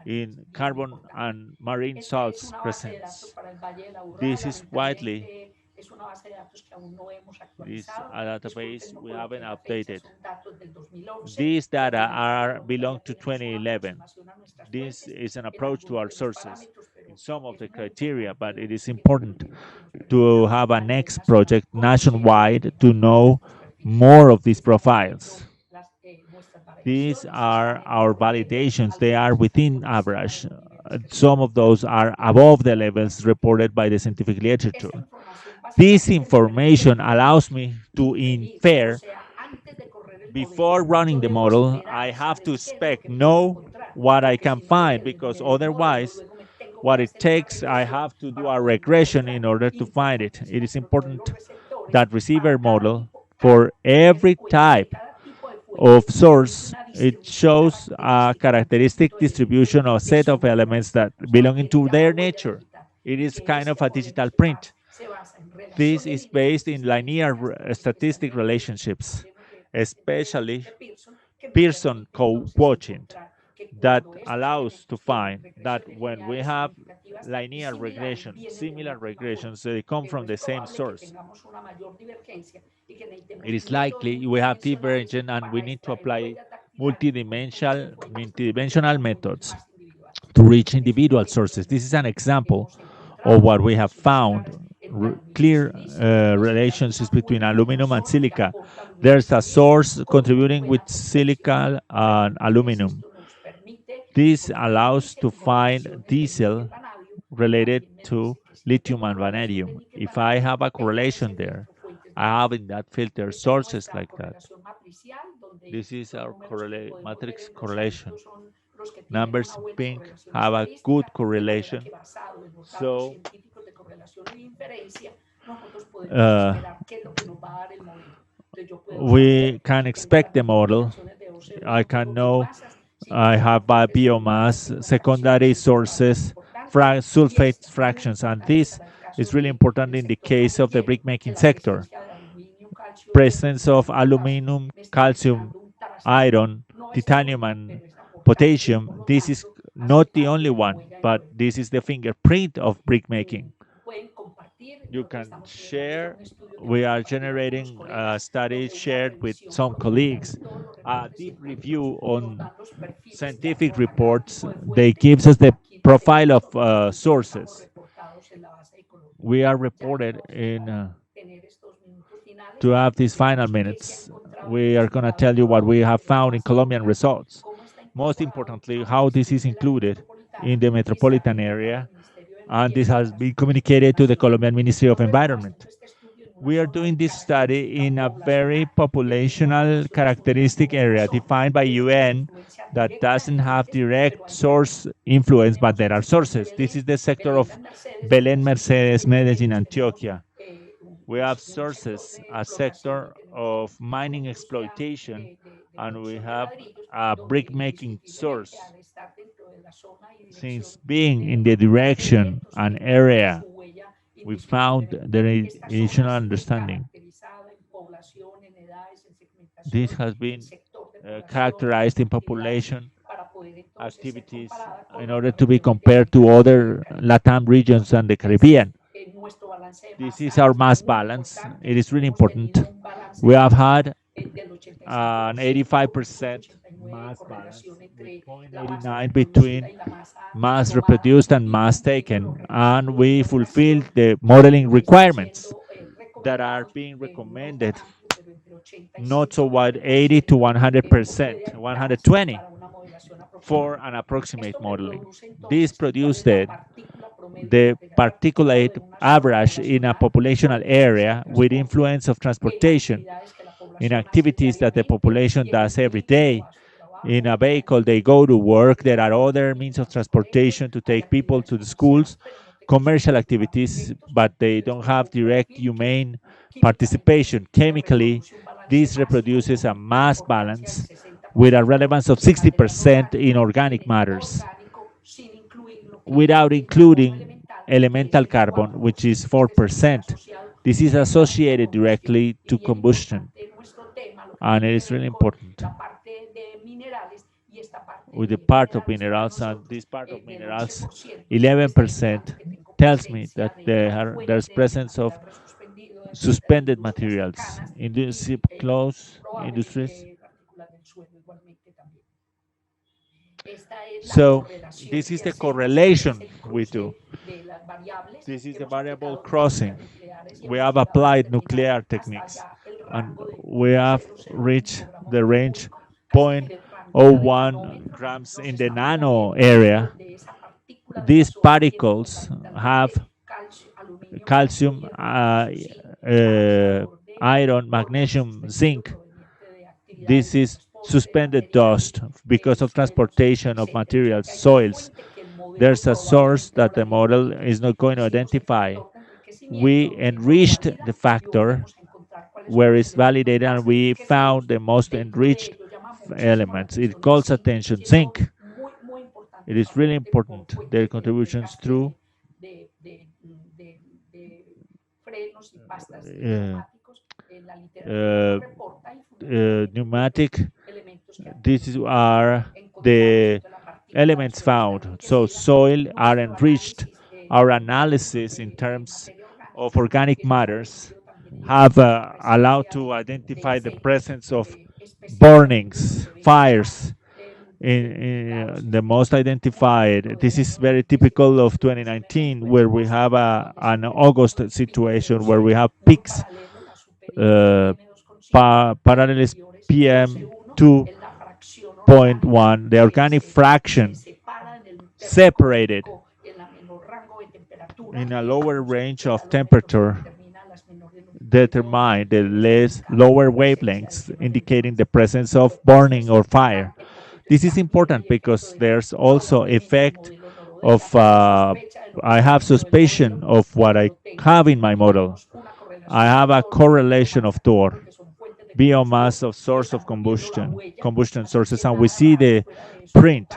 in carbon and marine salts presence. This is widely this database we haven't updated. These data belong to 2011. This is an approach to our sources in some of the criteria, but it is important to have a next project nationwide to know more of these profiles. These are our validations. They are within average. Some of those are above the levels reported by the scientific literature. This information allows me to infer. Before running the model, I have to know what I can find, because otherwise, what it takes, I have to do a regression in order to find it. It is important that receiver model, for every type of source, it shows a characteristic distribution or set of elements that belong to their nature. It is kind of a digital print. This is based in linear statistic relationships, especially Pearson quotient, that allows to find that when we have linear regression, similar regressions, they come from the same source. It is likely we have divergent, and we need to apply multidimensional methods to reach individual sources. This is an example of what we have found. Clear relationships between aluminum and silica. There's a source contributing with silica and aluminum. This allows to find diesel related to lithium and vanadium. If I have a correlation there, I have in that filter sources like that. This is our matrix correlation. Numbers in pink have a good correlation. So we can expect the model. I can know I have biomass, secondary sources, sulfate fractions, and this is really important in the case of the brick making sector. Presence of aluminum, calcium, iron, titanium, and potassium. This is not the only one, but this is the fingerprint of brick making. You can share. We are generating a study shared with some colleagues. A deep review on scientific reports. They gives us the profile of sources. We are reported in to have these final minutes. We are going to tell you what we have found in Colombian results. Most importantly, how this is included in the metropolitan area, and this has been communicated to the Colombian Ministry of Environment. We are doing this study in a very populational characteristic area defined by UN that doesn't have direct source influence, but there are sources. This is the sector of Belén, Mercedes, Medellín, Antioquia. We have sources, a sector of mining exploitation, and we have a brick making source. Since being in the direction and area, we found the initial understanding. This has been characterized in population activities in order to be compared to other LATAM regions and the Caribbean. This is our mass balance. It is really important. We have had an 85% mass balance, with 0.89 between mass reproduced and mass taken, and we fulfill the modeling requirements that are being recommended, not so wide, 80 to 100%, 120 for an approximate modeling. This produced the particulate average in a populational area with influence of transportation in activities that the population does every day. In a vehicle, they go to work. There are other means of transportation to take people to the schools, commercial activities, but they don't have direct humane participation. Chemically, this reproduces a mass balance with a relevance of 60% in organic matters, without including elemental carbon, which is 4%. This is associated directly to combustion, and it is really important with the part of minerals, and this part of minerals, 11%, tells me that there's presence of suspended materials in the close industries. So this is the correlation we do. This is the variable crossing. We have applied nuclear techniques, and we have reached the range 0.01 grams in the nano area. These particles have calcium, iron, magnesium, zinc. This is suspended dust because of transportation of materials, soils. There's a source that the model is not going to identify. We enriched the factor where it's validated, and we found the most enriched elements. It calls attention zinc. It is really important, their contributions through pneumatic. These are the elements found. So soil are enriched. Our analysis in terms of organic matters have allowed to identify the presence of burnings, fires in the most identified. This is very typical of 2019, where we have an August situation where we have peaks, parallel PM 2.1, the organic fraction separated in a lower range of temperature determine the lower wavelengths, indicating the presence of burning or fire. This is important because there's also effect of, I have suspicion of what I have in my model. I have a correlation of TOR, biomass of source of combustion sources, and we see the print.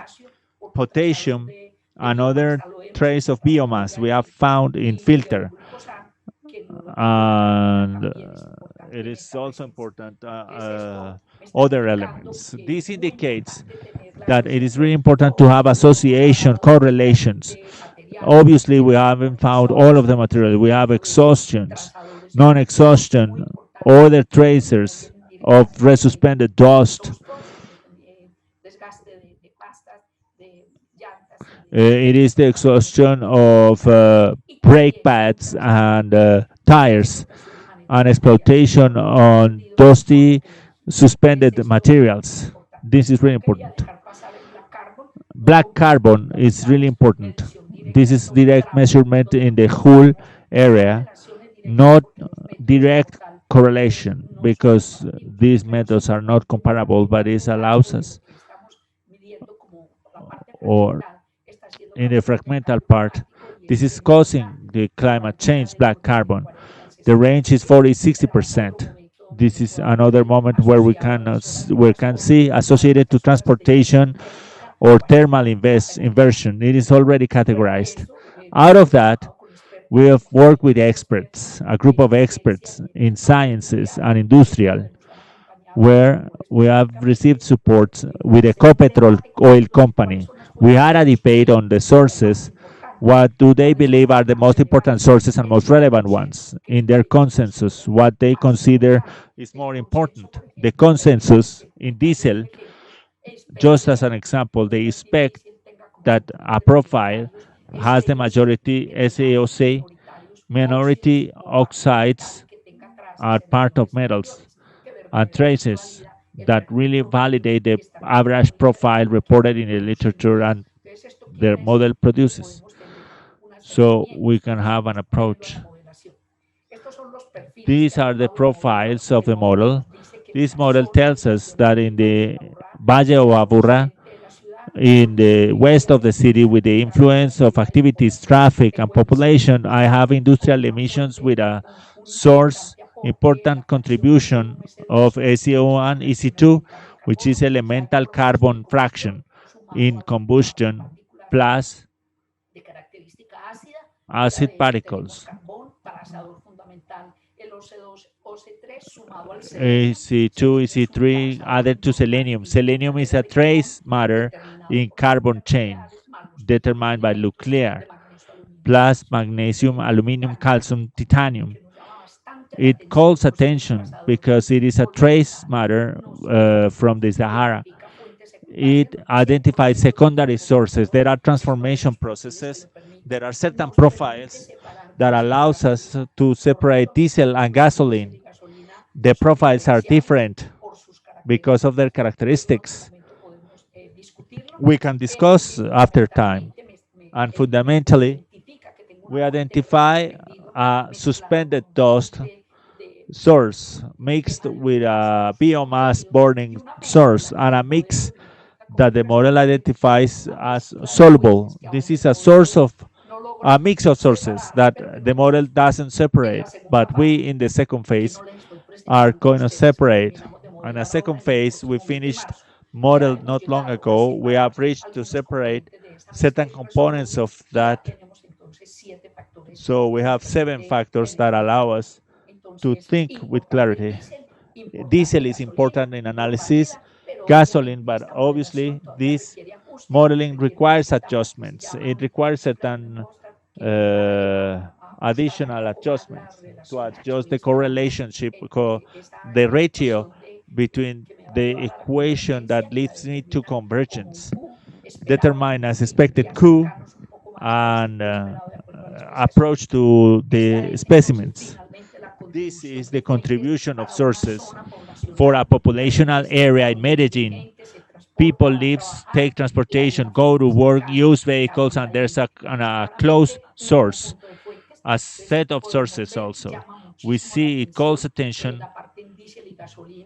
Potassium Another trace of biomass we have found in filter, and it is also important other elements. This indicates that it is really important to have association, correlations. Obviously, we haven't found all of the material. We have exhaustions, non-exhaustion, other tracers of resuspended dust. It is the exhaustion of brake pads and tires, and exploitation on dusty suspended materials. This is really important. Black carbon is really important. This is direct measurement in the whole area, not direct correlation, because these methods are not comparable, but it allows us, or in the fragmental part, this is causing the climate change, black carbon. The range is 40-60%. This is another moment where we can see associated to transportation or thermal inversion. It is already categorized. Out of that, we have worked with experts, a group of experts in sciences and industrial, where we have received support with Ecopetrol oil company. We had a debate on the sources. What do they believe are the most important sources and most relevant ones? In their consensus, what they consider is more important. The consensus in diesel, just as an example, they expect that a profile has the majority SaOC, minority oxides are part of metals, and traces that really validate the average profile reported in the literature and their model produces. So we can have an approach. These are the profiles of the model. This model tells us that in the Valle of Aburrá, in the west of the city, with the influence of activities, traffic, and population, I have industrial emissions with a source important contribution of SCO1, EC2, which is elemental carbon fraction in combustion, plus acid particles. EC2, EC3 added to selenium. Selenium is a trace matter in carbon chain determined by nuclear, plus magnesium, aluminum, calcium, titanium. It calls attention because it is a trace matter from the Sahara. It identifies secondary sources. There are transformation processes. There are certain profiles that allows us to separate diesel and gasoline. The profiles are different because of their characteristics. We can discuss after time. And fundamentally, we identify a suspended dust source mixed with a biomass burning source and a mix that the model identifies as soluble. This is a mix of sources that the model doesn't separate, but we in the second phase are going to separate. In a second phase, we finished model not long ago. We have reached to separate certain components of that. So we have 7 factors that allow us to think with clarity. Diesel is important in analysis, gasoline, but obviously this modeling requires adjustments. It requires certain additional adjustments to adjust the correlationship, the ratio between the equation that leads me to convergence, determine as expected Q, and approach to the specimens. This is the contribution of sources for a populational area in Medellin. People live, take transportation, go to work, use vehicles, and there's a close source, a set of sources also. We see it calls attention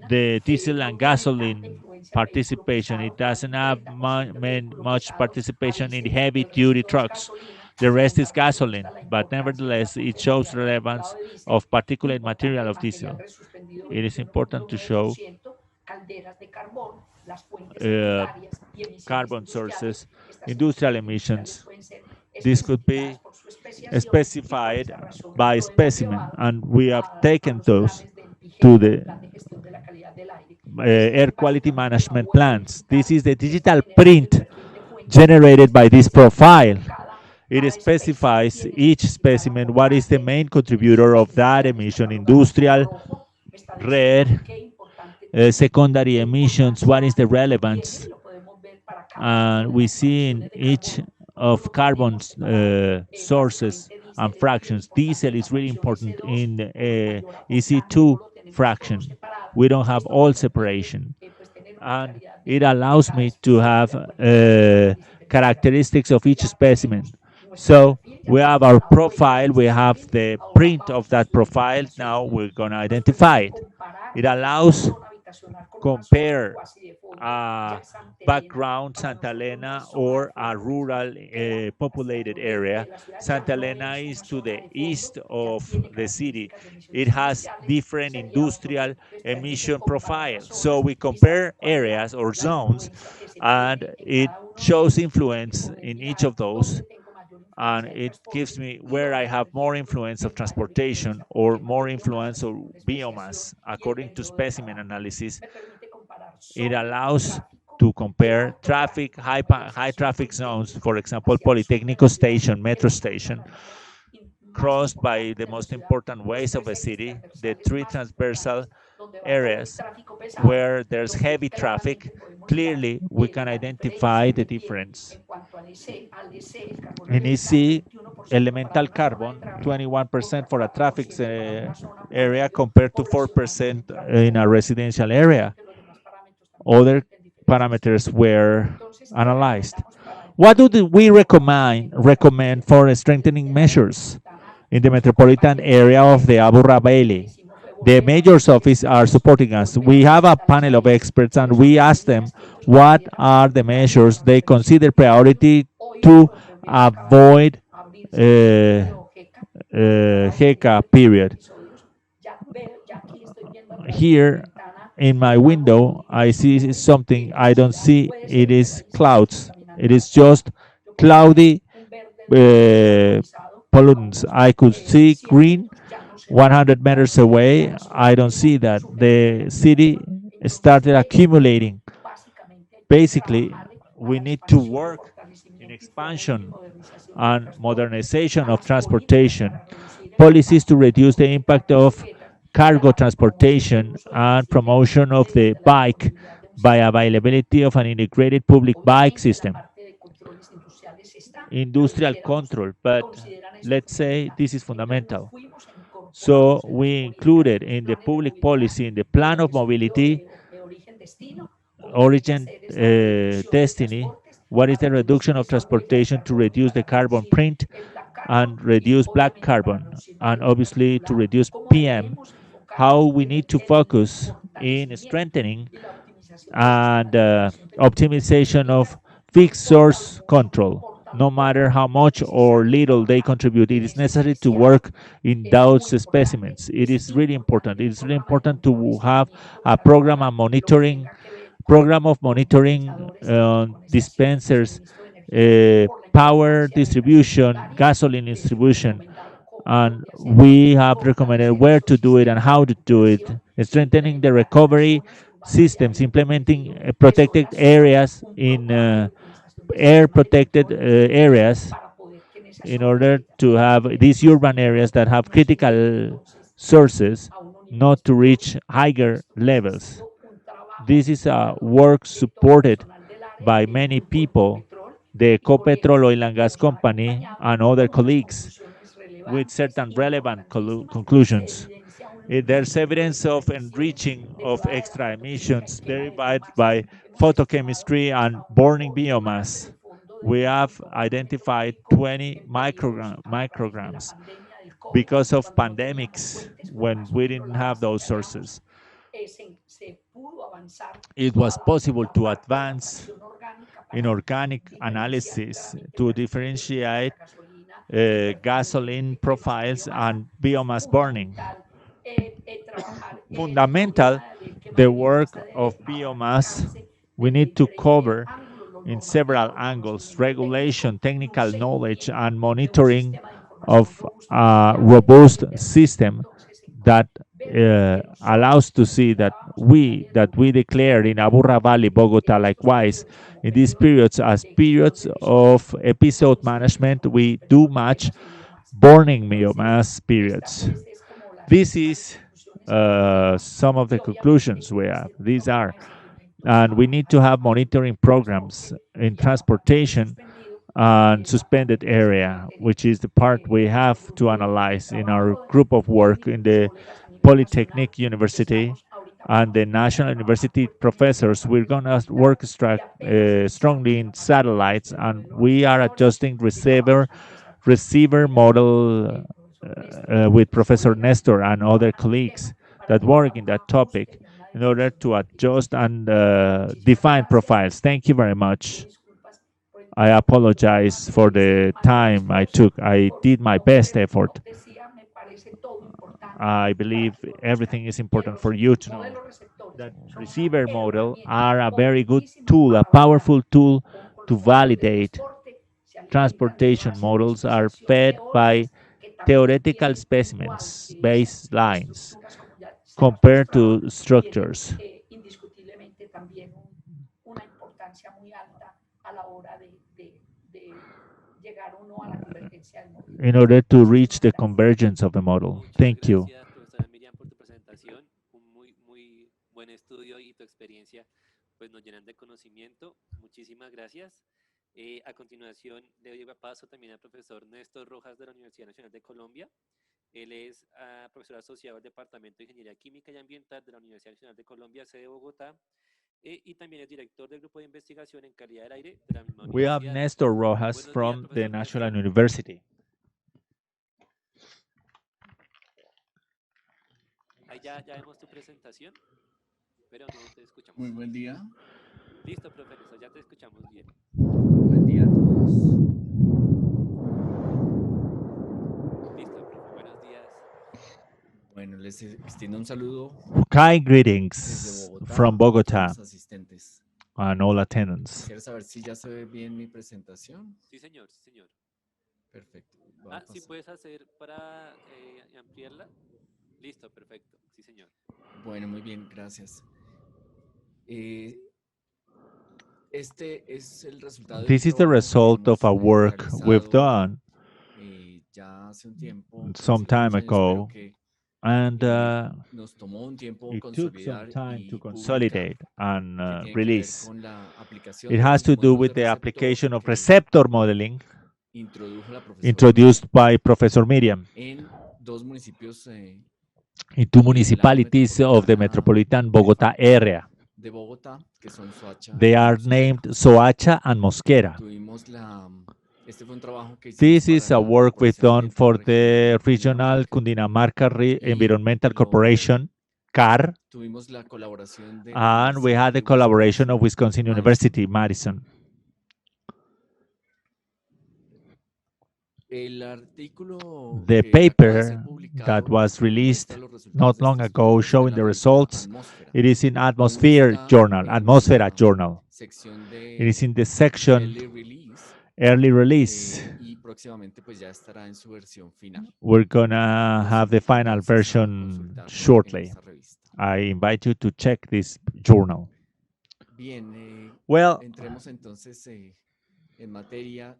the diesel and gasoline participation. It doesn't have much participation in heavy-duty trucks. The rest is gasoline, but nevertheless, it shows relevance of particulate material of diesel. It is important to show carbon sources, industrial emissions. This could be specified by specimen, and we have taken those to the air quality management plans. This is the digital print generated by this profile. It specifies each specimen what is the main contributor of that emission, industrial, red, secondary emissions, what is the relevance. And we see in each of carbon sources and fractions. Diesel is really important in EC2 fraction. We don't have all separation. And it allows me to have characteristics of each specimen. So we have our profile, we have the print of that profile. Now we're going to identify it. It allows compare a background Santa Elena or a rural populated area. Santa Elena is to the east of the city. It has different industrial emission profiles. So we compare areas or zones, and it shows influence in each of those. And it gives me where I have more influence of transportation or more influence of biomass according to specimen analysis. It allows to compare traffic, high traffic zones, for example, Politécnico Station, Metro Station, crossed by the most important ways of a city, the three transversal areas where there's heavy traffic. Clearly, we can identify the difference. In EC, elemental carbon, 21% for a traffic area compared to 4% in a residential area. Other parameters were analyzed. What do we recommend for strengthening measures in the metropolitan area of the Abu Rabaili? The mayor's office are supporting us. We have a panel of experts, and we ask them what are the measures they consider priority to avoid HECA period. Here in my window, I see something I don't see. It is clouds. It is just cloudy pollutants. I could see green 100 meters away. I don't see that. The city started accumulating. Basically, we need to work in expansion and modernization of transportation, policies to reduce the impact of cargo transportation, and promotion of the bike by availability of an integrated public bike system. Industrial control, but let's say this is fundamental. So we included in the public policy, in the plan of mobility, origin, destiny, what is the reduction of transportation to reduce the carbon print and reduce black carbon, and obviously to reduce PM, how we need to focus in strengthening and optimization of fixed source control. No matter how much or little they contribute, it is necessary to work in those specimens. It is really important. It is really important to have a program of monitoring dispensers, power distribution, gasoline distribution, and we have recommended where to do it and how to do it, strengthening the recovery systems, implementing protected areas in air protected areas in order to have these urban areas that have critical sources not to reach higher levels. This is a work supported by many people, the Ecopetrol Oil and Gas Company and other colleagues with certain relevant conclusions. There's evidence of enriching of extra emissions derived by photochemistry and burning biomass. We have identified 20 micrograms because of pandemics when we didn't have those sources. It was possible to advance in organic analysis to differentiate gasoline profiles and biomass burning. Fundamental the work of biomass, we need to cover in several angles: regulation, technical knowledge, and monitoring of a robust system that allows to see that we declare in Aburra Valley, Bogota, likewise, in these periods as periods of episode management, we do match burning biomass periods. This is some of the conclusions we have. These are, and we need to have monitoring programs in transportation and suspended area, which is the part we have to analyze in our group of work in the Polytechnic University and the National University professors. We're going to work strongly in satellites, and we are adjusting receiver model with Professor Nestor and other colleagues that work in that topic in order to adjust and define profiles. Thank you very much. I apologize for the time I took. I did my best effort. I believe everything is important for you to know that receiver model are a very good tool, a powerful tool to validate. Transportation models are fed by theoretical specimens, baselines, compared to structures. In order to reach the convergence of the model. Thank you. Gracias, profesora Miriam, por tu presentación. Un muy buen estudio y tu experiencia pues nos llenan de conocimiento. Muchísimas gracias. A continuación, le doy paso también al profesor Néstor Rojas de la Universidad Nacional de Colombia. Él es profesor asociado al Departamento de Ingeniería Química y Ambiental de la Universidad Nacional de Colombia, sede Bogotá, y también es director del Grupo de Investigación en Calidad del Aire de la misma We have universidad. Nestor Rojas Buenos from días, the profesor National Néstor. University. Ahí ya vemos tu presentación, pero no te escuchamos. Muy buen día. Listo, profesor, ya te escuchamos bien. Buen día a todos. Listo, profe, buenos días. Bueno, les extiendo un saludo Kind desde greetings Bogotá from a Bogota todos los asistentes. and all attendants. Quiero saber si ya se ve bien mi presentación. Sí, señor, sí, señor. Perfecto. Voy a Si pasar. puedes hacer para ampliarla. Listo, perfecto. Sí, señor. Bueno, muy bien, gracias. Este es el resultado de un This is the trabajo que result of a hemos work we've realizado done ya hace un tiempo, some hace time unos años, pero ago, que and nos tomó un tiempo it took some consolidar time y to publicar, consolidate and que tiene que ver release. con la aplicación It de has los to do modelos with de the receptor application of que receptor modeling introdujo la profesora introduced by Professor Miriam en dos municipios in two del área municipalities of the metropolitan Bogota area. de Bogotá, que son Soacha They y are Mosquera. named Soacha and Mosquera. Este fue un trabajo que hicimos This para is a la work we've Corporación done for Ambiental the Regional Regional Cundinamarca y Environmental lo- Corporation, CAR, Tuvimos la colaboración de la and we Universidad had the de collaboration of Wisconsin Madison. University, Madison. El artículo The que acaba de ser paper publicado that was released muestra los resultados not de long este ago estudio showing en the la results, revista Atmósfera. it is in Aún Atmosphere está Journal, en Atmosfera la Journal. sección It is in de the section early release early release. y próximamente pues ya estará en su versión final. We're gonna Los have the invito final entonces a version consultarlo en shortly. esta revista. I invite you to check this journal. Bien, Well, entremos entonces en materia.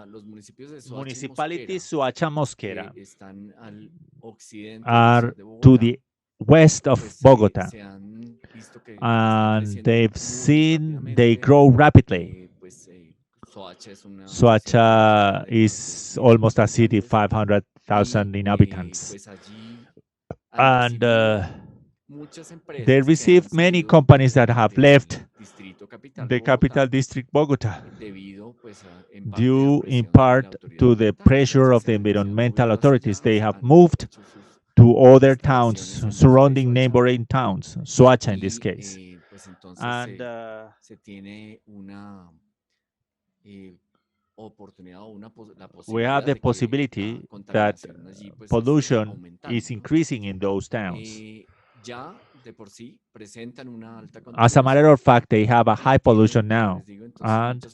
Los municipios de Soacha y municipalities Mosquera, Soacha Mosquera que están al occidente de la are ciudad de to Bogotá, the west of pues, Bogota, se han visto que están and creciendo they've muy seen they rápidamente. grow rapidly. Pues, Soacha es una Soacha ciudad de más is de almost a 100.000 city, habitantes, 500,000 y inhabitants. pues allí And han recibido muchas empresas they que han received many salido companies that have del left distrito capital the de capital Bogotá, district Bogota debido pues en parte a la due in presión de la part autoridad to the ambiental. pressure of Entonces the se han environmental movido hacia authorities. allá, They have han moved hecho sus to other instalaciones towns en el surrounding Soacha, neighboring towns, Soacha in this y case. pues entonces And se tiene una oportunidad o la we have posibilidad the de que possibility la that contaminación allí pues esté pollution aumentando. is increasing in those towns. Ya As a matter of fact, they have a high pollution now, and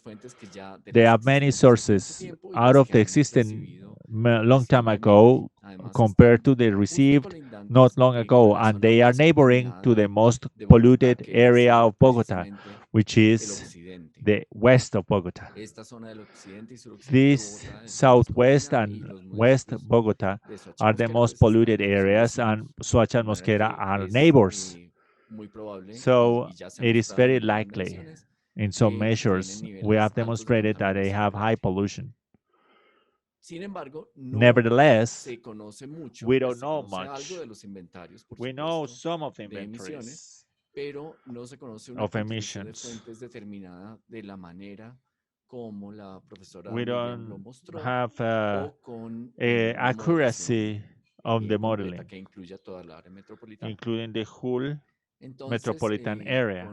there are many sources out of the existing long time ago compared to the received not long ago, and they are neighboring to the most polluted area of Bogota, which is the west of Bogota. This southwest and west Bogota are the most polluted areas, and Soacha and Mosquera are neighbors. So it is very likely, in some measures, we have demonstrated that they have high pollution. Nevertheless, we don't know much. We know some of the inventories of emissions. We don't have accuracy of the modeling, including the whole metropolitan area.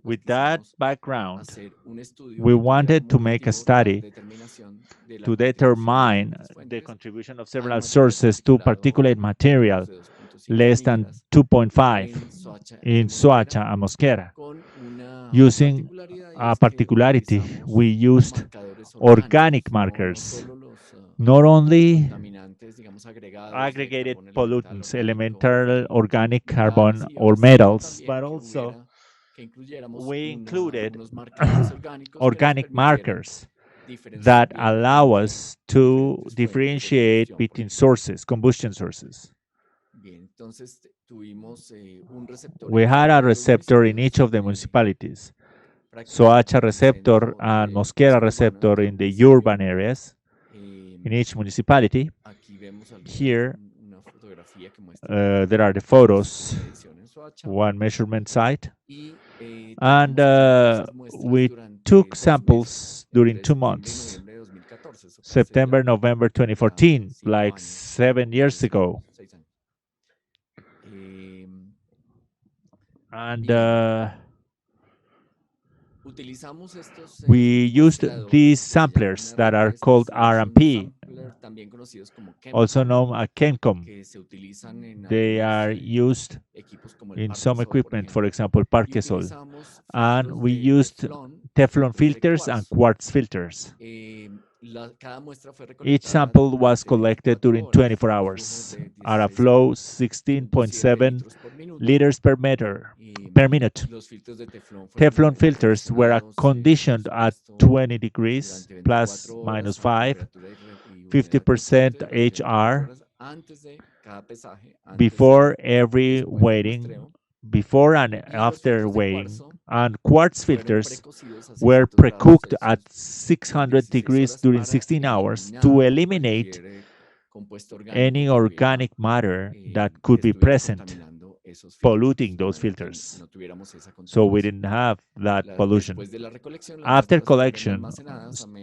With that background, we wanted to make a study to determine the contribution of several sources to particulate material less than 2.5 in Soacha and Mosquera. Using a particularity, we used organic markers, not only aggregated pollutants, elemental organic carbon or metals, but also we included organic markers that allow us to differentiate between sources, combustion sources. We had a receptor in each of the municipalities. Soacha receptor and Mosquera receptor in the urban areas in each municipality. Here, there are the photos, one measurement site. And we took samples during 2 months, September, November 2014, like 7 years ago. And we used these samplers that are called RMP, also known as ChemCom. They are used in some equipment, for example, Parquesol. And we used Teflon filters and quartz filters. Each sample was collected during 24 hours at a flow 16.7 liters per minute. Teflon filters were conditioned at 20 degrees plus minus 5, 50% HR before every weighing, before and after weighing, and quartz filters were pre-cooked at 600 degrees during 16 hours to eliminate any organic matter that could be present, polluting those filters. So we didn't have that pollution. After collection,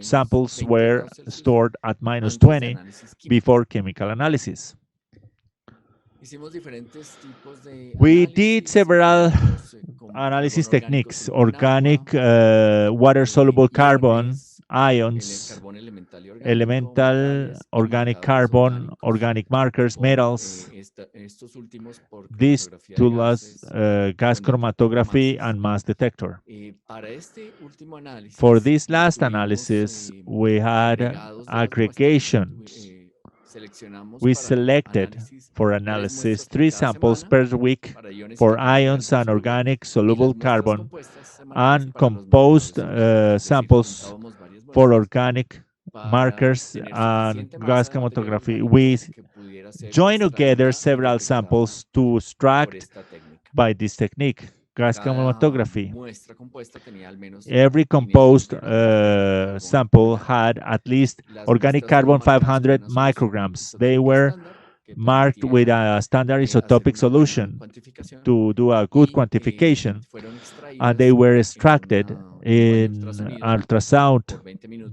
samples were stored at minus 20 before chemical analysis. We did several analysis techniques: organic, water-soluble carbon, ions, elemental, organic carbon, organic markers, metals. These told us gas chromatography and mass detector. For this last analysis, we had aggregations. We selected for analysis 3 samples per week for ions and organic soluble carbon, and composed samples for organic markers and gas chromatography. We joined together several samples to extract by this technique, gas chromatography. Every composed sample had at least organic carbon 500 micrograms. They were marked with a standard isotopic solution to do a good quantification, and they were extracted in ultrasound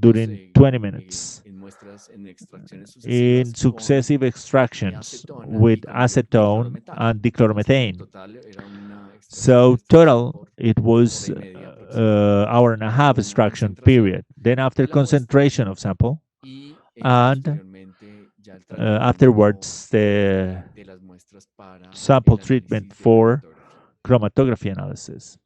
during 20 minutes in successive extractions with acetone and dichloromethane. So total, it was hour and a half extraction period. Then after concentration of sample, and ya el tratamiento afterwards, the de las muestras para sample el treatment análisis de for cromatografía. chromatography analysis.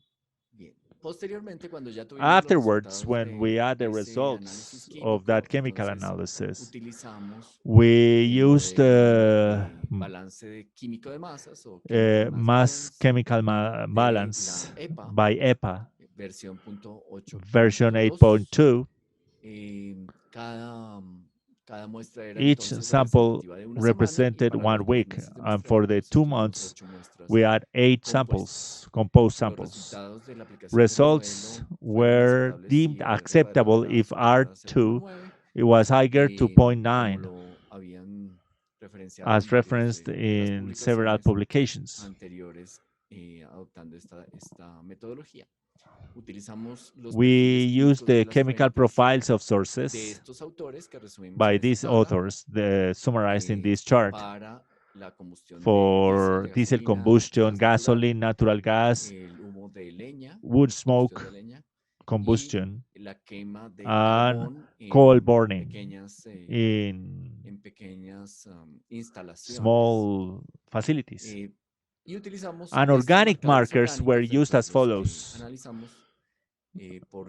Bien. Posteriormente, cuando ya tuvimos los Afterwards, resultados when we had the de ese results análisis of that químico, chemical entonces analysis, utilizamos we el used modelo balance de químico de masas o chemical mass balance chemical de balance la EPA, by EPA versión .8.2. version 8.2. Cada muestra era Each entonces sample representativa de una semana, y represented para 1 los 2 week, meses de and for the muestreo 2 tuvimos months, 8 muestras we had 8 compuestas. samples, composed Los samples. resultados de la aplicación del Results modelo fueron were aceptables deemed si R acceptable era if superior a R2 0,9, it was higher to como 0.9, lo habían referenciado as en varias referenced de otras in several publicaciones publications. anteriores adoptando esta metodología. Utilizamos los We perfiles use químicos the de las chemical fuentes profiles of de sources estos autores que resumimos by en esta these tabla authors, summarized in this chart, para la combustión de for diesel gasolina, combustion, gas natural, gasoline, natural gas, el humo de leña, wood combustión smoke, de leña, combustion, y la quema de and carbón coal en burning pequeñas, in instalaciones. small facilities. Y utilizamos And estos organic marcadores markers were orgánicos, used as los que follows. analizamos por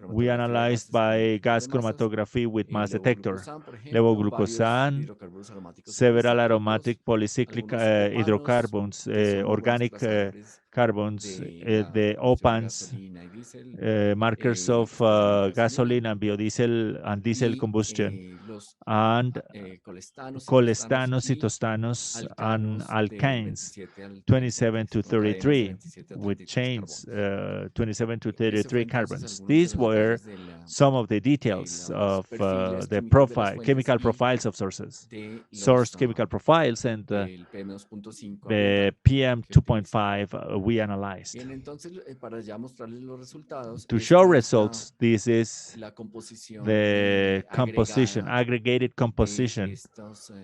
We cromatografía de analyzed gases con by detector gas de masas, chromatography with mass detector, levoglucosan, por ejemplo, levoglucosan, varios hidrocarburos aromáticos several policíclicos, aromatic polycyclic algunos opanos, hydrocarbons, que son muy buenos organic trazadores carbons, de la the combustión de OPANs, gasolina y diésel, markers la of combustión de gasoline gasolina, and biodiesel and diesel y combustion, los and colestanos, cholestanos, citostanos y cytostanos, and alcanos alkanes, del 27 al 27 33, to con cadenas de 33, 27 a with 33 chains carbonos. 27 to Ese 33 fue entonces carbons. algunos de These los were detalles some of the de details los of perfiles the químicos de las fuentes chemical y profiles of sources, de source los chemical profiles, and del PM2.5 the ambiental PM que utilizamos. 2.5 we analyzed. Bien, entonces para ya mostrarles los resultados, To show esta es results, this is la composición the composition, agregada aggregated composition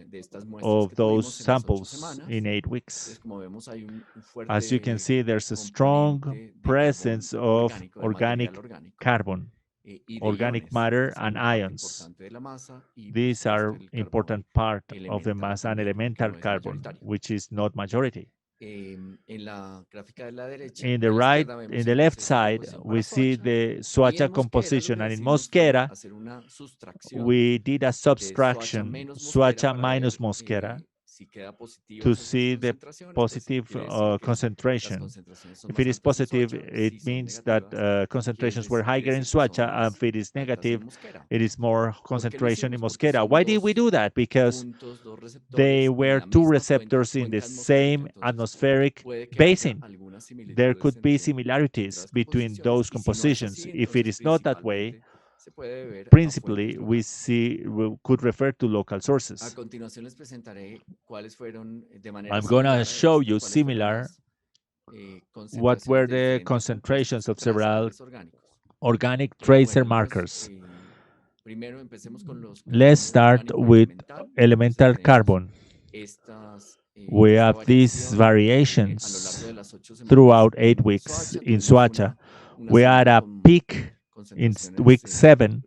de estas muestras of que those tuvimos en las 8 samples semanas. in 8 Entonces, weeks. como vemos, hay un As you can fuerte see, there's a strong componente de presence carbón of orgánico, de organic material orgánico, carbon, y de organic iones, matter, que son and una parte ions. importante de la masa, y por These are supuesto el carbón important part of the elemental mass and también, que elemental no es carbon, mayoritario. which is not majority. En la gráfica de la derecha, In a the la right, izquierda, in vemos the left entonces la side, composición we para see Soacha, the y Soacha en Mosquera lo composition, que and in hicimos fue Mosquera, hacer una sustracción we did a de Soacha subtraction, menos Mosquera Soacha para ver minus Mosquera, si queda positivas to esas see the concentraciones, pues positive quiere decir que las concentration. concentraciones son If más it is altas en positive, Soacha, it si son means that negativas, quiere concentrations were higher in decir que son Soacha, and más if it is altas negative, en Mosquera. it is more ¿Por qué lo concentration in hicimos? Porque Mosquera. son Why did we dos do that? Because puntos, dos they receptores en were la two misma receptors in the cuenca atmosférica, same entonces atmospheric puede que haya basin. algunas There similitudes could be entre similarities las between composiciones, those y si no es compositions. así, If it entonces is not that way, principalmente se puede deber a principally fuentes we locales. could refer to local A sources. continuación les presentaré cuáles fueron de manera I'm going similar to a show esta, you cuáles fueron similar las what were concentraciones de the diferentes concentrations compuestos of several trazadores orgánicos. organic tracer Bueno, markers. primero empecemos con los Let's carbono start orgánico with elemental. elemental Entonces tenemos carbon. We esta have these variación a lo largo variations de las 8 semanas throughout 8 en weeks Soacha. in Tuvimos Soacha. una We had semana a con peak in concentraciones week 7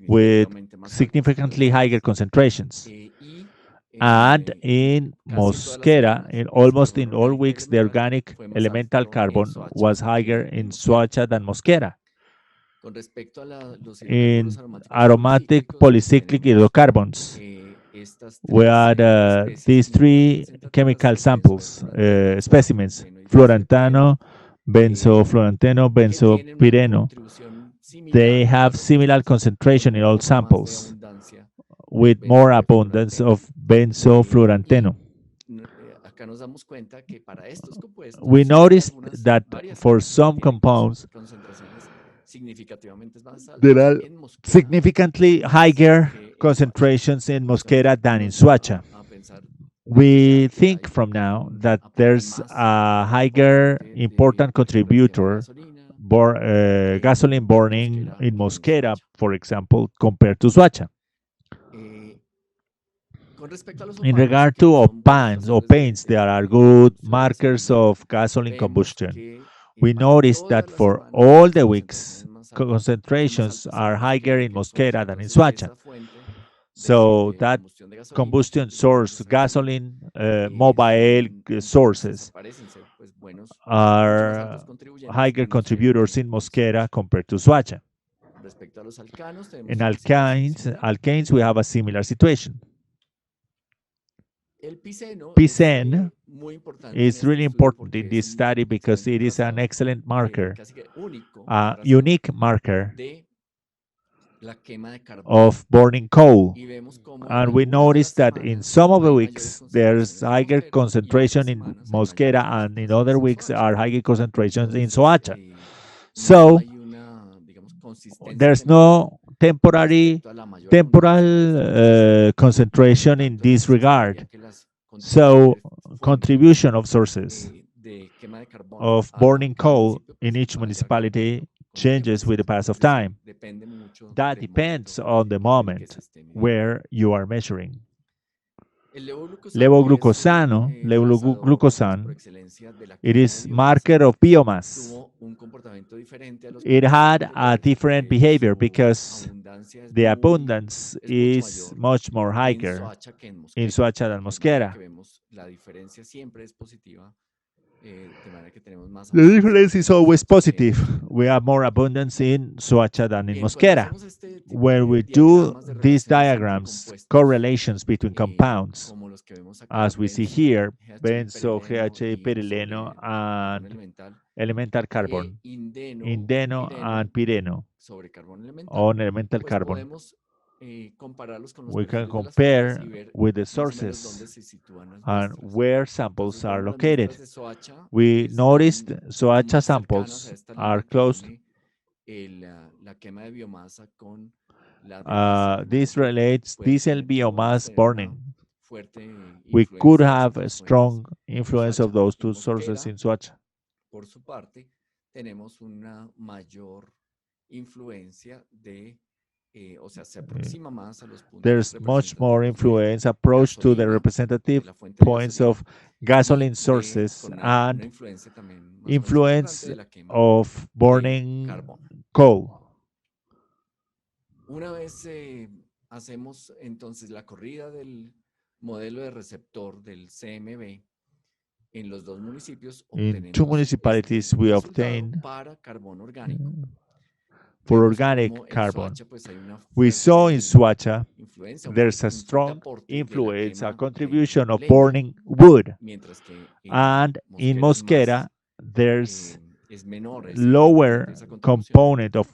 with significativamente más altas que significantly las higher demás. concentrations. Y And in casi en todas las Mosquera, semanas, in el almost in carbono all orgánico weeks, the elemental organic fue más elemental alto en carbon Soacha was que higher en in Mosquera. Soacha than Mosquera. Con respecto a los hidrocarburos In aromáticos aromatic policíclicos, polycyclic tenemos hydrocarbons, estas we tres had especies these muy three representativas chemical de samples, benzofluoranteno, specimens, benzofluoranteno y fluorantano, benzopireno, benzofluorantano, que tienen una benzopireno. contribución similar They a have los similar otros, concentration con in un all poco más de samples, abundancia with del more abundance benzofluoranteno. of benzofluoranteno. Acá nos damos cuenta que para estos compuestos We hay noticed that varias for compuestos que some tienen compounds, concentraciones significativamente más there altas are en Mosquera. significantly Es decir, higher que en Soacha. concentrations in Entonces Mosquera than in nos lleva Soacha. a pensar We ya que think hay from now un that aporte there's más a higher importante de important energía radiactiva de contributor, gasolina en gasoline burning Mosquera in que en Mosquera, Soacha. for example, compared to Soacha. Con respecto a los In opanos, regard que to son buenos opans or trazadores paints, de there are combustión good de markers gasolina, of gasoline vemos combustion. que We para noticed that todas las for semanas all las the weeks, concentraciones más concentrations altas are en higher Mosquera in que en Soacha. Mosquera than in Entonces, Soacha. esa fuente So de that combustión de gasolina, combustion que source, precisamente, gasoline, eh, mobile son, sources parecen ser pues buenos, mucho más are altos contribuyentes higher en Mosquera contributors que in Mosquera compared to Soacha. respecto a los alcanos, tenemos In una situación similar. alkanes, we have a similar situation. El piceno Picen muy importante is en really este estudio important in porque this es un study because excelente it is an trazado, excellent marker, casi que único a trazado unique marker de la quema de carbón. of burning coal. Y vemos cómo en And we algunas de noticed las that in semanas some of the hay weeks mayores there's concentraciones en higher Mosquera y concentration otras in semanas hay Mosquera, mayores and in concentraciones other en weeks Soacha. are higher concentrations in Entonces, Soacha. no So hay una, digamos, consistencia there's temporal no temporary respecto a la mayor abundancia de estos concentration in Tanto this entonces regard. creería que las So fuentes, contribution of sources de quema de carbón of a burning cada coal municipio, in pues, each vaya municipality cambiando con changes tiempo. with the pass Es of decir, time. depende mucho That del depends momento on the en el que moment se esté midiendo. where you are measuring. El levoglucosano Levoglucosano, es el trazador por levoglucosan, excelencia de la it quema is de biomasa. marker of biomass. Tuvo un comportamiento diferente a los It compuestos had a anteriores different porque behavior su because abundancia the abundance es mucho is mayor much more en higher Soacha que en in Mosquera. Soacha than De manera Mosquera. que vemos la diferencia siempre es positiva, de manera que tenemos más The abundancia difference is en always Soacha que en positive. Mosquera. We have more abundance in Soacha than in Bien, cuando Mosquera. hacemos este tipo When de we do diagramas de these relaciones entre diagrams, compuestos, correlations between compounds, como los que vemos acá, as we see benzo, here, GH, benzo, perileno GH, y perileno, sobre carbón and elemental, elemental carbon, indeno, indeno, and pireno sobre carbón elemental, on elemental pues carbon. podemos compararlos con los We can perfiles de las fuentes y compare ver with the más o menos dónde sources se sitúan las and muestras. where samples Entonces are vemos las muestras located. de Soacha We están noticed lo Soacha más cercanas a samples esta are línea que close. une la quema de biomasa con la de diésel, de This manera que relates puede diesel que podamos biomass tener una burning. fuerte We could influencia de have esas a dos fuentes strong en influence of Soacha. those En two sources Mosquera, in Soacha. por su parte, tenemos una mayor influencia de, o sea, se aproxima más a los puntos There's much more representativos de influence approach to the gasolina, representative de la fuente de points gasolina, of gasoline y sources con una and influencia también más o menos influence importante de la quema of de burning carbón. coal. Una vez hacemos entonces la corrida del modelo de receptor del CMB en los dos municipios, In two municipalities, este we resultado obtained para carbón orgánico. for Vemos organic cómo en carbon. Soacha, pues, hay una We saw in fuerte Soacha influencia, un there's fuerte- a un fuerte strong aporte de la influence, a quema de contribution of leña, burning wood. mientras que en And in Mosquera, Mosquera there's es menor lower esa contribución. component of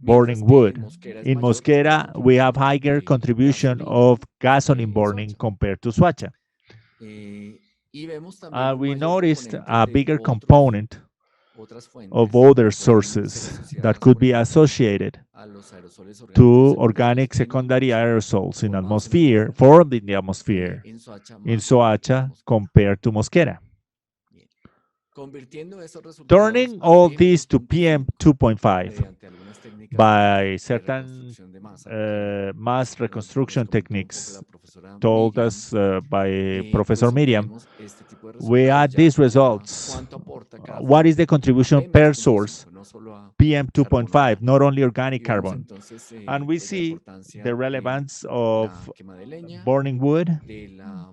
burning Mientras que wood. en Mosquera es In mayor la Mosquera, we have contribución higher de contribution gasolina of que gasoline en burning Soacha. compared to Soacha. Y vemos también un We mayor noticed componente a de bigger otros- component otras fuentes of que other pueden ser sources asociadas, that could por be ejemplo, associated a los aerosoles to orgánicos organic secundarios secondary en aerosols in formados en atmosphere, atmósfera, formed in the atmosphere en Soacha in más que en Soacha Mosquera. compared to Mosquera. Bien. Convirtiendo esos resultados Turning a all PM this to 2.5 PM 2.5 mediante algunas técnicas by de certain reconstrucción de masa que mass nos reconstruction comentó un poco techniques la profesora told Miriam, us by pues Professor Miriam, obtenemos este tipo de we resultados add ya these a results. cuánto aporta cada What is the fuente a contribution PM per 2.5, source? no solo a PM carbón 2.5, orgánico. not only Y organic vemos carbon. entonces And we pues, la see importancia the de relevance la of quema de leña, burning wood de la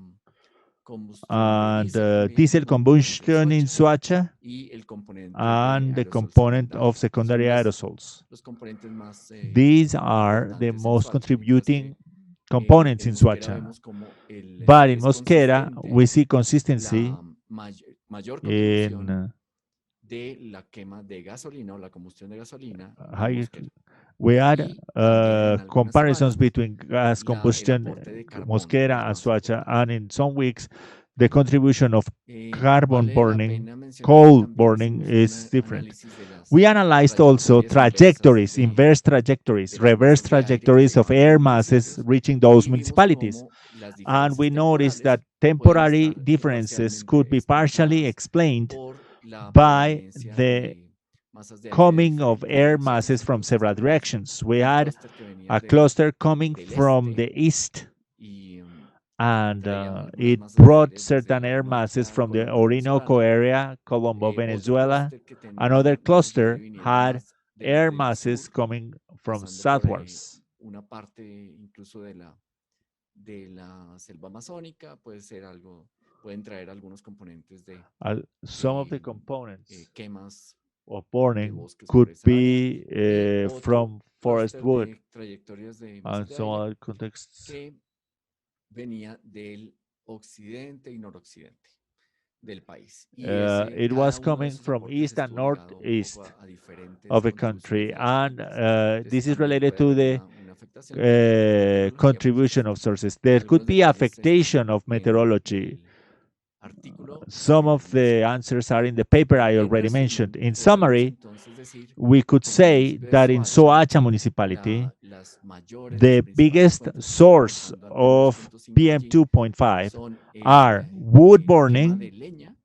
combustión de and diésel también diesel en combustion in Soacha, Soacha y el componente and de the aerosols component of secundarios. secondary Son aerosols. los componentes más These are the importantes en most Soacha, mientras contributing que components en in Mosquera Soacha. vemos como But in es Mosquera, consistente we see consistency la mayor contribución in de la quema de gasolina o la combustión de gasolina en higher. Mosquera. We add Y también en algunas comparisons semanas between gas el combustion, aporte de carbón es Mosquera and más Soacha, importante. and in some weeks, the contribution of carbon Vale la burning, pena mencionar que coal también burning hicimos un is different. análisis de las We analyzed also trayectorias inversas inverse trajectories, de las reverse masas de aire que trajectories of llegaban a air los masses municipios reaching those y vimos municipalities. cómo las And we diferencias noticed that temporales pueden temporary estar differences could be partially explicadas explained por la by proveniencia the de masas de aire de coming of diferentes air direcciones. masses from Entonces several teníamos directions. We un had clúster que venía a de- cluster coming del from este the east, y and traían algunas it masas de brought aire desde certain la air masses comarca from the Colombo Orinoco venezolana. area, Colombo, Otro Venezuela. clúster que tenía Another masas de cluster aire viniendo had más air desde el masses sur, coming from pasando por southwards. una parte incluso de la de la selva amazónica, puede ser algo, pueden traer algunos componentes de Some of the eh, components quemas of de burning bosques por could esa área, be y otro from forest clúster wood de trayectorias de masas and de some aire other contexts. que venía del occidente y noroccidente del país. Y It cada was uno de coming esos from aportes east and estuvo ligado un northeast poco a diferentes of the contribuciones country, de las and fuentes. this is También related puede to haber the una afectación de meteorología, por contribution supuesto. of sources. There could Algunos be detalles affectation están of en meteorology. el artículo Some que of les the mencioné. answers are in the paper I En already resumen, mentioned. In podríamos summary, entonces decir we could que en el say municipio de that in Soacha, Soacha municipality, las mayores, the las principales biggest fuentes que están source aportando al of PM2.5 allí PM2.5 son are quema wood de burning, leña,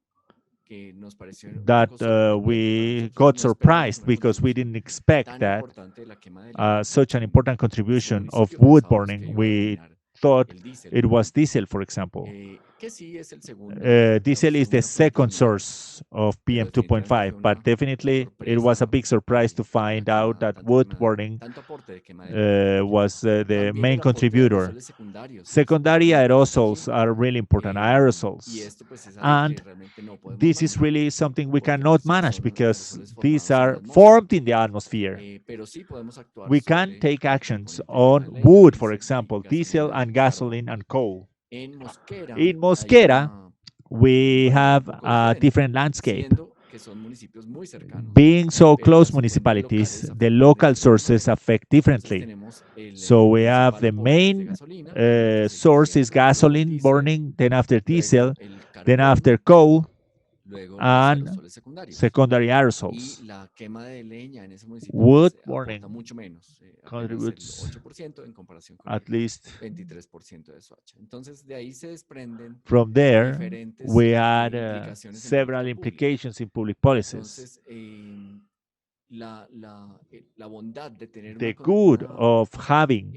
que nos pareció un that poco sorprendente para we nosotros. got No esperábamos surprised una because we contribución didn't expect tan that importante de la quema de leña such an en important este contribution of municipio. wood Pensábamos que burning. iba a We dominar thought el diésel, it por was ejemplo. diesel, for example. Que sí es el segundo, Diesel is the segunda fuente second mundial, source of pero definitivamente PM2.5, fue but una definitely it was a sorpresa big surprise to que la find out quema, that tanta wood quema burning tanto aporte de quema de leña. was the También main el aporte de contributor. aerosoles secundarios es Secondary supremamente importante aerosols allí. are really important, Y aerosols. esto pues es algo And que realmente no podemos this is manejar really something we porque cannot pues manage son because aerosoles these formados en la are atmósfera. formed in the atmosphere. Pero sí podemos actuar We can sobre take el actions componente de quema on de leña, wood, for diésel y example, diesel gasolina and y gasoline carbón. and coal. En Mosquera In hay Mosquera, un we panorama un have poco a diferente, different landscape. siendo que son municipios muy cercanos, Being so pero close las fuentes municipalities, locales the afectan de local diferente sources manera. affect Entonces differently. tenemos el So we have principal the aporte es de main gasolina, que source is seguiría luego gasoline diésel, burning, then after diesel, luego el then after carbón, coal, luego los and aerosoles secundarios. secondary Y aerosols. la quema de leña en ese municipio Wood pues, burning aporta mucho menos, apenas el contributes 8% en comparación con at el least. 23% de Soacha. Entonces de ahí se desprenden From there, diferentes we had implicaciones en several política pública. implications in public policies. Entonces, la bondad de tener The una, good una of having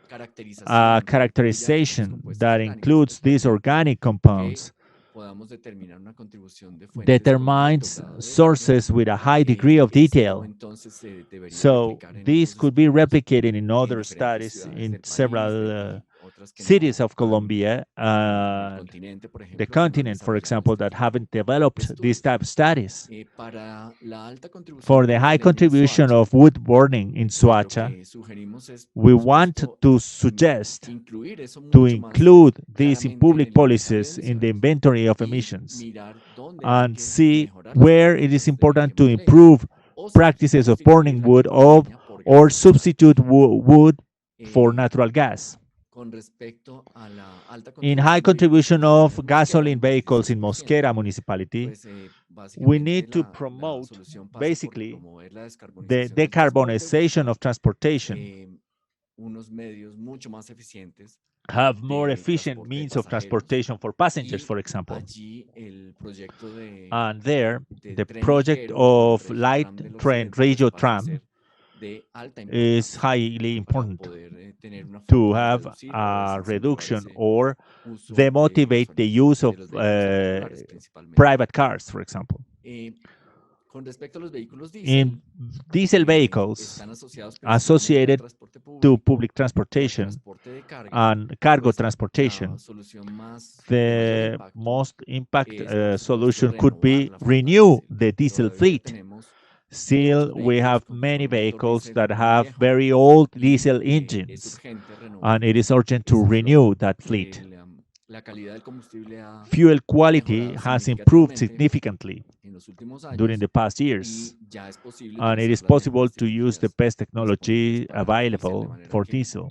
caracterización a que incluya estos characterization compuestos that orgánicos includes pues, these permite organic que compounds podamos determinar una contribución de fuentes con un alto determines grado de detalle, sources with a high degree of esto detail. entonces se debería So replicar en this otros could be estudios replicated in en other diferentes studies ciudades in del país several y otras que cities no of Colombia, el continente, por the ejemplo, que no han continent, for desarrollado example, este that tipo haven't developed these estudios. type of studies. Para la alta contribución For de the quema de high leña en contribution Soacha, of wood burning in lo Soacha, que sugerimos es, we por want supuesto, to suggest incluir eso to mucho más include these in claramente en public el inventario de policies in the emisiones inventory of y emissions mirar dónde hay and que see mejorar las where it is prácticas de important to quema de leña improve o practices of burning sustituir la wood quema de of leña por or gas natural. substitute wood for Eh, natural gas. Con respecto a la alta In high contribución de vehículos contribution of en gasoline Mosquera, vehicles in 16%, Mosquera municipality, pues we básicamente need to la promote solución pasa por basically promover la the descarbonización del transporte, decarbonization buscar of transportation, unos medios mucho más eficientes have more de efficient transporte de means of pasajeros transportation for passengers, y for example. allí el proyecto And there, de the tren project ligero o of el light Regiotram del train, Occidente pues Regio pasa a Tram, ser de alta is importancia highly para important poder tener una to forma de have reducir o a desincentivar reduction ese or uso demotivate the gasolina use de of los vehículos particulares principalmente. private cars, for example. Con respecto a los vehículos diésel, In diesel vehicles están asociados associated principalmente al transporte to público public y al transportation transporte de carga, and cargo pues transportation, la solución más de mayor the impacto most impact es, por supuesto, solution could renovar be la flota renew diésel. the diesel Todavía fleet. tenemos Still, muchos we have vehículos con many motor vehicles diésel that muy have viejo very old y diesel es engines, urgente renovar and it is urgent to esa renew flota. that fleet. La calidad del combustible ha Fuel quality mejorado has improved significativamente significantly en los últimos during años the past y years, ya es posible and it is utilizar las possible mejores to use the tecnologías best disponibles technology para diésel, de available manera for que diesel.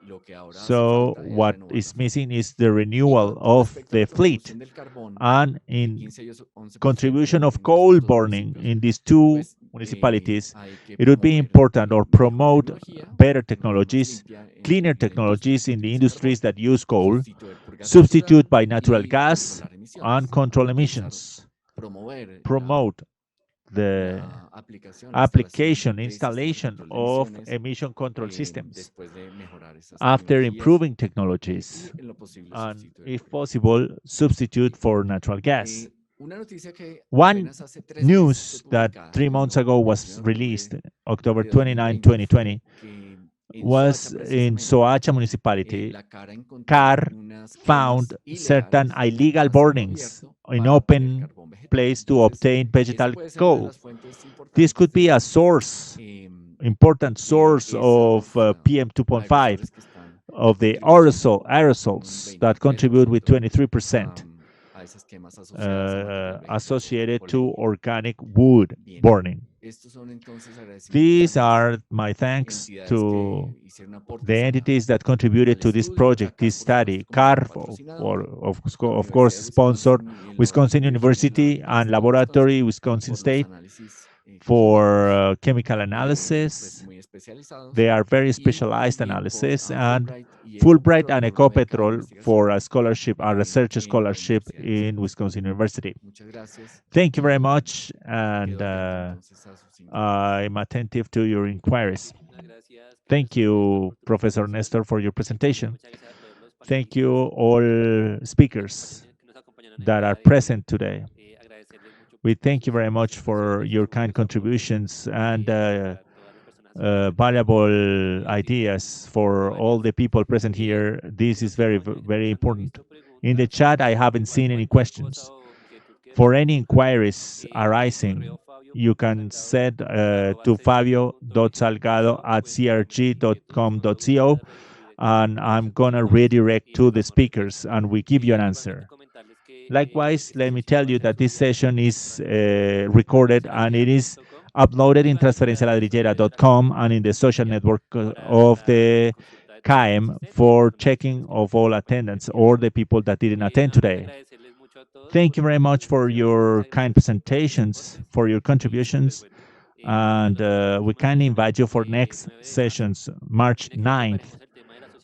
lo que ahora hace So falta es what renovar is la flota. missing is the Y renewal con of respecto a the la fleet, contribución del carbón, and de in 15 y 11% contribution of en coal estos dos burning municipios, in these two pues municipalities, hay que it would be promover important or mejor promote tecnología, better tecnología más technologies, limpia en cleaner la industria technologies que in the utiliza industries carbón, that use coal, sustituir por gas substitute natural by natural y gas, controlar and emisiones, control utilizar, emissions, promover promote the la aplicación, application, de sistemas de installation control de of emisiones emission control systems después de mejorar esas after tecnologías improving y technologies, en lo posible and sustituir if por gas. possible, substitute for natural gas. Una noticia que One apenas hace 3 meses news fue that publicada 3 en months ago el was 1 de octubre released, October de 29, 2020, fue 2020, que was in Soacha municipality. la CAR encontró CAR unas found quemas certain ilegales illegal a cielo burnings abierto in para obtener open carbón vegetal. place to Entonces, obtain vegetal esa puede ser una de coal. las fuentes This could importantes be de a source, em, important source of esos PM 2.5, aerosoles que están of the contribuyendo con un aerosols that contribute with 23% a esas quemas asociadas a material vegetal associated o to leña. organic wood Bien. burning. Estos son entonces agradecimientos These a are las my thanks entidades to que hicieron aportes the a la- entities that contributed al to this estudio, project, a CAR, this por study. supuesto, como CAR, patrocinador, la of course, Universidad de sponsored Wisconsin y el Wisconsin Laboratorio de University Química and del Estado de Laboratory, Wisconsin Wisconsin por los State, análisis for químicos, chemical pues analysis. muy especializados, They are very y specialized también por analysis, and Fulbright Fulbright and por una beca de Ecopetrol investigación for a scholarship, a research en la scholarship Universidad de in Wisconsin University. Muchas gracias. Thank you very y much, and quedo atento entonces a sus inquietudes. I'm attentive to your inquiries. Muchísimas gracias, Thank profesor Néstor, you, por tu Professor presentación. Nestor, for your Y también presentation. muchas gracias a todos los Thank you, panelistas all que speakers nos acompañaron el that día are de hoy. present today. Agradecerles mucho We por thank you sus very much for presentaciones, your por kind sus aportes, contributions and para todas las personas asistentes, valuable digamos, ideas for all the people present here. This is very, very important. In the chat, I haven't seen any questions. For any inquiries arising, you can send to fabio.salgado@crg.com.co, and I'm going to redirect to the speakers, and we give you an answer. Likewise, let me tell you that this session is recorded, and it is uploaded in transferencialadrillera.com and in the social network of the CAEM for checking of all attendance or the people that didn't attend today. Thank you very much for your kind presentations, for your contributions, and we kindly invite you for next sessions, March 9th,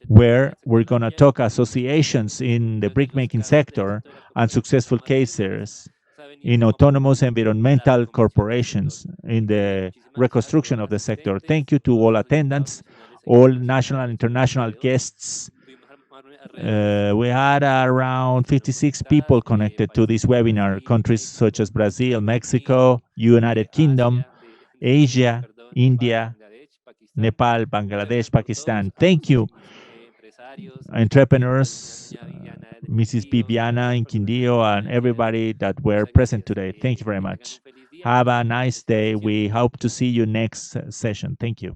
where we're going to talk associations in the brick-making sector and successful cases in autonomous environmental corporations in the reconstruction of the sector. Thank you to all attendants, all national and international guests. We had around 56 people connected to this webinar, countries such as Brazil, Mexico, United Kingdom, Asia, India, Nepal, Bangladesh, Pakistan. Thank you, entrepreneurs, Mrs. Viviana in Quindío, and everybody that were present today. Thank you very much. Have a nice day. We hope to see you next session. Thank you.